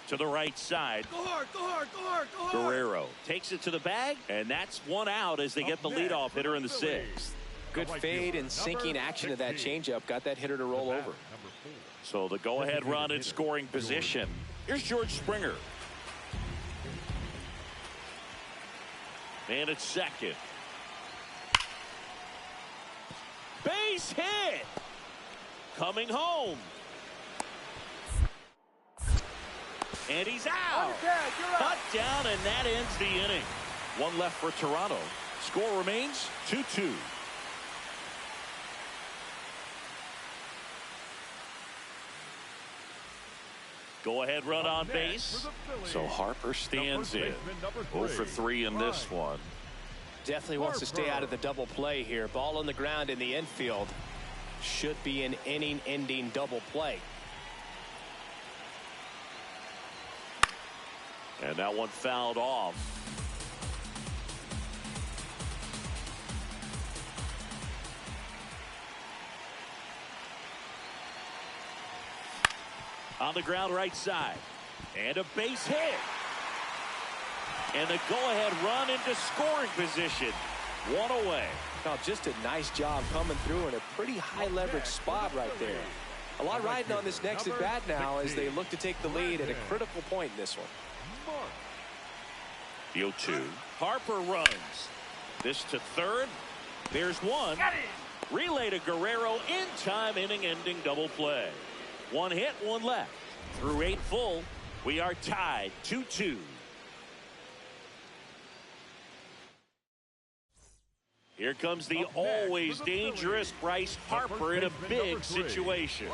To the right side. Go hard, go hard, go hard, go hard. Guerrero takes it to the bag, and that's one out as they get the leadoff hitter in the sixth. Good fade and sinking action of that changeup got that hitter to roll over. So the go-ahead run in scoring position. Here's George Springer. And it's second. Base hit. Coming home. And he's out. Cut down, and that ends the inning. One left for Toronto. Score remains 2-2. Go-ahead run on base. So Harper stands in. 0 for 3 in this one. Definitely wants to stay out of the double play here. Ball on the ground in the infield. Should be an inning-ending double play. And that one fouled off. On the ground right side. And a base hit. And the go-ahead run into scoring position. One away. Now, just a nice job coming through in a pretty high leverage spot right there. A lot riding on this next at bat now as they look to take the lead at a critical point in this one. The 0-2. Harper runs. This to third. There's one. Relay to Guerrero in time, inning-ending double play. One hit, one left. Through 8 full, we are tied 2-2. Here comes the always dangerous Bryce Harper in a big situation.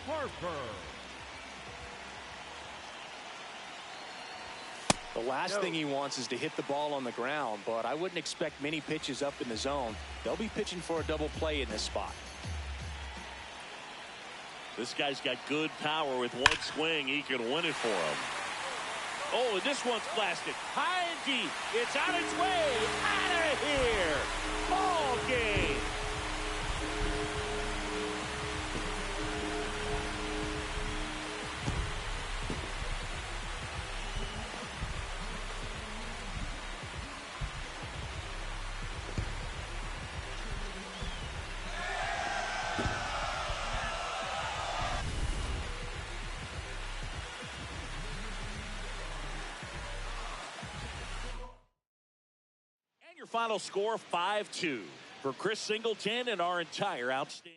Harper. The last thing he wants is to hit the ball on the ground, but I wouldn't expect many pitches up in the zone. They'll be pitching for a double play in this spot. This guy's got good power. With one swing, he can win it for him. Oh, and this one's blasted. High and deep. It's on its way. Out of here. Ball game. Your final score, 5-2 for Chris Singleton and our entire outstanding.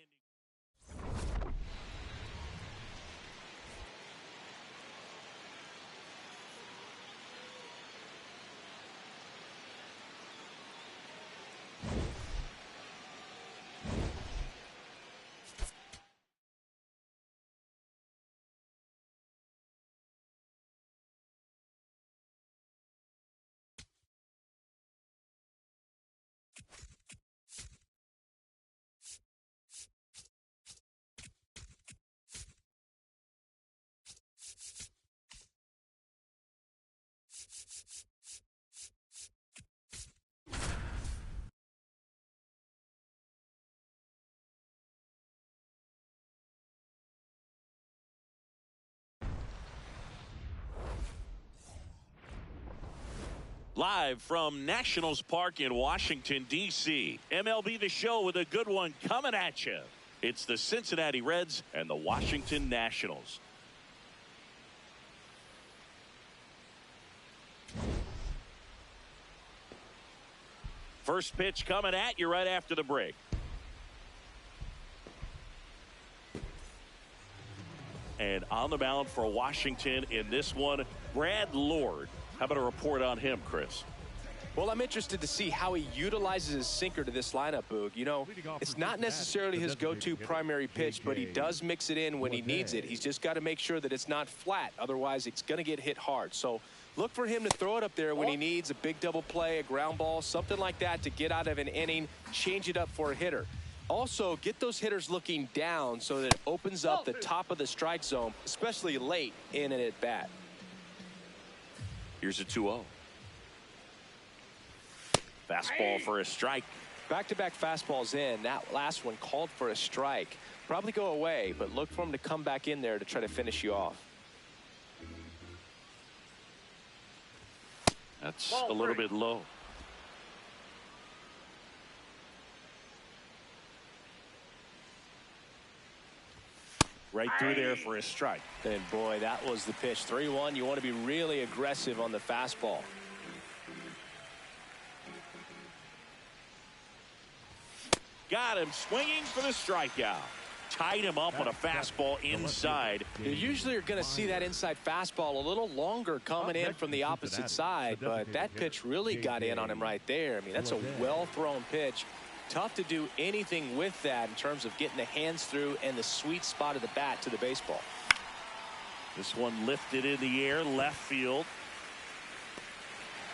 Live from Nationals Park in Washington, D.C. MLB The Show with a good one coming at you. It's the Cincinnati Reds and the Washington Nationals. First pitch coming at you right after the break. And on the mound for Washington in this one, Brad Lord. How about a report on him, Chris? Well, I'm interested to see how he utilizes his sinker to this lineup, Boog. You know, it's not necessarily his go-to primary pitch, but he does mix it in when he needs it. He's just got to make sure that it's not flat. Otherwise, it's going to get hit hard. So look for him to throw it up there when he needs a big double play, a ground ball, something like that to get out of an inning, change it up for a hitter. Also, get those hitters looking down so that it opens up the top of the strike zone, especially late in an at-bat. Here's a 2-0. Fastball for a strike. Back-to-back fastballs in. That last one called for a strike. Probably go away, but look for him to come back in there to try to finish you off. That's a little bit low. Right through there for a strike. And boy, that was the pitch. 3-1. You want to be really aggressive on the fastball. Got him swinging for the strikeout. Tied him up on a fastball inside. You usually are going to see that inside fastball a little longer coming in from the opposite side, but that pitch really got in on him right there. I mean, that's a well-thrown pitch. Tough to do anything with that in terms of getting the hands through and the sweet spot of the bat to the baseball. This one lifted in the air, left field.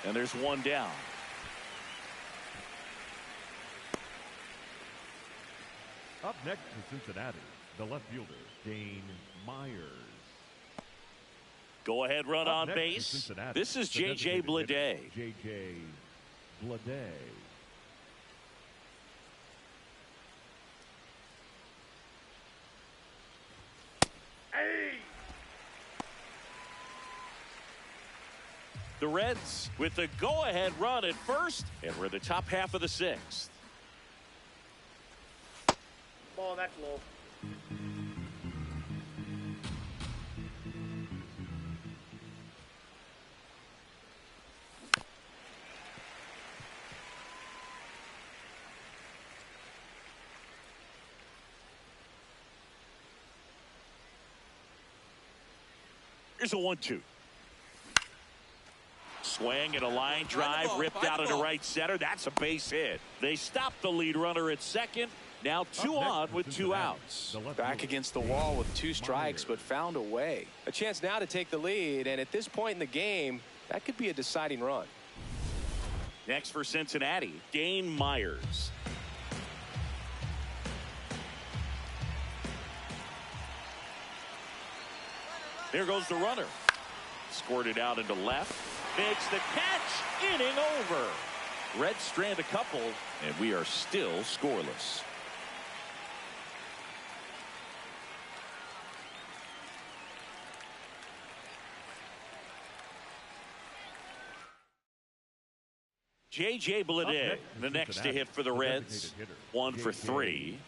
And there's one down. Up next for Cincinnati, the left fielder, Dane Myers. Go ahead run on base. This is J.J. Bleday. J.J. Bleday. The Reds with the go-ahead run at first, and we're in the top half of the sixth. Ball, that's low. Here's a 1-2. Swing and a line drive ripped out into right center. That's a base hit. They stopped the lead runner at second. Now 2 on with 2 outs. Back against the wall with 2 strikes, but found a way. A chance now to take the lead, and at this point in the game, that could be a deciding run. Next for Cincinnati, Dane Myers. There goes the runner. Squirted out into left. Makes the catch. Inning over. Reds strand a couple, and we are still scoreless. J.J. Bleday, the next to hit for the Reds. 1 for 3.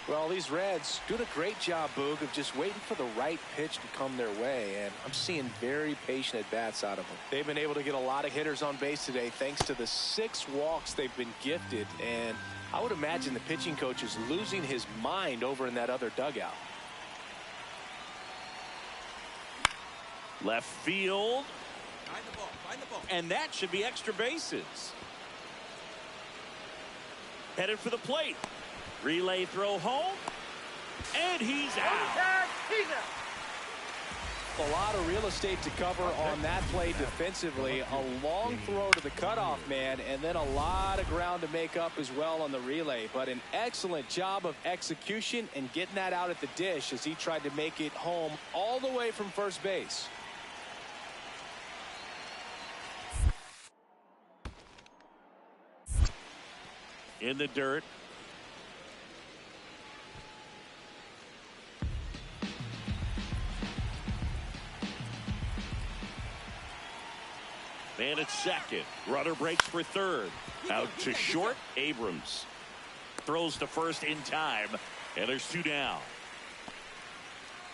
Well, these Reds doing a great job, Boog, of just waiting for the right pitch to come their way, and I'm seeing very patient at-bats out of them. They've been able to get a lot of hitters on base today thanks to the 6 walks they've been gifted, and I would imagine the pitching coach is losing his mind over in that other dugout. Left field. Find the ball. Find the ball. And that should be extra bases. Headed for the plate. Relay throw home. And he's out. He's out. A lot of real estate to cover on that play defensively. A long throw to the cutoff man, and then a lot of ground to make up as well on the relay. But an excellent job of execution and getting that out at the dish as he tried to make it home all the way from first base. In the dirt. Man at second. Runner breaks for third. Out to short. Abrams throws to first in time. And there's 2 down.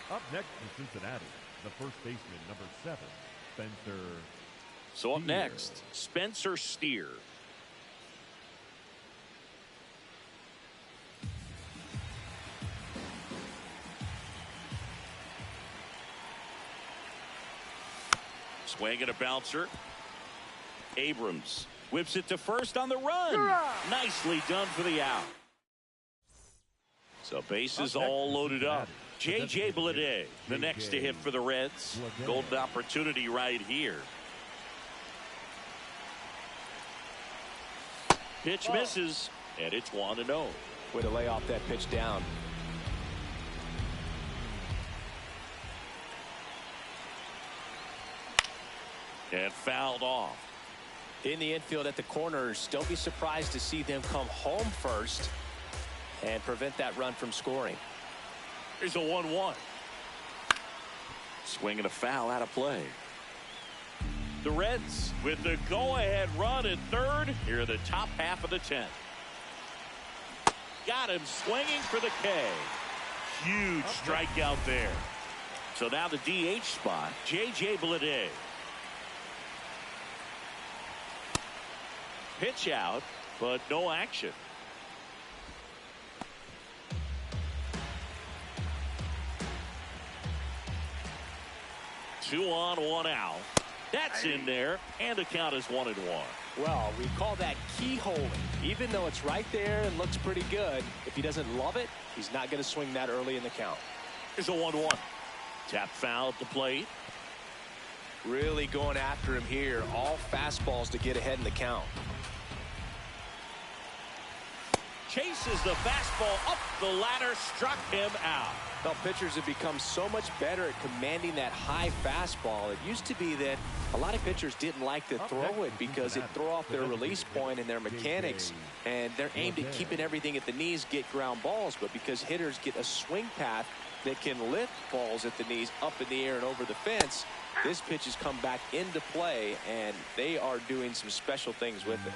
Up next in Cincinnati, the first baseman, number 7, Spencer. So up Steer. next, Spencer Steer. Swing and a bouncer. Abrams whips it to first on the run. Nicely done for the out. So bases all loaded up. J.J. Bleday, the next to hit for the Reds. Golden opportunity right here. Pitch misses, and it's 1-0. Way to lay off that pitch down. And fouled off. In the infield at the corners, don't be surprised to see them come home first and prevent that run from scoring. Here's a 1-1. Swing and a foul out of play. The Reds with the go-ahead run at third here in the top half of the 10th. Got him swinging for the K. Huge strikeout there. So now the DH spot, J.J. Bleday. Pitch out, but no action. Two on, 1 out. That's in there, and the count is 1-1. Well, we call that keyholing. Even though it's right there and looks pretty good, if he doesn't love it, he's not going to swing that early in the count. Here's a 1-1. Tap foul at the plate. Really going after him here. All fastballs to get ahead in the count. Chases the fastball up the ladder, struck him out. Well, pitchers have become so much better at commanding that high fastball. It used to be that a lot of pitchers didn't like to throw it because it threw off their release point and their mechanics, and they're aimed at keeping everything at the knees, get ground balls. But because hitters get a swing path that can lift balls at the knees up in the air and over the fence, this pitch has come back into play, and they are doing some special things with it.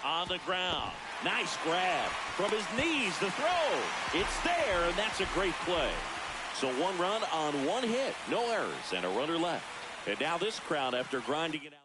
On the ground. Nice grab. From his knees, the throw. It's there, and that's a great play. So 1 run on 1 hit. No errors, and a runner left. And now this crowd, after grinding it out.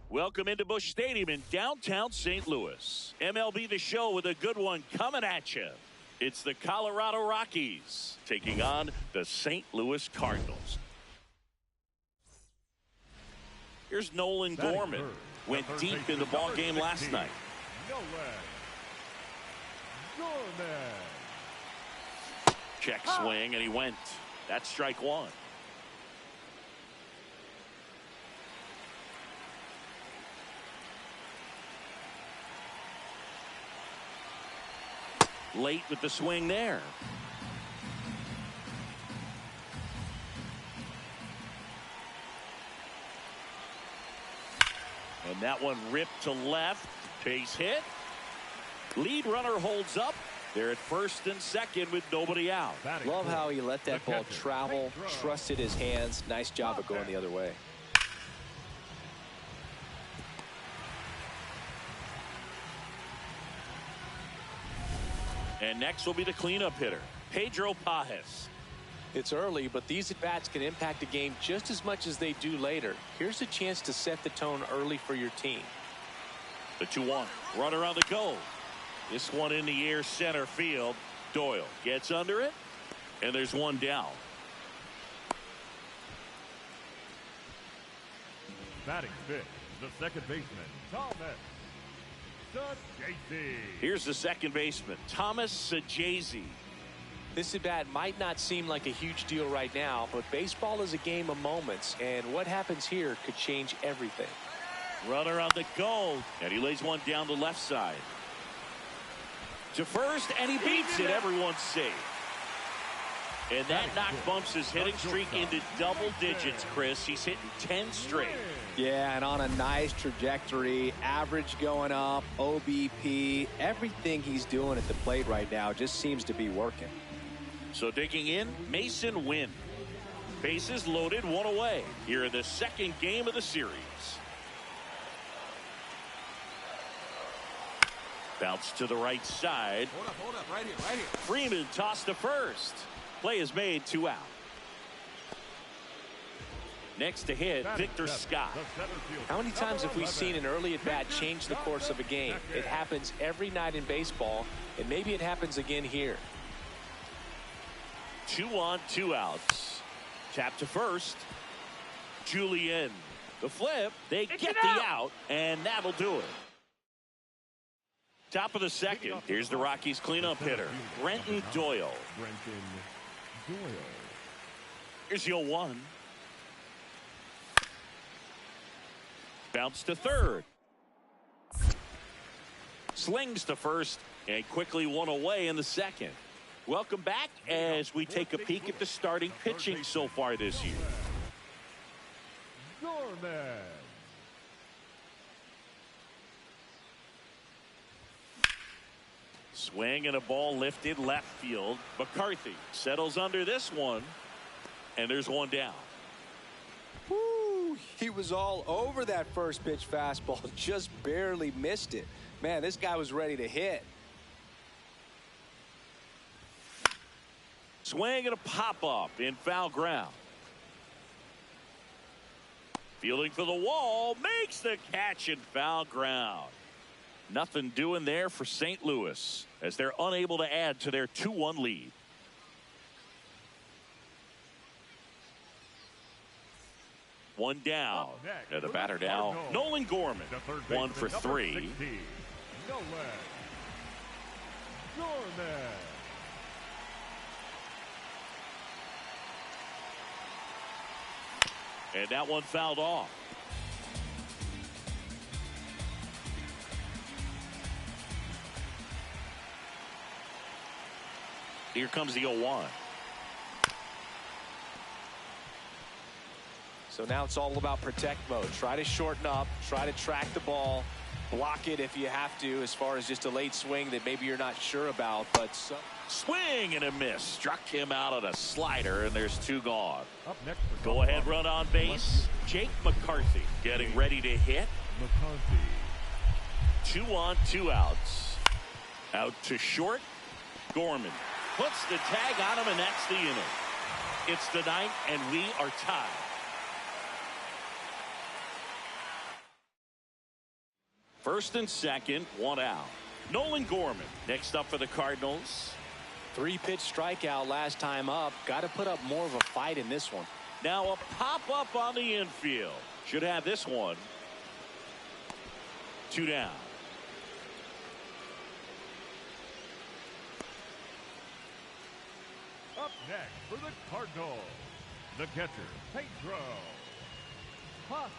Welcome into Busch Stadium in downtown St. Louis. MLB The Show with a good one coming at you. It's the Colorado Rockies taking on the St. Louis Cardinals. Here's Nolan Gorman. Went deep in the ball game last night. Check swing, and he went. That's strike one. Late with the swing there. And that one ripped to left. Base hit. Lead runner holds up. They're at first and second with nobody out. Love how he let that ball travel, trusted his hands. Nice job of going the other way. And next will be the cleanup hitter, Pedro Pages. It's early, but these at-bats can impact the game just as much as they do later. Here's a chance to set the tone early for your team. The 2-1. Runner on the go. This one in the air center field. Doyle gets under it, and there's one down. Batting fifth, the second baseman, Thomas Saggese. Here's the second baseman, Thomas Saggese. This at-bat might not seem like a huge deal right now, but baseball is a game of moments, and what happens here could change everything. Runner on the go, and he lays one down the left side. To first, and he beats it. Everyone's safe. And that knock bumps his hitting streak into double digits, Chris. He's hitting 10 straight. Yeah, and on a nice trajectory. Average going up, OBP. Everything he's doing at the plate right now just seems to be working. So digging in, Masyn Winn. Bases loaded, one away. Here in the second game of the series. Bounce to the right side. Hold up, right here. Freeman tossed to first. Play is made, 2 out. Next to hit, Victor Scott. How many times have we seen an early at-bat change the course of a game? It happens every night in baseball, and maybe it happens again here. 2 on, 2 outs. Tap to first. Julien. The flip. They get the out, and that'll do it. Top of the second. Here's the Rockies cleanup hitter, Brenton Doyle. Here's the 0-1. Bounce to third. Slings to first, and quickly one away in the second. Welcome back as we take a peek at the starting pitching so far this year. Gorman. Swing and a ball lifted left field. McCarthy settles under this one, and there's one down. Woo, he was all over that first pitch fastball, just barely missed it. Man, this guy was ready to hit. Swing and a pop-up in foul ground. Fielding for the wall, makes the catch in foul ground. Nothing doing there for St. Louis as they're unable to add to their 2-1 lead. One down. And the batter now, Nolan Gorman. 1 for 3. Nolan Gorman. And that one fouled off. Here comes the 0-1. So now it's all about protect mode. Try to shorten up, try to track the ball, block it if you have to, as far as just a late swing that maybe you're not sure about, but Swing and a miss. Struck him out on a slider, and there's 2 gone. Up next for Go ahead, run on base. Jake McCarthy getting ready to hit. McCarthy. 2 on, 2 outs. Out to short. Gorman puts the tag on him, and that's the inning. It's the 9th, and we are tied. First and second, 1 out. Nolan Gorman next up for the Cardinals. 3-pitch strikeout last time up. Got to put up more of a fight in this one. Now a pop-up on the infield. Should have this one. 2 down. Up next for the Cardinals, the catcher, Pedro Pajes.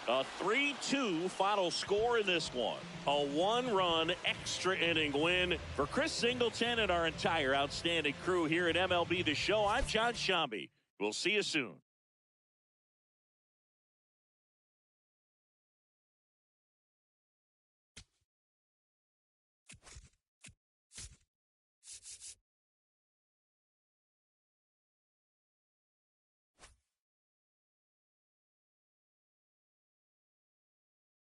A 3-2 final score in this one. A 1-run extra inning win for Chris Singleton and our entire outstanding crew here at MLB The Show. I'm John Sciambi. We'll see you soon.